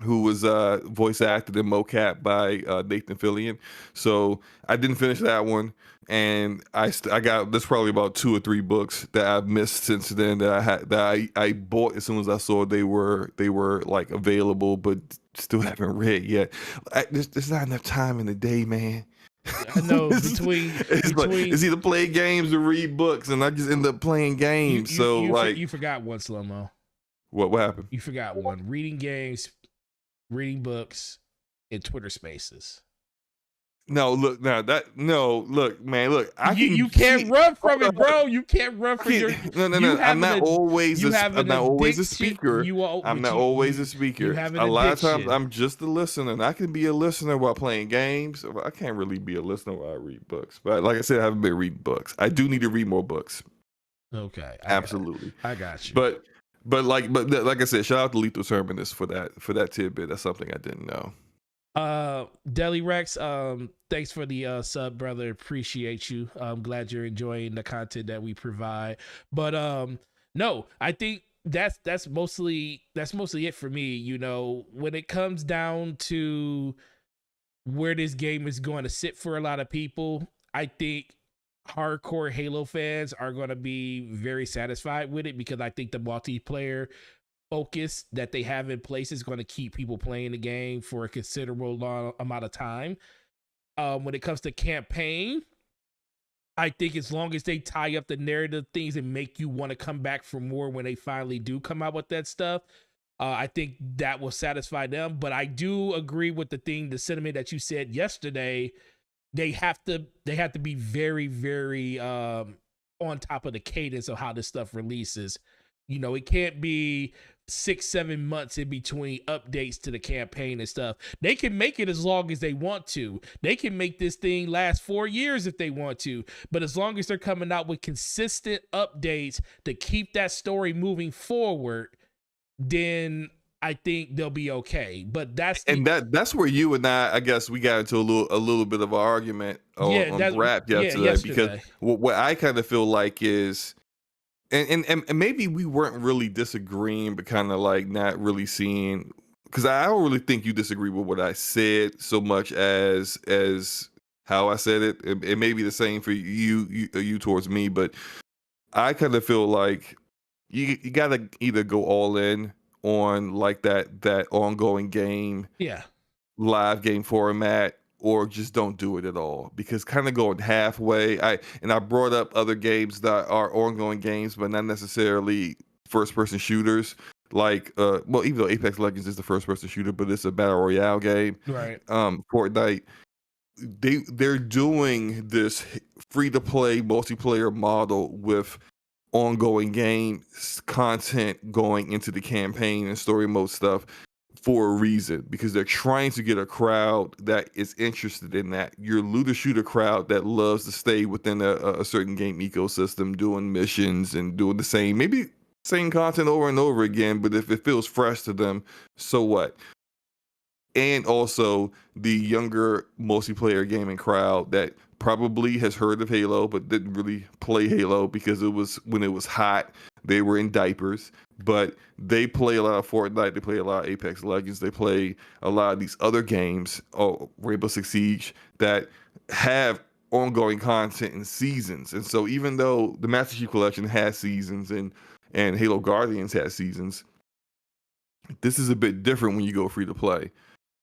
who was voice acted and mocap by Nathan Fillion. So I didn't finish that one, and I got there's probably about 2 or 3 books that I've missed since then that I bought as soon as I saw they were like available, but still haven't read yet. There's not enough time in the day, man. I know between it's either play games or read books, and I just end up playing games. you forgot one, Slow-Mo. What happened? You forgot one: reading games, reading books, and Twitter Spaces. Look, man, look. You can't run from it, bro. You can't run from your. No. I'm not always a speaker. I'm not always a speaker. A lot of times, I'm just a listener, and I can be a listener while playing games. I can't really be a listener while I read books. But like I said, I haven't been reading books. I do need to read more books. Okay, absolutely. I got you. But like I said, shout out to Lethal Terminus for that tidbit. That's something I didn't know. Deli Rex, thanks for the sub, brother. Appreciate you. I'm glad you're enjoying the content that we provide. But no, I think that's mostly it for me. You know, when it comes down to where this game is going to sit for a lot of people, I think hardcore Halo fans are going to be very satisfied with it, because I think the multiplayer focus that they have in place is going to keep people playing the game for a considerable long amount of time. When it comes to campaign, I think as long as they tie up the narrative things and make you want to come back for more when they finally do come out with that stuff, I think that will satisfy them. But I do agree with the sentiment that you said yesterday. They have to be very, very on top of the cadence of how this stuff releases. You know, it can't be 6-7 months in between updates to the campaign and stuff. They can make it as long as they want to. They can make this thing last 4 years if they want to. But as long as they're coming out with consistent updates to keep that story moving forward, then I think they'll be okay. But that's where you and I guess we got into a little bit of an argument on rap yesterday. Because what I kind of feel like is, and maybe we weren't really disagreeing, but kind of like not really seeing, because I don't really think you disagree with what I said so much as how I said it. It may be the same for you towards me, but I kind of feel like you gotta either go all in on like that ongoing game, live game format, or just don't do it at all. Because kind of going halfway, I brought up other games that are ongoing games, but not necessarily first-person shooters. Like, even though Apex Legends is the first-person shooter, but it's a battle royale game. Right. Fortnite, they're doing this free-to-play multiplayer model with ongoing game content going into the campaign and story mode stuff for a reason, because they're trying to get a crowd that is interested in that. Your looter shooter crowd that loves to stay within a certain game ecosystem, doing missions and doing the same content over and over again, but if it feels fresh to them, so what? And also the younger multiplayer gaming crowd that probably has heard of Halo but didn't really play Halo because it was when it was hot. They were in diapers, but they play a lot of Fortnite. They play a lot of Apex Legends. They play a lot of these other games, Rainbow Six Siege, that have ongoing content and seasons. And so even though the Master Chief Collection has seasons and Halo Guardians has seasons, this is a bit different when you go free to play.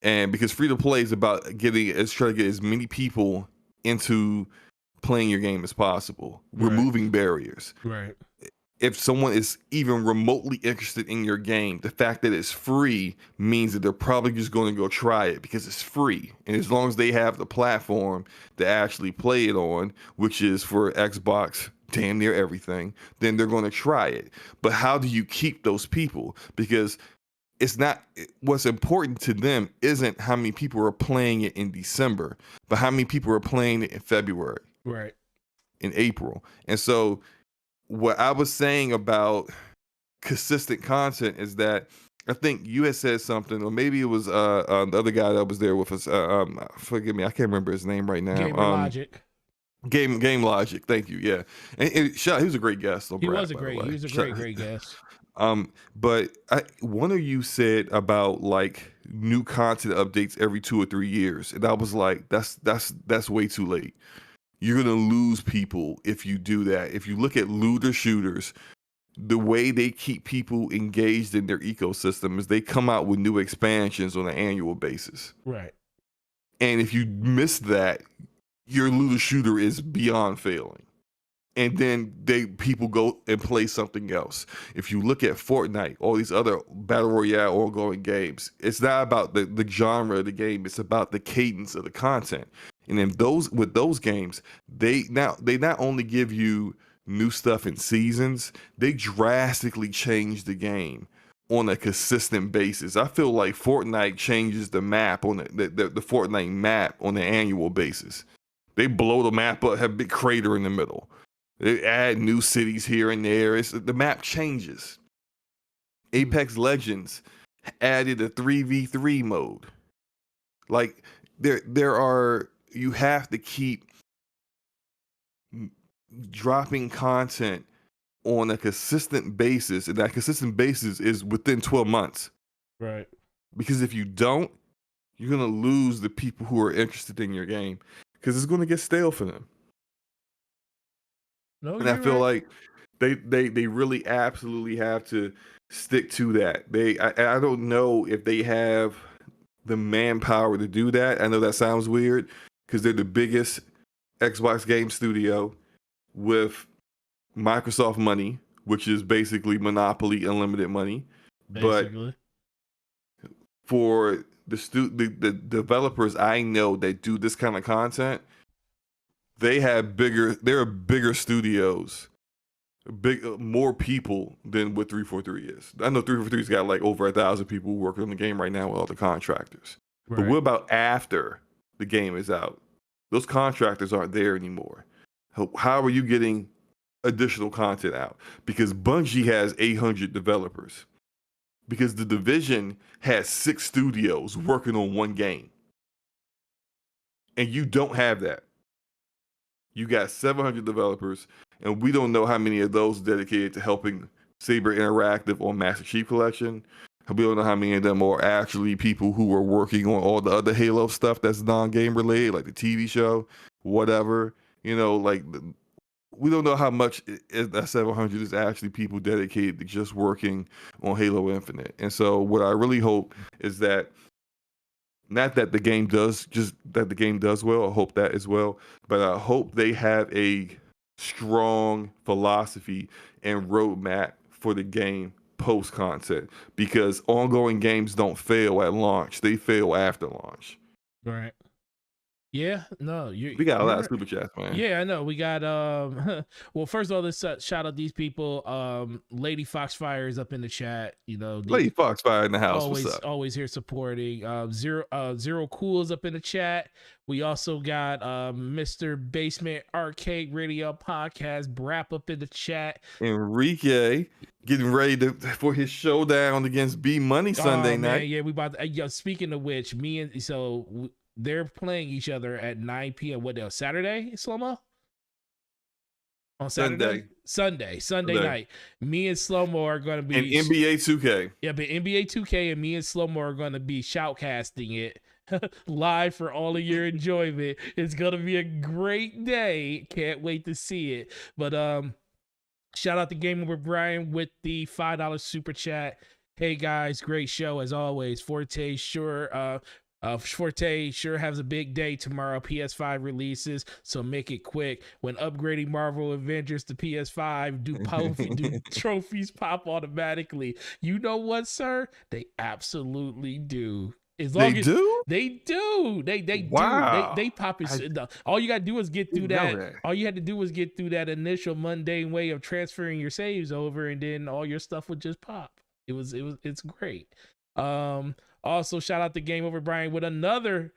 And because free to play is about trying to get as many people into playing your game as possible, removing barriers. Right. If someone is even remotely interested in your game, the fact that it's free means that they're probably just going to go try it because it's free. And as long as they have the platform to actually play it on, which is for Xbox, damn near everything, then they're going to try it. But how do you keep those people? Because it's not, what's important to them isn't how many people are playing it in December, but how many people are playing it in February, right, in April. And so what I was saying about consistent content is that I think you had said something, or maybe it was the other guy that was there with us. Forgive me, I can't remember his name right now. Logic. Game Logic. Thank you. Yeah, and he was a great guest. He was a great guest. But one of you said about like new content updates every 2 or 3 years, and I was like, that's way too late. You're gonna lose people if you do that. If you look at looter shooters, the way they keep people engaged in their ecosystem is they come out with new expansions on an annual basis. Right. And if you miss that, your looter shooter is beyond failing. And then people go and play something else. If you look at Fortnite, all these other battle royale ongoing games, it's not about the genre of the game. It's about the cadence of the content. And then with those games, they not only give you new stuff in seasons, they drastically change the game on a consistent basis. I feel like Fortnite changes the map on the Fortnite map on an annual basis. They blow the map up, have a big crater in the middle. They add new cities here and there. The map changes. Apex Legends added a 3v3 mode. Like you have to keep dropping content on a consistent basis, and that consistent basis is within 12 months. Right. Because if you don't, you're going to lose the people who are interested in your game because it's going to get stale for them. No, and I feel like they really absolutely have to stick to that. I don't know if they have the manpower to do that. I know that sounds weird because they're the biggest Xbox game studio with Microsoft money, which is basically monopoly, unlimited money. Basically. But for the developers I know that do this kind of content, there are bigger studios, more people than what 343 is. I know 343's got like over 1,000 people working on the game right now with all the contractors. Right. But what about after the game is out? Those contractors aren't there anymore. How are you getting additional content out? Because Bungie has 800 developers. Because The Division has 6 studios working on one game. And you don't have that. You got 700 developers, and we don't know how many of those dedicated to helping Saber Interactive on Master Chief Collection. We don't know how many of them are actually people who are working on all the other Halo stuff that's non-game related, like the TV show, whatever. We don't know how much that 700 is actually people dedicated to just working on Halo Infinite. And so what I really hope is that not that the game does, just that the game does well. I hope that as well. But I hope they have a strong philosophy and roadmap for the game post-content. Because ongoing games don't fail at launch. They fail after launch. Right. Yeah, no, we got a lot of super chats, man. Yeah, I know. We got well, first of all, let's shout out these people. Lady Foxfire is up in the chat. Lady Foxfire in the house. What's up? Always here supporting. Zero Cool is up in the chat. We also got Mr. Basement Arcade Radio Podcast Brap up in the chat. Enrique getting ready for his showdown against B Money Sunday night. Yeah, we about to, speaking of which, they're playing each other at 9 p.m. What day? Saturday, Slow-Mo? On Saturday? Sunday night. Me and Slow-Mo are going to be... And NBA 2K. Yeah, but NBA 2K and me and Slow-Mo are going to be shoutcasting it live for all of your enjoyment. It's going to be a great day. Can't wait to see it. But shout out to Game Over Brian with the $5 super chat. Hey, guys, great show as always. Forte sure has a big day tomorrow. PS5 releases, so make it quick. When upgrading Marvel Avengers to PS5, do trophies pop automatically? You know what, sir? They absolutely do. They do. Wow. They pop it. All you gotta do is get through that. All you had to do was get through that initial mundane way of transferring your saves over, and then all your stuff would just pop. It's great. Also, shout out to Game Over Brian with another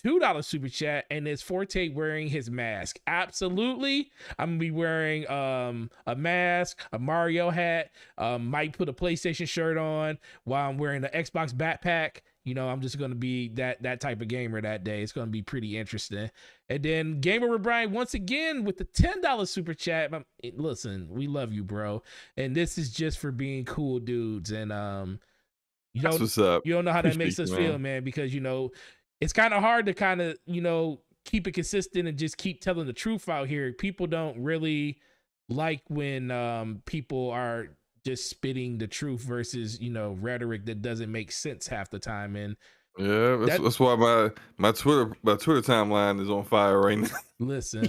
$2 super chat, and it's Forte wearing his mask. Absolutely. I'm gonna be wearing a mask, a Mario hat, might put a PlayStation shirt on while I'm wearing the Xbox backpack. You know, I'm just going to be that type of gamer that day. It's going to be pretty interesting. And then Gamer O'Brien once again with the $10 super chat. Listen, we love you, bro. And this is just for being cool dudes. And That's what's up. You don't know how that makes Appreciate us you, man. feel, man, because you know it's kind of hard to kind of keep it consistent and just keep telling the truth out here. People don't really like when people are just spitting the truth versus rhetoric that doesn't make sense half the time. And Yeah, that's why my Twitter timeline is on fire right now. Listen.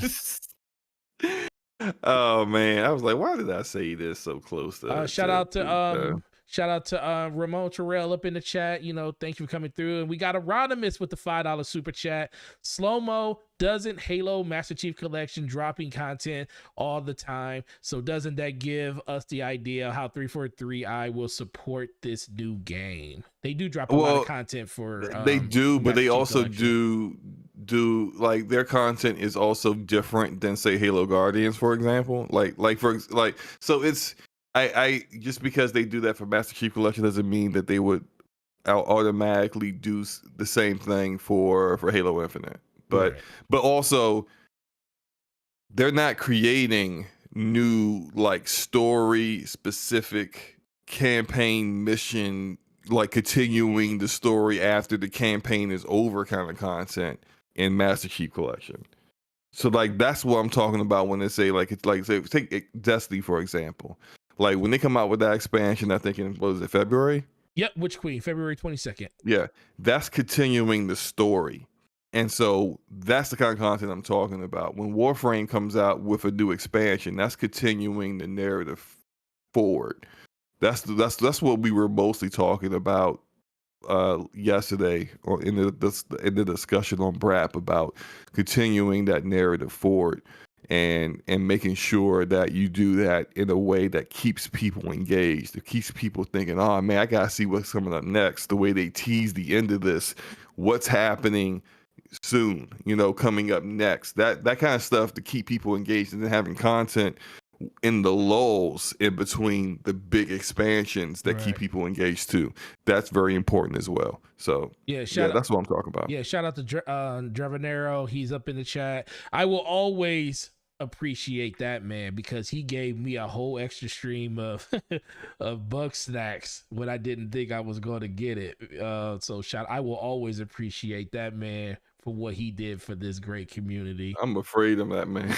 Oh man, I was like, why did I say this so close to? Shout out to Ramon Terrell up in the chat. Thank you for coming through. And we got Erodimus with the $5 super chat. Slow-mo doesn't Halo Master Chief Collection dropping content all the time. So doesn't that give us the idea how 343i will support this new game? They do drop a lot of content for they do, but Master they Chief also Collection. do like their content is also different than say Halo Guardians, for example. So it's I just because they do that for Master Chief Collection doesn't mean that they would automatically do the same thing for Halo Infinite. But Right. but also they're not creating new like story specific campaign mission, like continuing the story after the campaign is over kind of content in Master Chief Collection. So like that's what I'm talking about when they say like it's like say take Destiny for example. Like when they come out with that expansion, I think in what was it, February? Yep, Witch Queen, February 22nd. Yeah, that's continuing the story. And so that's the kind of content I'm talking about. When Warframe comes out with a new expansion, that's continuing the narrative forward. That's what we were mostly talking about yesterday or in the discussion on BRAP about continuing that narrative forward and making sure that you do that in a way that keeps people engaged. It keeps people thinking, oh man, I gotta see what's coming up next. The way they tease the end of this, what's happening soon, coming up next. That kind of stuff to keep people engaged and then having content in the lulls in between the big expansions that keep people engaged too. That's very important as well. So that's what I'm talking about. Yeah, shout out to Dravenero. He's up in the chat. I will always appreciate that, man, because he gave me a whole extra stream of of bug snacks when I didn't think I was going to get it. So I will always appreciate that, man, for what he did for this great community. I'm afraid of that man.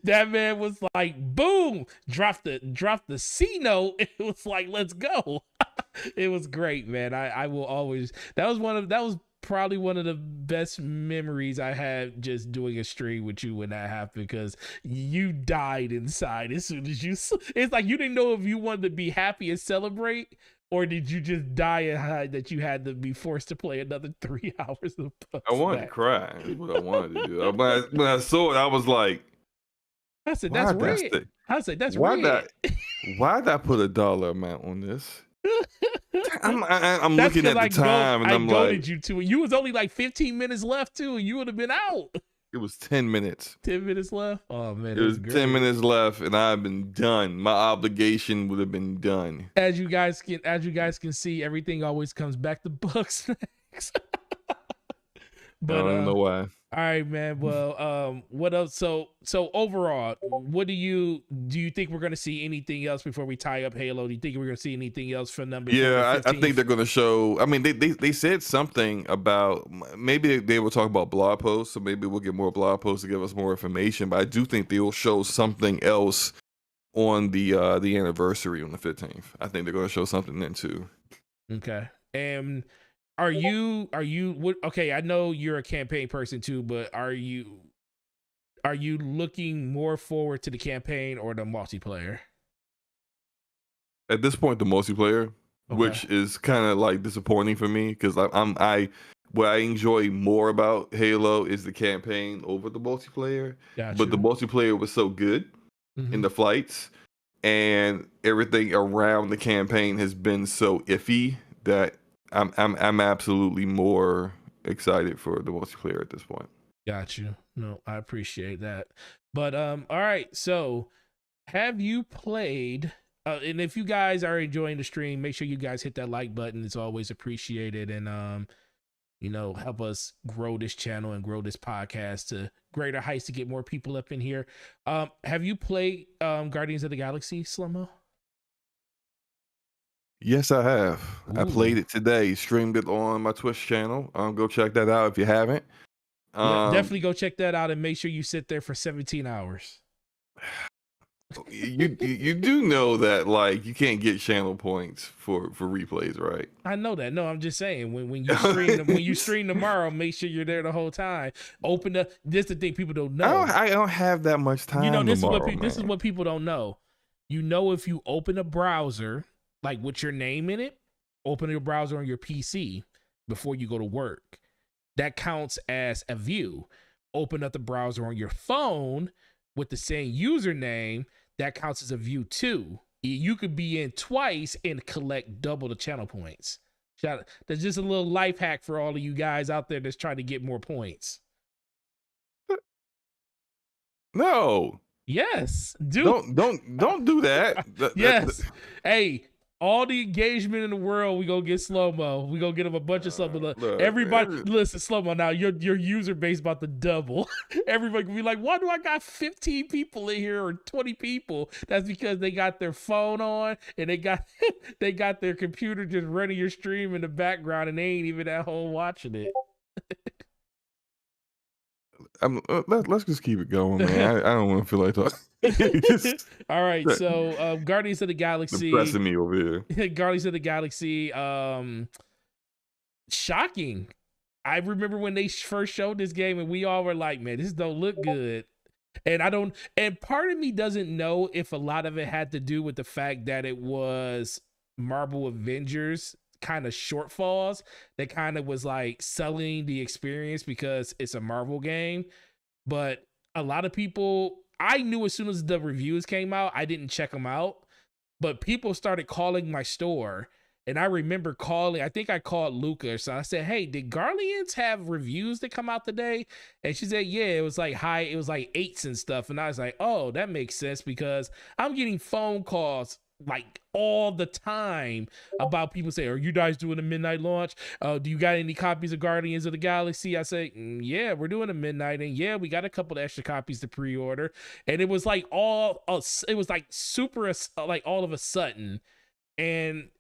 that man was like, boom, dropped the C note. It was like, let's go. It was great, man. I will always. That was probably one of the best memories I had just doing a stream with you when that happened, because you died inside as soon as it's like you didn't know if you wanted to be happy and celebrate, or did you just die and hide that you had to be forced to play another 3 hours of I wanted to cry. That's what I wanted to do. When I saw it, I was like, I said, that's red. That's red. Why'd I put a dollar amount on this? I'm looking at the time and I'm like, you to it. You was only like 15 minutes left too, and you would have been out. It was 10 minutes. 10 minutes left. Oh man, it was great. 10 minutes left, and I've been done. My obligation would have been done. As you guys can see, everything always comes back to Bucks next. But I don't know why. All right, man. Well, what else? So overall, what do you think we're gonna see anything else before we tie up Halo? Do you think we're gonna see anything else from them? Yeah, I think they're gonna show. I mean, they said something about maybe they were talking about blog posts, so maybe we'll get more blog posts to give us more information. But I do think they will show something else on the anniversary on the 15th. I think they're gonna show something then too. Okay, and. Are you okay, I know you're a campaign person too, but are you looking more forward to the campaign or the multiplayer? At this point, the multiplayer, which is kind of like disappointing for me, because what I enjoy more about Halo is the campaign over the multiplayer. Gotcha. But the multiplayer was so good in the flights, and everything around the campaign has been so iffy that I'm absolutely more excited for the multiplayer at this point. Got you. No, I appreciate that. But all right. So, have you played And if you guys are enjoying the stream, make sure you guys hit that like button. It's always appreciated, and help us grow this channel and grow this podcast to greater heights to get more people up in here. Have you played Guardians of the Galaxy, Slomo? Yes, I have. Ooh. I played it today, streamed it on my Twitch channel. Go check that out if you haven't. Yeah, definitely go check that out and make sure you sit there for 17 hours. You do know that like you can't get channel points for replays, right? I know that. No, I'm just saying when you stream tomorrow, make sure you're there the whole time. Open up. This is the thing people don't know. I don't have that much time. This tomorrow, this is what people don't know. If you open a browser like with your name in it, open your browser on your PC before you go to work. That counts as a view. Open up the browser on your phone with the same username. That counts as a view too. You could be in twice and collect double the channel points. That's just a little life hack for all of you guys out there that's trying to get more points. No. Yes. Dude. Don't do that. Yes. Hey, all the engagement in the world, we gonna get Slow-Mo. We gonna get him a bunch of stuff. Everybody, listen, Slow-Mo, now your user base about to double. Everybody can be like, why do I got 15 people in here or 20 people? That's because they got their phone on and they got their computer just running your stream in the background and they ain't even at home watching it. Let's just keep it going, man. I don't want to feel like talking. All right, so Guardians of the Galaxy. Depressing me over here. Guardians of the Galaxy. Shocking. I remember when they first showed this game, and we all were like, "Man, this don't look good." And part of me doesn't know if a lot of it had to do with the fact that it was Marvel Avengers kind of shortfalls that kind of was like selling the experience because it's a Marvel game. But a lot of people, I knew as soon as the reviews came out, I didn't check them out, but people started calling my store. And I remember I think I called Luca. So I said, hey, did Guardians have reviews that come out today? And she said, yeah, it was like 8s and stuff. And I was like, oh, that makes sense because I'm getting phone calls like all the time about people saying, are you guys doing a midnight launch? Do you got any copies of Guardians of the Galaxy? I say, yeah, we're doing a midnight, and yeah, we got a couple of extra copies to pre-order. And it was like it was like super like all of a sudden, and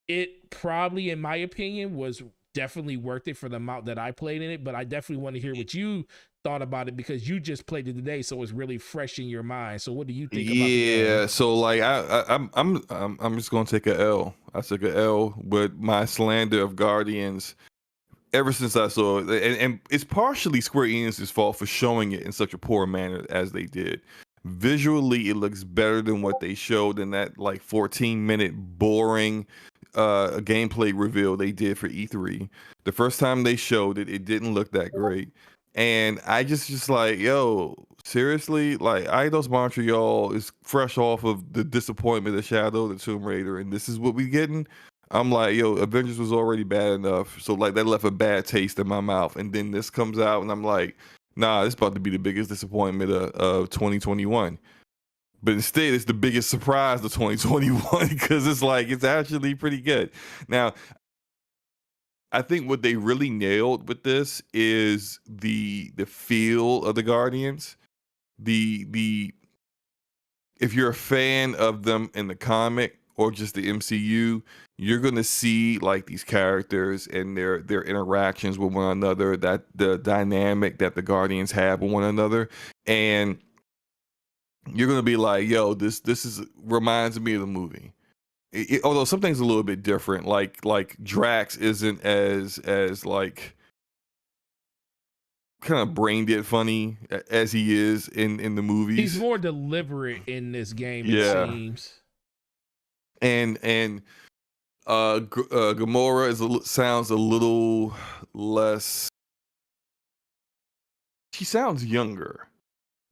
it probably, in my opinion, was definitely worth it for the amount that I played in it. But I definitely want to hear what you thought about it because you just played it today, so it's really fresh in your mind. So what do you think about the game? So like I'm just gonna take a L. I took a L with my slander of Guardians ever since I saw it, and it's partially Square Enix's fault for showing it in such a poor manner as they did. Visually, it looks better than what they showed in that like 14-minute boring gameplay reveal they did for E3. The first time they showed it, it didn't look that great. And I just like, yo, seriously? Like, Eidos Montreal is fresh off of the disappointment of Shadow the Tomb Raider, and this is what we getting? I'm like, yo, Avengers was already bad enough. So, like, that left a bad taste in my mouth. And then this comes out, and I'm like, nah, this is about to be the biggest disappointment of 2021. But instead, it's the biggest surprise of 2021 because it's like, it's actually pretty good. Now, I think what they really nailed with this is the feel of the Guardians. The if you're a fan of them in the comic or just the MCU, you're gonna see like these characters and their interactions with one another, that the dynamic that the Guardians have with one another, and you're gonna be like, yo, this reminds me of the movie. Although something's a little bit different, like Drax isn't as like kind of brain dead funny as he is in the movies. He's more deliberate in this game, it seems. And Gamora sounds a little less. She sounds younger.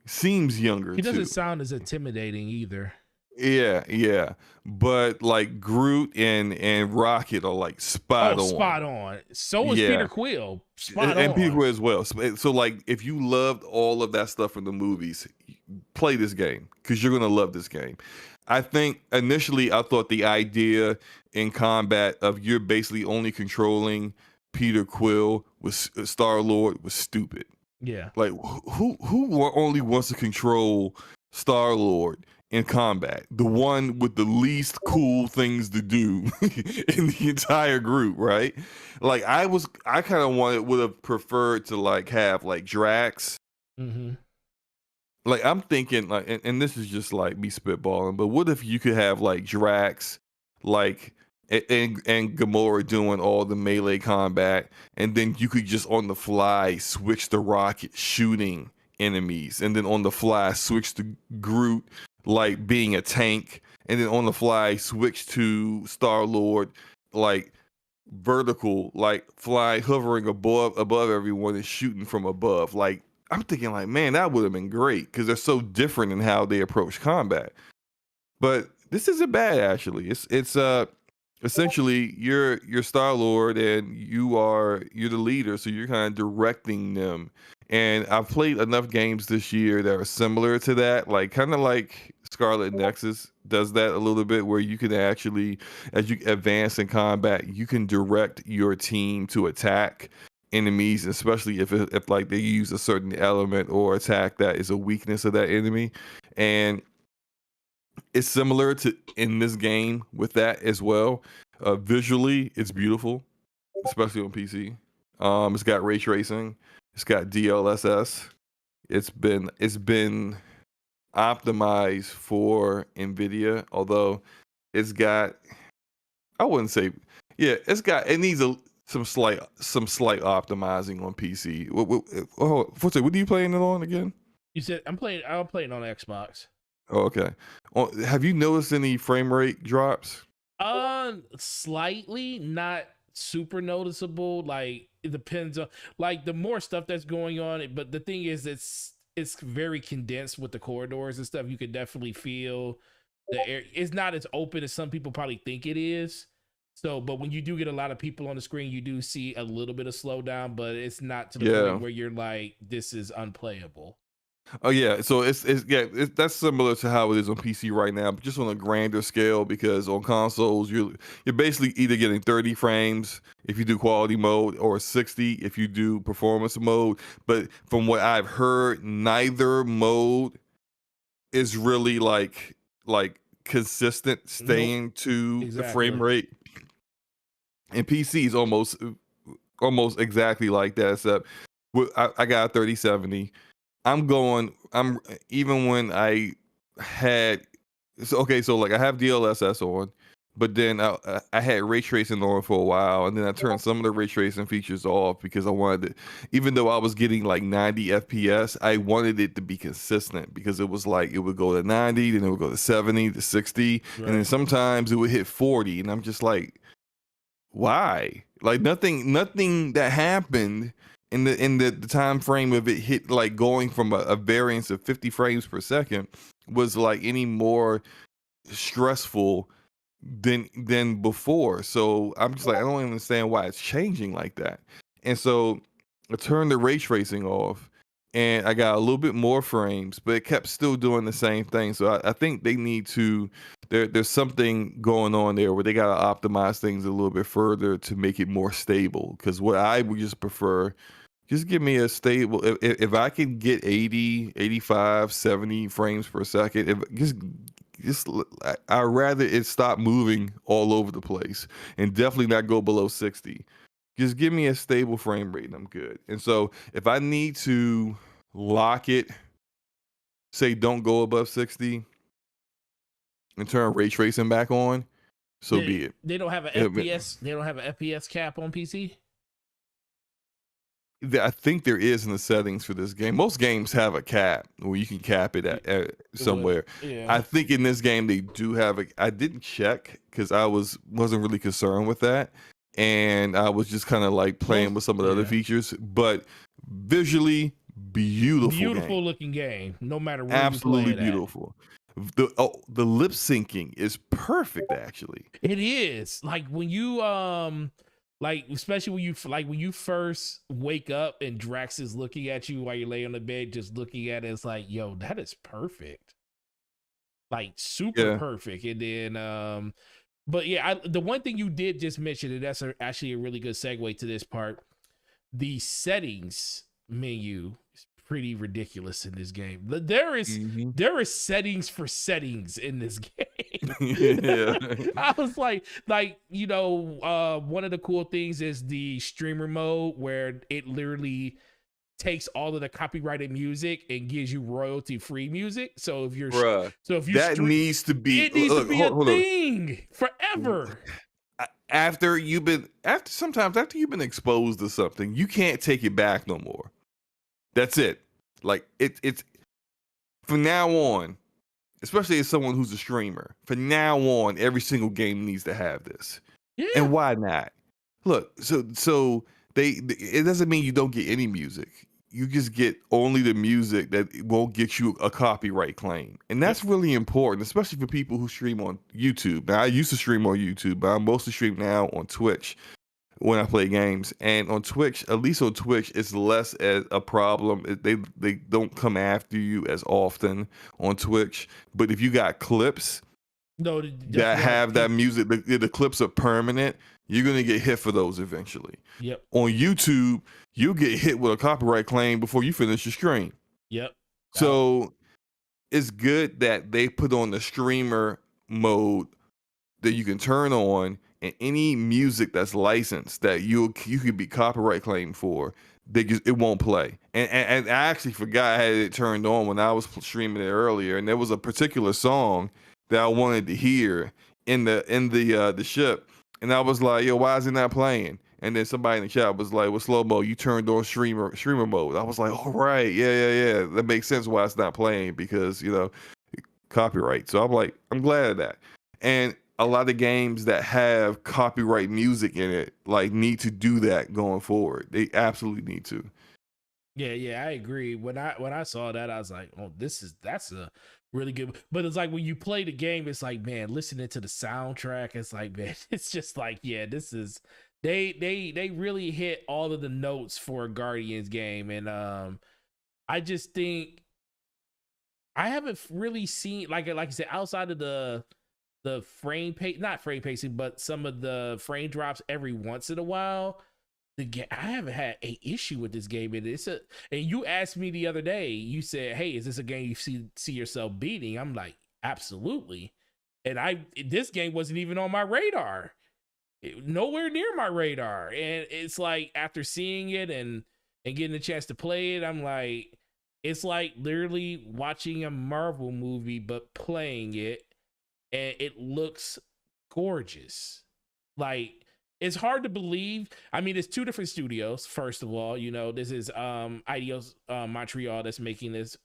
Seems younger. He doesn't sound as intimidating either. Yeah. But like Groot and Rocket are like spot on. Spot on. So is Peter Quill. Spot on. And Peter Quill as well. So like if you loved all of that stuff from the movies, play this game because you're gonna love this game. I think initially I thought the idea in combat of you're basically only controlling Peter Quill with Star Lord was stupid. Yeah. Like who only wants to control Star Lord in combat? The one with the least cool things to do in the entire group, right? Like I kind of would have preferred to like have like Drax. Mm-hmm. Like I'm thinking like, and this is just like me spitballing, but what if you could have like Drax, like and Gamora doing all the melee combat, and then you could just on the fly switch to Rocket shooting enemies, and then on the fly switch to Groot like being a tank, and then on the fly switch to Star Lord like vertical, like fly hovering above everyone and shooting from above. Like I'm thinking like, man, that would have been great because they're so different in how they approach combat. But this isn't bad actually. It's essentially you're Star Lord and you're the leader, so you're kind of directing them. And I've played enough games this year that are similar to that, like kind of like Scarlet Nexus does that a little bit, where you can actually, as you advance in combat, you can direct your team to attack enemies, especially if like they use a certain element or attack that is a weakness of that enemy. And it's similar to in this game with that as well. Visually, it's beautiful, especially on PC. It's got ray tracing, it's got DLSS. It's been optimized for NVIDIA, although it's got, I wouldn't say, yeah, it needs some slight optimizing on PC. What are you playing it on again? You said I'm playing on Xbox. Oh, okay. Have you noticed any frame rate drops? Slightly, not super noticeable. Like it depends on like the more stuff that's going on. But the thing is, it's very condensed with the corridors and stuff. You could definitely feel the air. It's not as open as some people probably think it is. So, but when you do get a lot of people on the screen, you do see a little bit of slowdown, but it's not to the point where you're like, this is unplayable. Oh yeah, so that's similar to how it is on PC right now, but just on a grander scale. Because on consoles, you're basically either getting 30 frames if you do quality mode, or 60 if you do performance mode. But from what I've heard, neither mode is really like consistent, staying to the frame rate. And PC is almost exactly like that. Except I got a 3070. I'm even when I had, so like I have DLSS on, but then I had ray tracing on for a while, and then I turned some of the ray tracing features off because I wanted to, even though I was getting like 90 FPS, I wanted it to be consistent, because it was like it would go to 90, then it would go to 70 to 60, and then sometimes it would hit 40, and I'm just like, why? Like nothing that happened in the time frame of it hit, like going from a variance of 50 frames per second, was like any more stressful than before. So I'm just like, I don't understand why it's changing like that. And so I turned the ray tracing off, and I got a little bit more frames, but it kept still doing the same thing. So I think they need to, there's something going on there where they got to optimize things a little bit further to make it more stable. Because what I would just prefer, just give me a stable, if I can get 80, 85, 70 frames per second, I'd rather it stop moving all over the place, and definitely not go below 60. Just give me a stable frame rate and I'm good. And so if I need to lock it, say don't go above 60, and turn ray tracing back on, be it. They don't have an FPS. They don't have an FPS cap on PC. I think there is in the settings for this game. Most games have a cap where you can cap it at somewhere. Yeah. I think in this game they do have I didn't check because I wasn't really concerned with that, and I was just kind of like playing with some of the other features. But visually, beautiful looking game. No matter where absolutely you play it beautiful. The lip syncing is perfect. Actually, it is. Like when you like especially when you first wake up and Drax is looking at you while you lay on the bed, just looking at it, it's like, yo, that is perfect. like super Yeah. perfect. And then but yeah, the one thing you did just mention, and that's actually a really good segue to this part. The settings menu is pretty ridiculous in this game. There is settings for settings in this game. Yeah. I was like one of the cool things is the streamer mode where it literally takes all of the copyrighted music and gives you royalty free music. So if you're Bruh, that needs to be, it needs to be a thing forever. After you've been exposed to something, you can't take it back no more. That's it. Like it's from now on, especially as someone who's a streamer, from now on, every single game needs to have this. Yeah. And why not? Look, so it doesn't mean you don't get any music. You just get only the music that won't get you a copyright claim. And that's really important, especially for people who stream on YouTube. Now, I used to stream on YouTube, but I mostly stream now on Twitch when I play games. And on Twitch, at least on Twitch, it's less as a problem. They don't come after you as often on Twitch. But if you got clips that have that music, the clips are permanent, you're going to get hit for those eventually. Yep. On YouTube, you get hit with a copyright claim before you finish your stream. Yep. So it's good that they put on the streamer mode that you can turn on, and any music that's licensed that you could be copyright claimed for, it won't play. And I actually forgot I had it turned on when I was streaming it earlier, and there was a particular song that I wanted to hear in the ship. And I was like, yo, why is it not playing? And then somebody in the chat was like, well, slow mo, you turned on streamer mode. I was like, all right, yeah. That makes sense why it's not playing, because, copyright. So I'm like, I'm glad of that. And a lot of games that have copyright music in it, like, need to do that going forward. They absolutely need to. Yeah, I agree. When I saw that, I was like, oh, that's a really good. But it's like when you play the game, it's like, man, listening to the soundtrack, it's like, man, it's just like, yeah, this is they really hit all of the notes for a Guardians game. And I just think I haven't really seen, like you said, outside of the not frame pacing, but some of the frame drops every once in a while. I haven't had an issue with this game. And you asked me the other day, you said, hey, is this a game you see yourself beating? I'm like, absolutely. And this game wasn't even on my radar. Nowhere near my radar. And it's like, after seeing it and getting a chance to play it, I'm like, it's like literally watching a Marvel movie, but playing it, and it looks gorgeous. Like, it's hard to believe. I mean, it's two different studios. First of all, this is Eidos Montreal that's making this.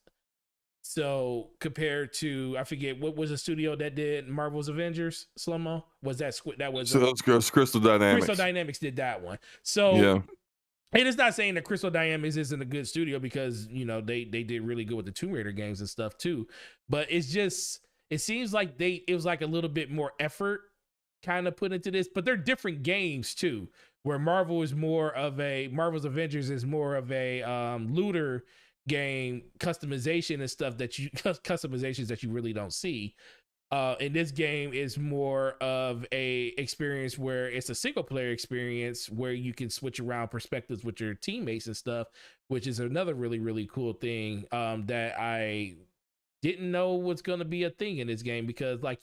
So compared to, I forget what was the studio that did Marvel's Avengers. Slow-mo was that Crystal Dynamics. Crystal Dynamics did that one. So yeah. And it's not saying that Crystal Dynamics isn't a good studio, because they did really good with the Tomb Raider games and stuff too. But it's just, it seems like it was like a little bit more effort kind of put into this, but they're different games too, where Marvel's Avengers is more of a looter game, customizations that you really don't see. And this game is more of a experience where it's a single player experience where you can switch around perspectives with your teammates and stuff, which is another really, really cool thing that I didn't know was going to be a thing in this game, because like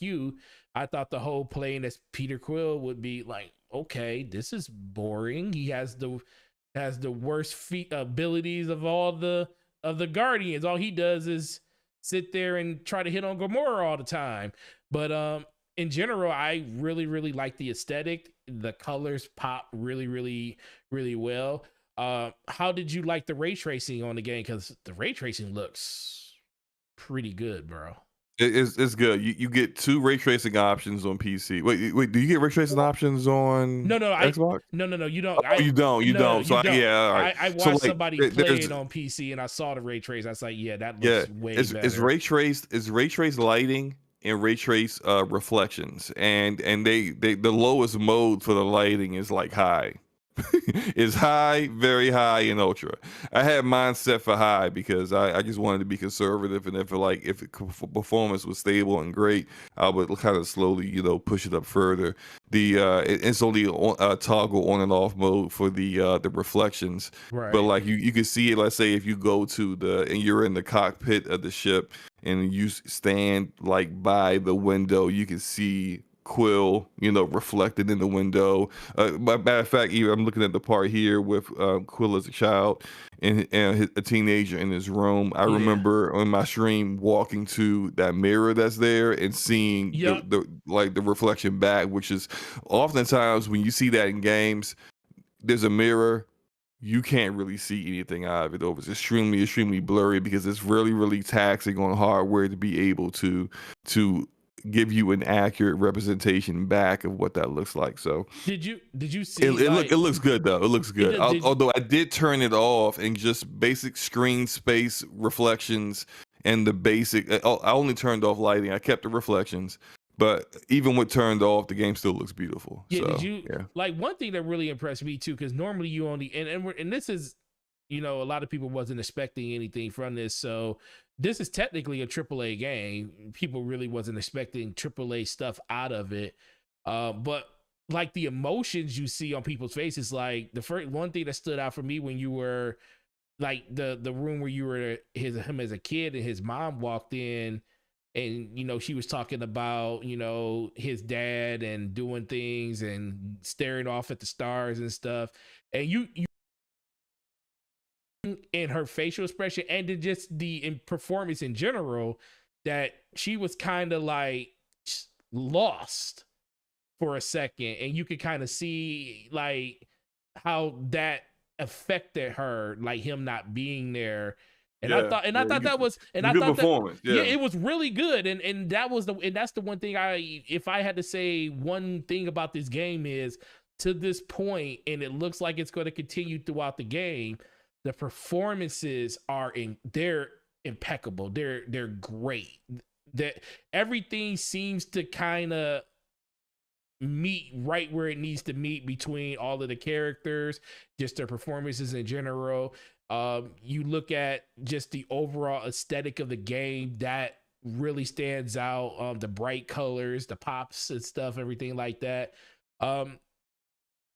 I thought the whole playing as Peter Quill would be like, okay, this is boring. He has the worst abilities of all the Guardians. All he does is sit there and try to hit on Gamora all the time. But in general, I really, really like the aesthetic. The colors pop really, really, really well. How did you like the ray tracing on the game? Because the ray tracing looks pretty good, bro. It's good. You get two ray tracing options on PC. Wait, do you get ray tracing options on Xbox? No, you don't. Oh, you don't. So yeah, all right. I watched somebody play it on PC, and I saw the ray trace. I was like, yeah, that looks way better. It's ray traced lighting and ray trace reflections, and the lowest mode for the lighting is like high. It's high, very high, and ultra. I had mine set for high because I just wanted to be conservative, and if performance was stable and great, I would kind of slowly, push it up further. It's only toggle on and off mode for the reflections, but Right. like you can see it. Let's say if you go to and you're in the cockpit of the ship and you stand like by the window, you can see Quill, reflected in the window. Matter of fact, even I'm looking at the part here with Quill as a child and a teenager in his room. I Yeah. remember on my stream walking to that mirror that's there and seeing Yep. the reflection back, which is oftentimes when you see that in games, there's a mirror. You can't really see anything out of it. It's extremely, extremely blurry because it's really, really taxing on hardware to be able to give you an accurate representation back of what that looks like. So Did you see it looks good though. It looks good. Did Although I did turn it off and just basic screen space reflections and the basic. I only turned off lighting. I kept the reflections, but even with turned off, the game still looks beautiful. Yeah, So, did you like one thing that really impressed me too? Because normally you only and this is, a lot of people wasn't expecting anything from this. So this is technically a AAA game. People really wasn't expecting AAA stuff out of it. But like the emotions you see on people's faces, like the first one thing that stood out for me when you were like the room where you were him as a kid and his mom walked in and she was talking about his dad and doing things and staring off at the stars and stuff, and you in her facial expression and just the performance in general, that she was kind of like lost for a second, and you could kind of see like how that affected her, like him not being there. And I thought that was, and I good thought performance. that it was really good. And that's the one thing if I had to say one thing about this game is, to this point, and it looks like it's going to continue throughout the game, the performances they're impeccable. They're great. That everything seems to kind of meet right where it needs to meet between all of the characters, just their performances in general. You look at just the overall aesthetic of the game, that really stands out. The bright colors, the pops and stuff, everything like that.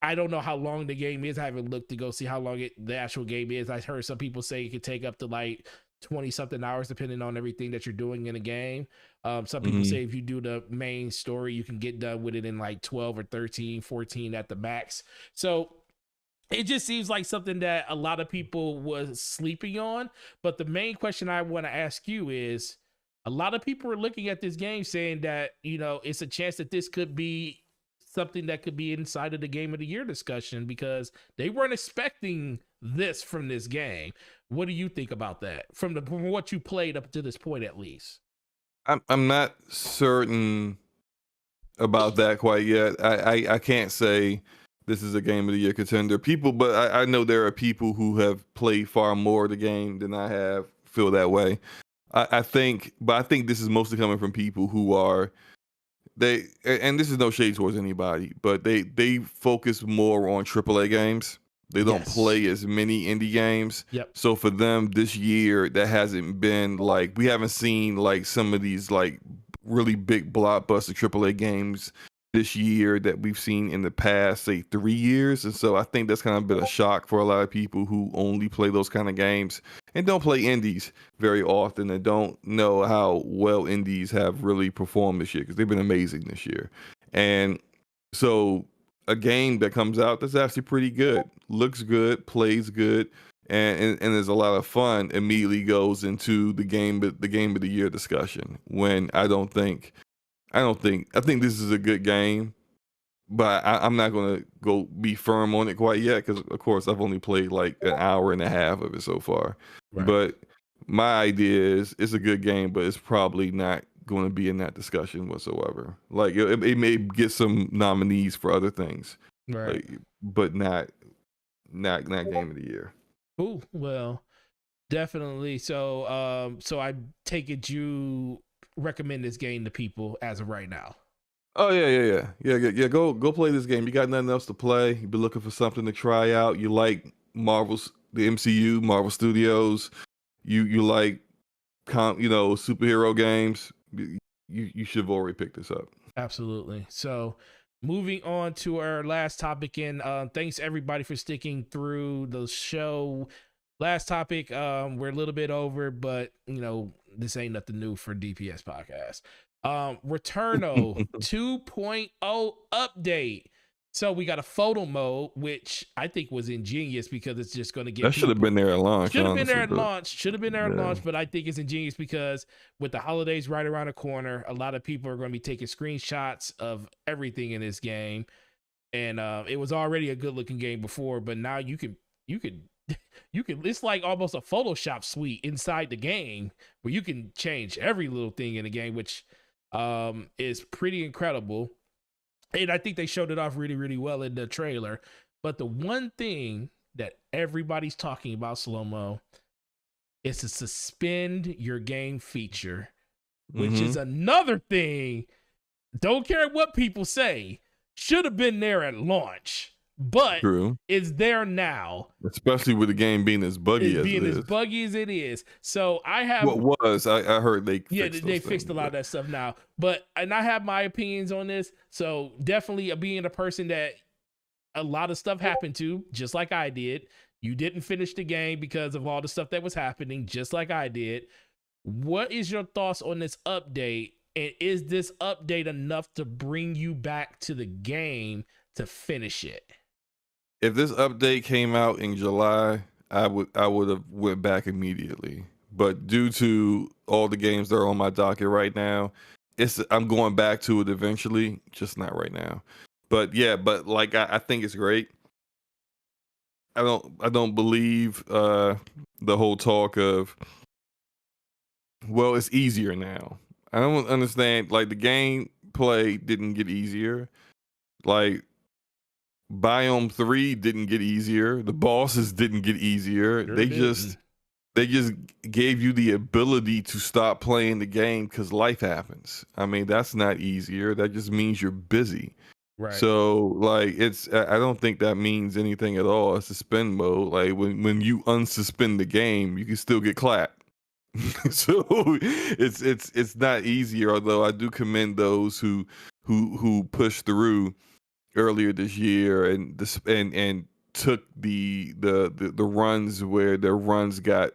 I don't know how long the game is. I haven't looked to go see how long the actual game is. I heard some people say it could take up to like 20 something hours depending on everything that you're doing in a game. Some people say if you do the main story, you can get done with it in like 12 or 13, 14 at the max. So it just seems like something that a lot of people was sleeping on. But the main question I want to ask you is, a lot of people are looking at this game saying that, it's a chance that this could be something that could be inside of the game of the year discussion, because they weren't expecting this from this game. What do you think about that from what you played up to this point, at least? I'm not certain about that quite yet. I can't say this is a game of the year contender. But I know there are people who have played far more of the game than I have feel that way. I think this is mostly coming from people who are and this is no shade towards anybody, but they focus more on AAA games. They don't play as many indie games. Yep. So for them this year, that hasn't been like, we haven't seen like some of these like really big blockbuster AAA games this year that we've seen in the past, say 3 years. And so I think that's kind of been a shock for a lot of people who only play those kind of games and don't play indies very often and don't know how well indies have really performed this year, because they've been amazing this year. And so a game that comes out that's actually pretty good, looks good, plays good, and there's a lot of fun, immediately goes into the game of the year discussion, when I think this is a good game, but I'm not going to go be firm on it quite yet, because of course I've only played like an hour and a half of it so far. Right. But my idea is it's a good game, but it's probably not going to be in that discussion whatsoever. Like it may get some nominees for other things, right? Like, but not game of the year. Cool. Well, definitely. So I take it you recommend this game to people as of right now. Oh yeah. Go play this game. You got nothing else to play. You be looking for something to try out. You like Marvel's the MCU, Marvel Studios. You like superhero games. You should have already picked this up. Absolutely. So moving on to our last topic, and thanks everybody for sticking through the show. Last topic, we're a little bit over, but this ain't nothing new for DPS podcast. Returnal 2.0 update. So we got a photo mode, which I think was ingenious because it's just going to get That should have been there at launch. Should have been there at launch, but I think it's ingenious because with the holidays right around the corner, a lot of people are going to be taking screenshots of everything in this game, and it was already a good looking game before, but now you could it's like almost a Photoshop suite inside the game where you can change every little thing in the game, which is pretty incredible. And I think they showed it off really, really well in the trailer. But the one thing that everybody's talking about, Slow-Mo, is to suspend your game feature, which is another thing. Don't care what people say. Should have been there at launch, but it's there now. Especially with the game being as buggy as it is. So I have I heard they fixed a lot of that stuff now. And I have my opinions on this. So definitely being a person that a lot of stuff happened to, just like I did. You didn't finish the game because of all the stuff that was happening, just like I did. What is your thoughts on this update? And is this update enough to bring you back to the game to finish it? If this update came out in July, I would have went back immediately. But due to all the games that are on my docket right now, I'm going back to it eventually, just not right now. But yeah, I think it's great. I don't believe the whole talk of, well, it's easier now. I don't understand. Like, the gameplay didn't get easier. Like, Biome 3 didn't get easier. The bosses didn't get easier. They just gave you the ability to stop playing the game because life happens. I mean, that's not easier. That just means you're busy. Right. So, like, I don't think that means anything at all. A suspend mode. Like, when you unsuspend the game, you can still get clapped. So it's not easier, although I do commend those who pushed through earlier this year and took the runs where their runs got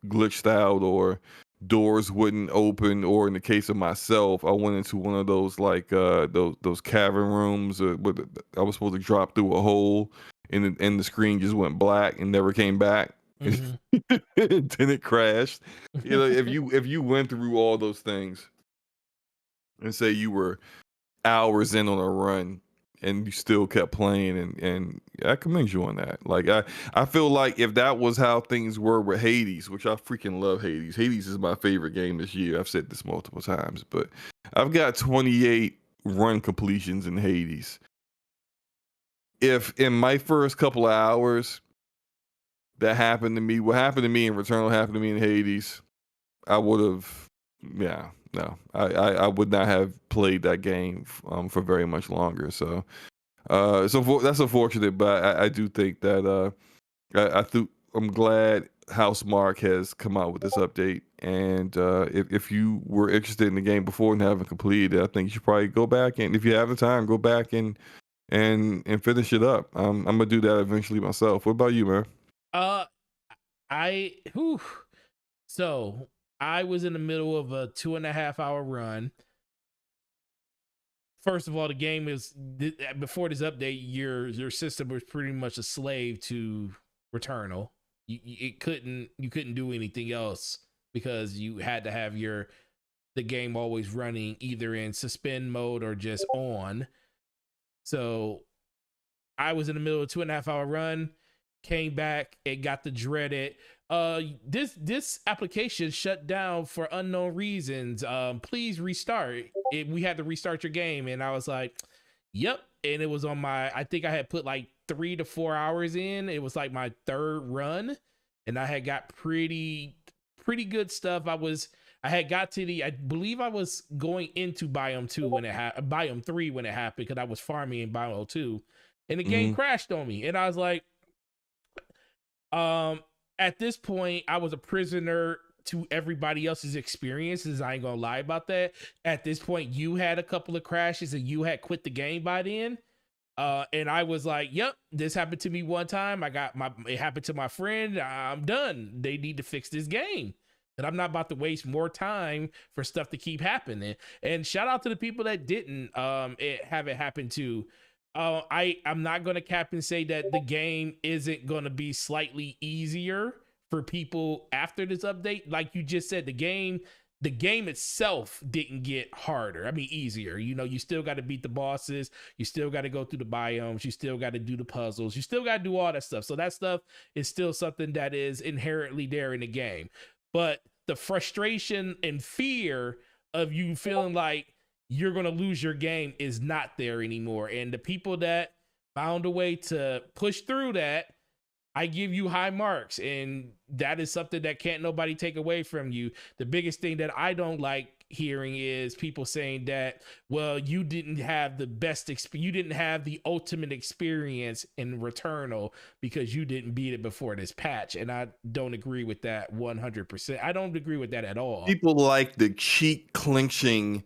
glitched out or doors wouldn't open, or in the case of myself, I went into one of those those cavern rooms where I was supposed to drop through a hole and the screen just went black and never came back. Then it crashed. If you went through all those things and say you were hours in on a run and you still kept playing, and I commend you on that. Like, I feel like if that was how things were with Hades, which I freaking love Hades. Hades is my favorite game this year. I've said this multiple times, but I've got 28 run completions in Hades. If in my first couple of hours that happened to me, what happened to me in Returnal happened to me in Hades, I would have, I would not have played that game for very much longer. So that's unfortunate, but I do think that I'm glad Housemark has come out with this update. And if you were interested in the game before and haven't completed it, I think you should probably go back, and if you have the time, go back and finish it up. I'm gonna do that eventually myself. What about you, man? So I was in the middle of a 2.5 hour run. First of all, the game is, before this update, your system was pretty much a slave to Returnal. You couldn't do anything else because you had to have the game always running either in suspend mode or just on. So I was in the middle of a 2.5 hour run, came back and got the dreaded this application shut down for unknown reasons. Please restart. We had to restart your game, and I was like, yep. And it was on I think I had put like 3 to 4 hours in. It was like my third run, and I had got pretty good stuff. I had got to I believe I was going into biome 2 when it biome 3 when it happened, because I was farming in biome 2, and the game crashed on me, and I was like, at this point, I was a prisoner to everybody else's experiences. I ain't gonna lie about that. At this point, you had a couple of crashes and you had quit the game by then. And I was like, yep, this happened to me one time. It happened to my friend. I'm done. They need to fix this game. And I'm not about to waste more time for stuff to keep happening. And shout out to the people that didn't have it happen to. I'm not gonna cap and say that the game isn't gonna be slightly easier for people after this update. Like you just said, the game itself didn't get harder. I mean, easier. You know, you still got to beat the bosses. You still got to go through the biomes. You still got to do the puzzles. You still got to do all that stuff. So that stuff is still something that is inherently there in the game. But the frustration and fear of you feeling like you're going to lose your game is not there anymore. And the people that found a way to push through that, I give you high marks, and that is something that can't nobody take away from you. The biggest thing that I don't like hearing is people saying that, well, you didn't have the best you didn't have the ultimate experience in Returnal because you didn't beat it before this patch. And I don't agree with that 100%. I don't agree with that at all. People like the cheek clenching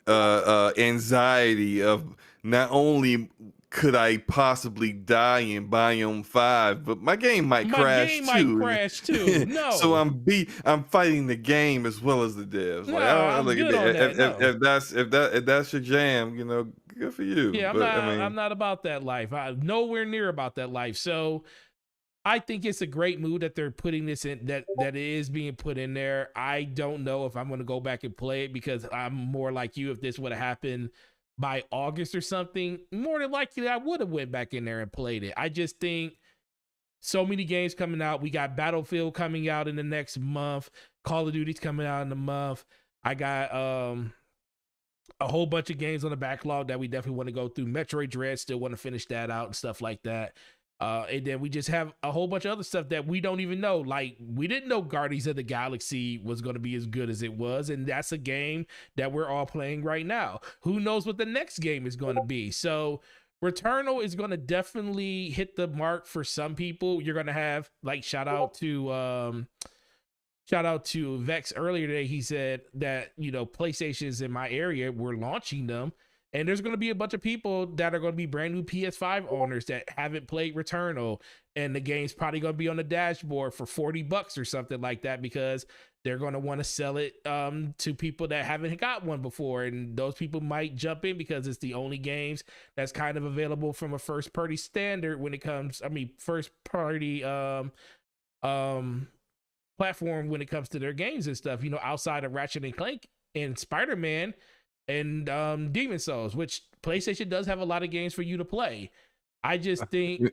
anxiety of not only could I possibly die in Biome 5, but my game might crash too. No. So I'm fighting the game as well as the devs. No, I'm good on that. If that's your jam, you know, good for you. Yeah, I'm not about that life. I'm nowhere near about that life. So I think it's a great move that they're putting this in, that it is being put in there. I don't know if I'm going to go back and play it, because I'm more like you. If this would have happened by August or something, more than likely I would have went back in there and played it. I just think so many games coming out. We got Battlefield coming out in the next month. Call of Duty's coming out in the month. I got a whole bunch of games on the backlog that we definitely want to go through. Metroid Dread, still want to finish that out and stuff like that. And then we just have a whole bunch of other stuff that we don't even know. Like, we didn't know Guardians of the Galaxy was going to be as good as it was. And that's a game that we're all playing right now. Who knows what the next game is going to be? So Returnal is going to definitely hit the mark for some people. You're going to have, like, shout out to Vex earlier today. He said that, you know, PlayStation's in my area, we're launching them. And there's going to be a bunch of people that are going to be brand new PS5 owners that haven't played Returnal. And the game's probably going to be on the dashboard for $40 or something like that, because they're going to want to sell it to people that haven't got one before. And those people might jump in because it's the only games that's kind of available from a first party standard when it comes, first party platform when it comes to their games and stuff, you know, outside of Ratchet and Clank and Spider-Man and Demon Souls, which PlayStation does have a lot of games for you to play. I just think,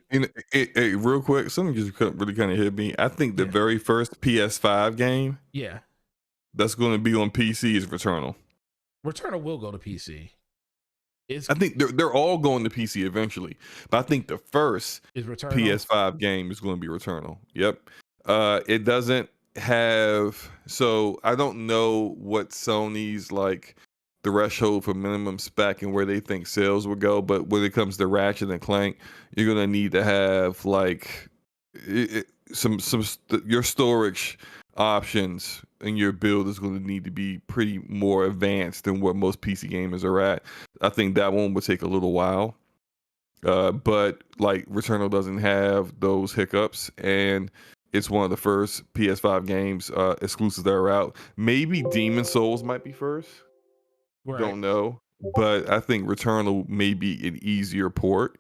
real quick, something just really kind of hit me. I think the very first PS5 game, that's going to be on PC is Returnal. Returnal will go to PC. I think they're all going to PC eventually, but I think the first PS5 game is going to be Returnal. Yep. It doesn't have, so I don't know what Sony's like threshold for minimum spec and where they think sales will go, but when it comes to Ratchet and Clank, you're gonna need to have like your storage options in your build is going to need to be pretty more advanced than what most PC gamers are at. I think that one would take a little while, but like Returnal doesn't have those hiccups, and it's one of the first PS5 games exclusives that are out. Maybe Demon Souls might be first. Right. Don't know, but I think Returnal may be an easier port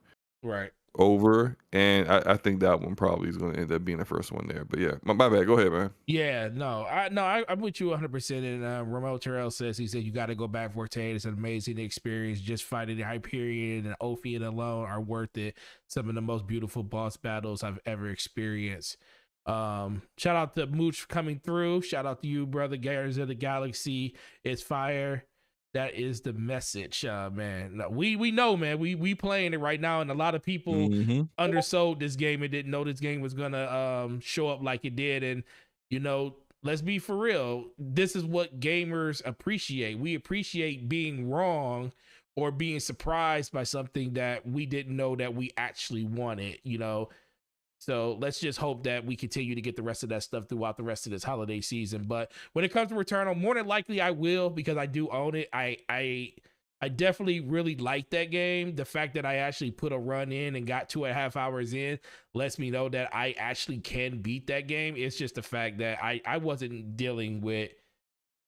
over, and I think that one probably is going to end up being the first one there. But yeah, my bad. Go ahead, man. Yeah, I'm with you 100%. And Ramon Terrell says, he said you got to go back for it. It's an amazing experience. Just fighting the Hyperion and Ophion alone are worth it. Some of the most beautiful boss battles I've ever experienced. Shout out to Mooch coming through. Shout out to you, brother. Guardians of the Galaxy, it's fire. That is the message, man. We know, man. We playing it right now, and a lot of people undersold this game and didn't know this game was gonna show up like it did. And you know, let's be for real. This is what gamers appreciate. We appreciate being wrong or being surprised by something that we didn't know that we actually wanted, you know. So let's just hope that we continue to get the rest of that stuff throughout the rest of this holiday season. But when it comes to Returnal, more than likely I will, because I do own it. I definitely really like that game. The fact that I actually put a run in and got 2.5 hours in lets me know that I actually can beat that game. It's just the fact that I wasn't dealing with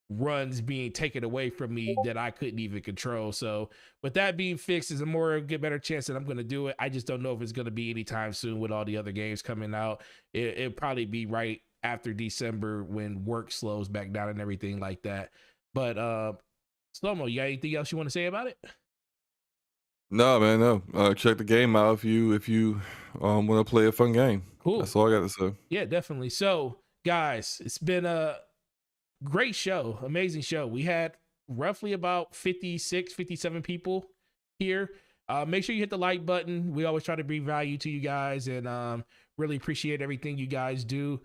runs being taken away from me that I couldn't even control. So with that being fixed, there's a better chance that I'm going to do it. I just don't know if it's going to be anytime soon with all the other games coming out. It'll probably be right after December when work slows back down and everything like that. But Slow-Mo, you got anything else you want to say about it? No, man, no. Check the game out if you want to play a fun game. Cool. That's all I got to say. Yeah, definitely. So guys, it's been a great show, amazing show. We had roughly about 56, 57 people here. Make sure you hit the like button. We always try to bring value to you guys, and really appreciate everything you guys do.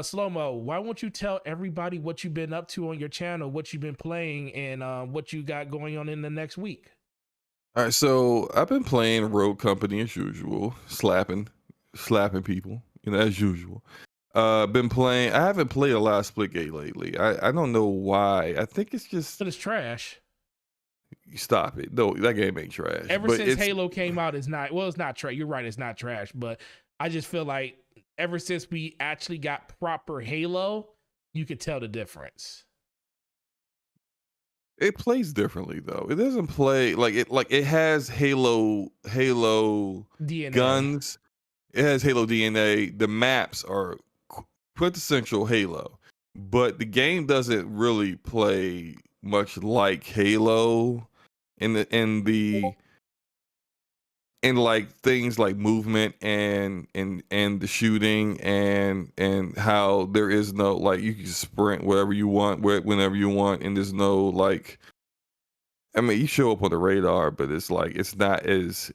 Slow-Mo, why won't you tell everybody what you've been up to on your channel, what you've been playing, and what you got going on in the next week? All right, so I've been playing Rogue Company as usual, slapping people, as usual. Been playing. I haven't played a lot of Splitgate lately. I don't know why. I think it's just. But it's trash. Stop it. No, that game ain't trash. Ever since Halo came out, it's not. Well, it's not trash. You're right. It's not trash. But I just feel like ever since we actually got proper Halo, you could tell the difference. It plays differently though. It doesn't play like it has Halo DNA. guns. It has Halo DNA. The maps are quintessential Halo, but the game doesn't really play much like Halo in like things like movement and the shooting and how there is no, like, you can sprint wherever you want, whenever you want, and there's no, like, I mean, you show up on the radar, but it's like it's not as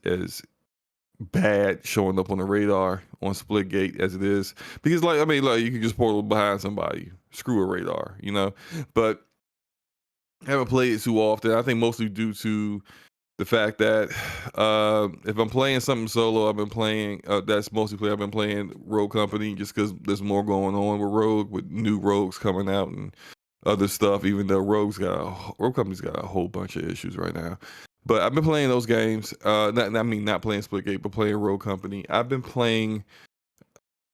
bad showing up on the radar on Splitgate as it is, because, like, I mean, like, you can just portal behind somebody, screw a radar, but I haven't played it too often. I think mostly due to the fact that if I'm playing something solo, I've been playing that's mostly play. I've been playing Rogue Company just because there's more going on with Rogue, with new Rogues coming out and other stuff. Even though Rogue Company's got a whole bunch of issues right now, but I've been playing those games. Not playing Splitgate, but playing Rogue Company. I've been playing.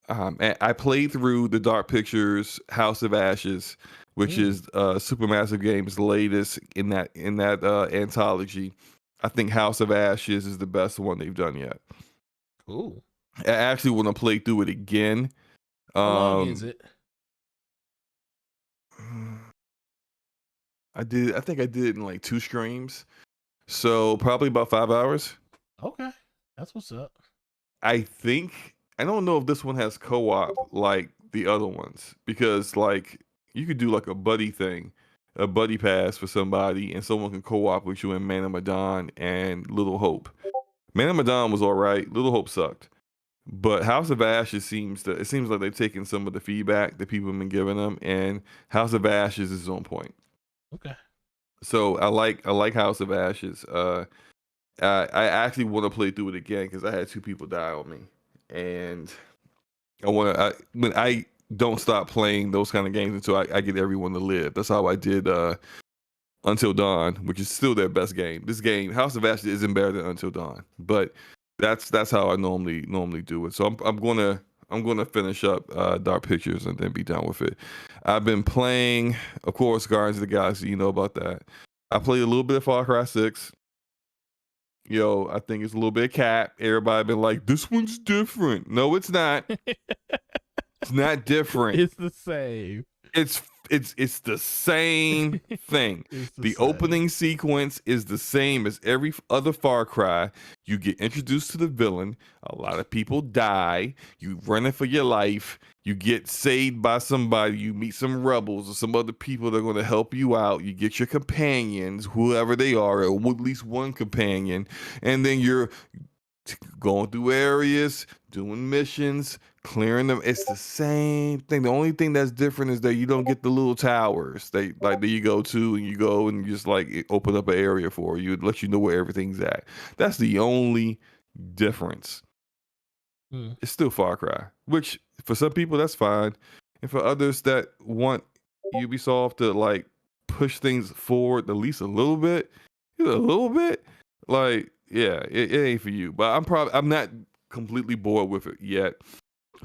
I played through the Dark Pictures House of Ashes, which is Supermassive Games' latest in that anthology. I think House of Ashes is the best one they've done yet. Cool. I actually want to play through it again. How long is it? I think I did it in like 2 streams, so probably about 5 hours. Okay, that's what's up. I don't know if this one has co-op like the other ones, because like you could do like a buddy thing, a buddy pass for somebody, and someone can co-op with you in Man of Medan and Little Hope. Man of Medan was all right. Little Hope sucked. But House of Ashes seems like they've taken some of the feedback that people have been giving them, and House of Ashes is on point. Okay. So I like House of Ashes. I actually want to play through it again because I had 2 people die on me, and I don't stop playing those kind of games until I get everyone to live. That's how I did Until Dawn, which is still their best game. This game, House of Ashes, isn't better than Until Dawn, but that's how I normally do it. So I'm gonna finish up Dark Pictures and then be done with it. I've been playing, of course, Guardians of the Galaxy. You know about that. I played a little bit of Far Cry 6. I think it's a little bit cap. Everybody been like, this one's different. No, it's not. It's not different. It's the same. It's the same thing. The opening sequence is the same as every other Far Cry. You get introduced to the villain. A lot of people die. You running for your life. You get saved by somebody. You meet some rebels or some other people that are going to help you out. You get your companions, whoever they are, or at least one companion. And then you're going through areas, doing missions, clearing them. It's the same thing. The only thing that's different is that you don't get the little towers. They like that you go to and you go and just like open up an area for you. It lets you know where everything's at. That's the only difference. It's still Far Cry, which for some people that's fine, and for others that want Ubisoft to like push things forward at least a little bit, like yeah, it ain't for you. But I'm not completely bored with it yet,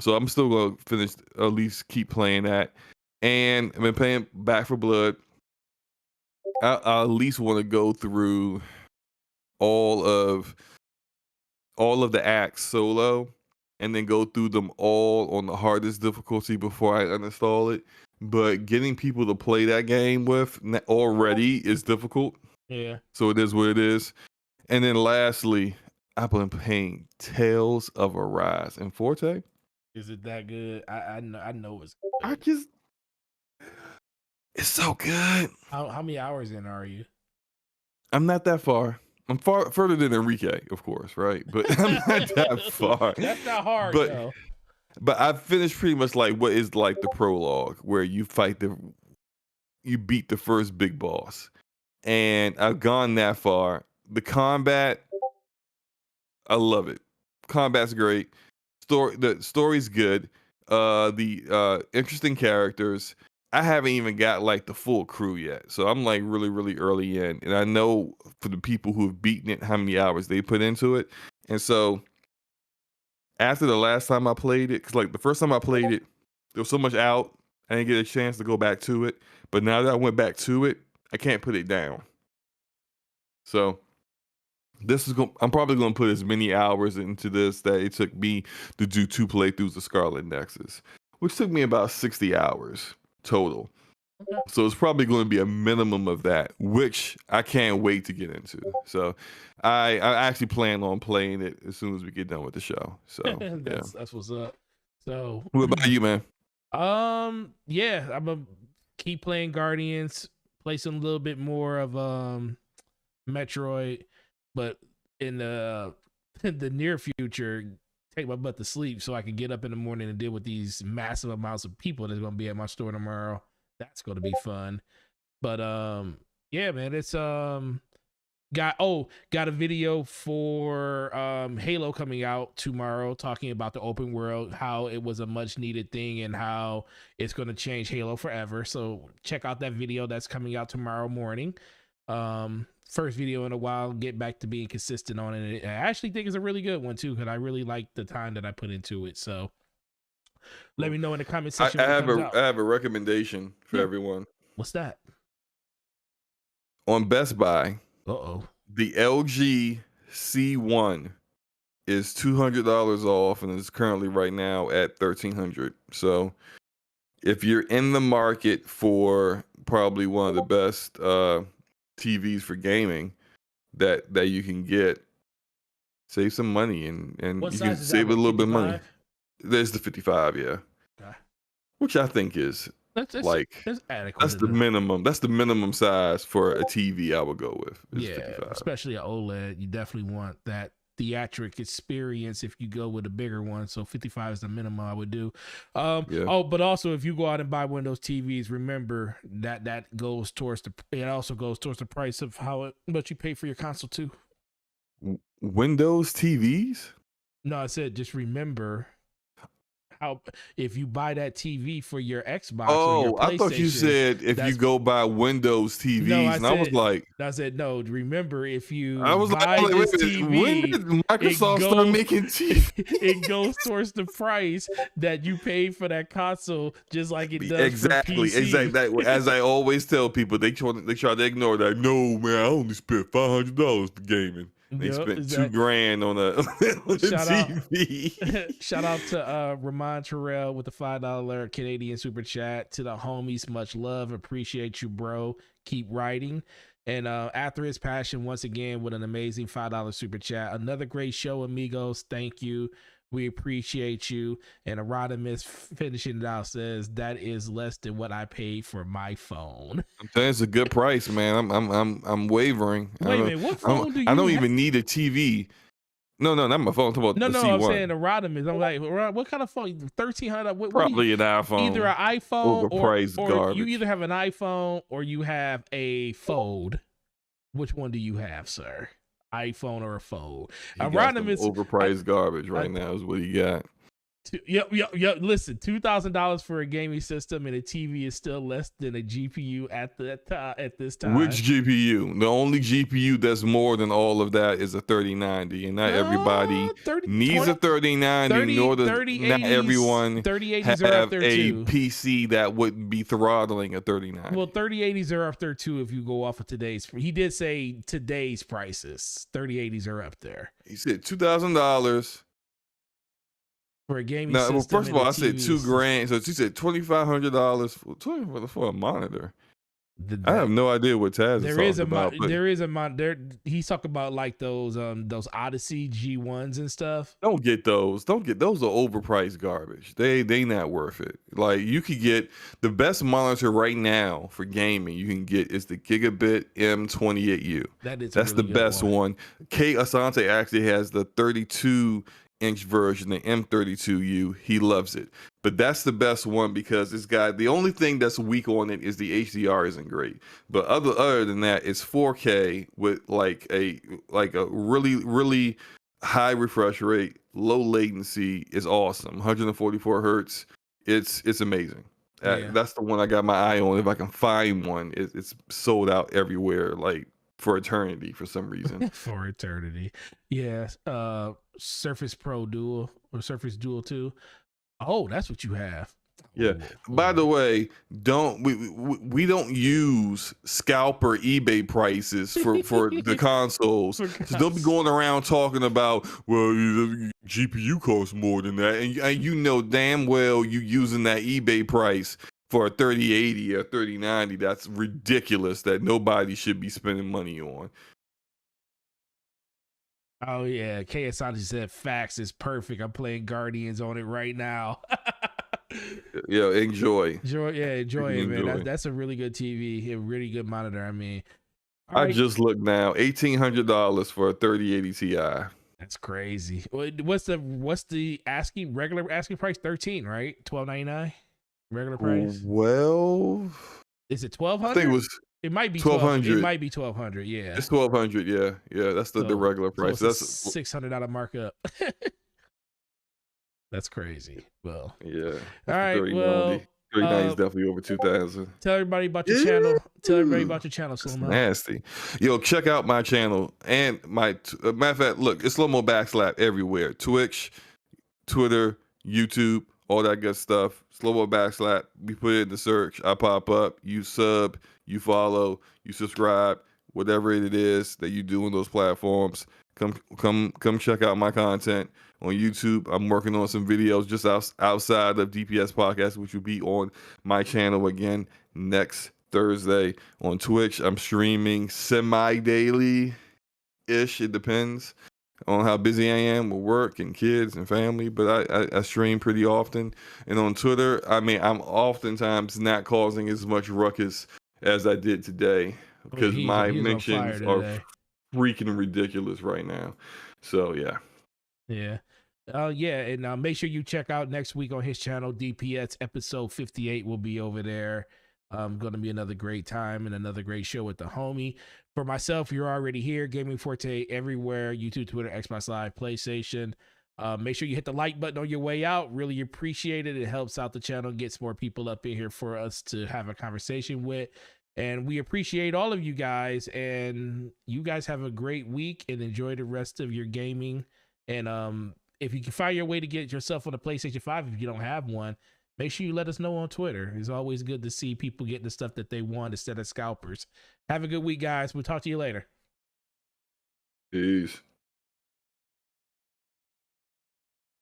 so I'm still gonna finish, at least keep playing that. And I've been playing Back for Blood. I at least want to go through all of the acts solo, and then go through them all on the hardest difficulty before I uninstall it. But getting people to play that game with already is difficult. Yeah. So it is what it is. And then lastly, I've been playing Tales of Arise and Forte. Is it that good? I know it's good. It's so good. How many hours in are you? I'm not that far. I'm further than Enrique, of course, right? But I'm not that far. That's not hard, though. But I've finished pretty much like what is like the prologue, where you beat the first big boss, and I've gone that far. The combat, I love it. Combat's great. The story's good. The interesting characters. I haven't even got like the full crew yet, so I'm like really, really early in, and I know for the people who have beaten it, how many hours they put into it, and so after the last time I played it, because like the first time I played it, there was so much out, I didn't get a chance to go back to it. But now that I went back to it, I can't put it down. So I'm probably going to put as many hours into this that it took me to do 2 playthroughs of Scarlet Nexus, which took me about 60 hours total. Okay. So it's probably going to be a minimum of that, which I can't wait to get into. So I actually plan on playing it as soon as we get done with the show. So that's what's up. So what about you, man? Yeah, I'm gonna keep playing Guardians, play some little bit more of Metroid, but in the near future, take my butt to sleep so I can get up in the morning and deal with these massive amounts of people that's gonna be at my store tomorrow. That's gonna be fun. But yeah, man, it's got a video for Halo coming out tomorrow, talking about the open world, how it was a much needed thing and how it's going to change Halo forever. So check out that video that's coming out tomorrow morning. First video in a while, get back to being consistent on it. I actually think it's a really good one too, because I really like the time that I put into it. So let me know in the comment section. I have a recommendation for everyone. What's that? On Best Buy, the LG C1 is $200 off, and it's currently right now at $1,300. So if you're in the market for probably one of the best TVs for gaming that you can get, save some money and you can save a little bit of money. There's the 55, yeah. Okay. Which I think is that's adequate. That's the minimum. That's the minimum size for a TV I would go with. Yeah, 55. Especially an OLED. You definitely want that theatric experience if you go with a bigger one. So 55 is the minimum I would do. Oh, but also if you go out and buy one of those TVs, remember that goes towards it also goes towards the price of how much you pay for your console too. Windows TVs? No, I said just remember how if you buy that TV for your Xbox or your PlayStation. I thought you said if you go buy Windows TVs, I was like, I said no. Remember, if you buy this TV, when did Microsoft start making TV? It goes towards the price that you paid for that console, just like it does exactly. for PC. Exactly. As I always tell people, they try to ignore that. No, man, I only spent $500 for gaming. They spent $2,000 on a TV. Shout out to Ramon Terrell with the $5 Canadian super chat. To the homies, much love, appreciate you, bro. Keep writing. And After His Passion, once again with an amazing $5 super chat. Another great show, amigos. Thank you. We appreciate you. And Erodimus finishing it out says that is less than what I paid for my phone. I'm saying it's a good price, man. I'm wavering. Wait a minute, what phone do you I don't have? even need a TV. No, not my phone. I'm talking about No, the no, C1. I'm saying the Rodimus. I'm like, what kind of phone? 1300. What Probably an iPhone. Either an iPhone Overpriced or garbage. you either have an iPhone or you have a Fold. Which one do you have, sir? iPhone or a Fold? He got some Rodimus, overpriced garbage right now is what he got. Yep. Listen, $2,000 for a gaming system and a TV is still less than a GPU at this time. Which GPU? The only GPU that's more than all of that is a 3090, and not everybody needs a 3090. Nor does not everyone have a PC that wouldn't be throttling a 3090. Well, 3080s are up there too. If you go off of today's, he did say today's prices. 3080s are up there. He said $2,000. For a gaming system. Well, first of all, I said $2,000. So she said $2,500 for a monitor. I have no idea what Taz is talking about. He's talking about like those Odyssey G1s and stuff. Don't get those. Those are overpriced garbage. They not worth it. Like, you could get the best monitor right now for gaming. You can get is the Gigabit M28U. That's the best one. Kay Asante actually has the 32-inch version, the M32U. He loves it. But that's the best one because the only thing that's weak on it is the HDR isn't great. But other than that, it's 4K with like a really, really high refresh rate, low latency. Is awesome. 144 hertz. It's amazing. Yeah. That's the one I got my eye on. If I can find one, it's sold out everywhere, like for eternity for some reason. For eternity. Yeah. Surface Pro Dual or Surface Dual 2. Oh, that's what you have. Yeah. By the way, we don't use scalper eBay prices for the consoles. So don't be going around talking about, well, the GPU costs more than that, and you know damn well you using that eBay price for a 3080 or 3090. That's ridiculous. That nobody should be spending money on. Oh yeah, KSI said Fax is perfect. I'm playing Guardians on it right now. Yeah, enjoy it, man. That's a really good TV, a really good monitor. I mean, just looked now, $1,800 for a 3080 Ti. That's crazy. What's the regular asking price? 13, right? $12.99 regular price. Well, is it 1,200? I think it was. It might be 1,200. It might be 1,200. Yeah, it's 1,200. Yeah. That's the regular price. So that's $600 markup. That's crazy. Well, yeah. All right. 3090 is definitely over 2,000. Tell everybody about your channel. Tell everybody about your channel, Slow Mo. Nasty. Yo, check out my channel and my matter of fact. Look, it's Slow Mo Backslap everywhere. Twitch, Twitter, YouTube, all that good stuff. Slow Mo Backslap. We put it in the search. I pop up. You sub. You follow. You subscribe. Whatever it is that you do on those platforms. Come check out my content on YouTube. I'm working on some videos just outside of DPS Podcast, which will be on my channel again next Thursday. On Twitch, I'm streaming semi-daily-ish. It depends on how busy I am with work and kids and family, but I stream pretty often. And on Twitter, I mean, I'm oftentimes not causing as much ruckus as I did today because my mentions are freaking ridiculous right now. So yeah. And make sure you check out next week on his channel. DPS episode 58 will be over there. Going to be another great time and another great show with the homie. For myself, you're already here. Gaming Forte everywhere: YouTube, Twitter, Xbox Live, PlayStation. Make sure you hit the like button on your way out. Really appreciate it. It helps out the channel, gets more people up in here for us to have a conversation with. And we appreciate all of you guys. And you guys have a great week and enjoy the rest of your gaming. And if you can find your way to get yourself on a PlayStation 5, if you don't have one, make sure you let us know on Twitter. It's always good to see people getting the stuff that they want instead of scalpers. Have a good week, guys. We'll talk to you later. Peace.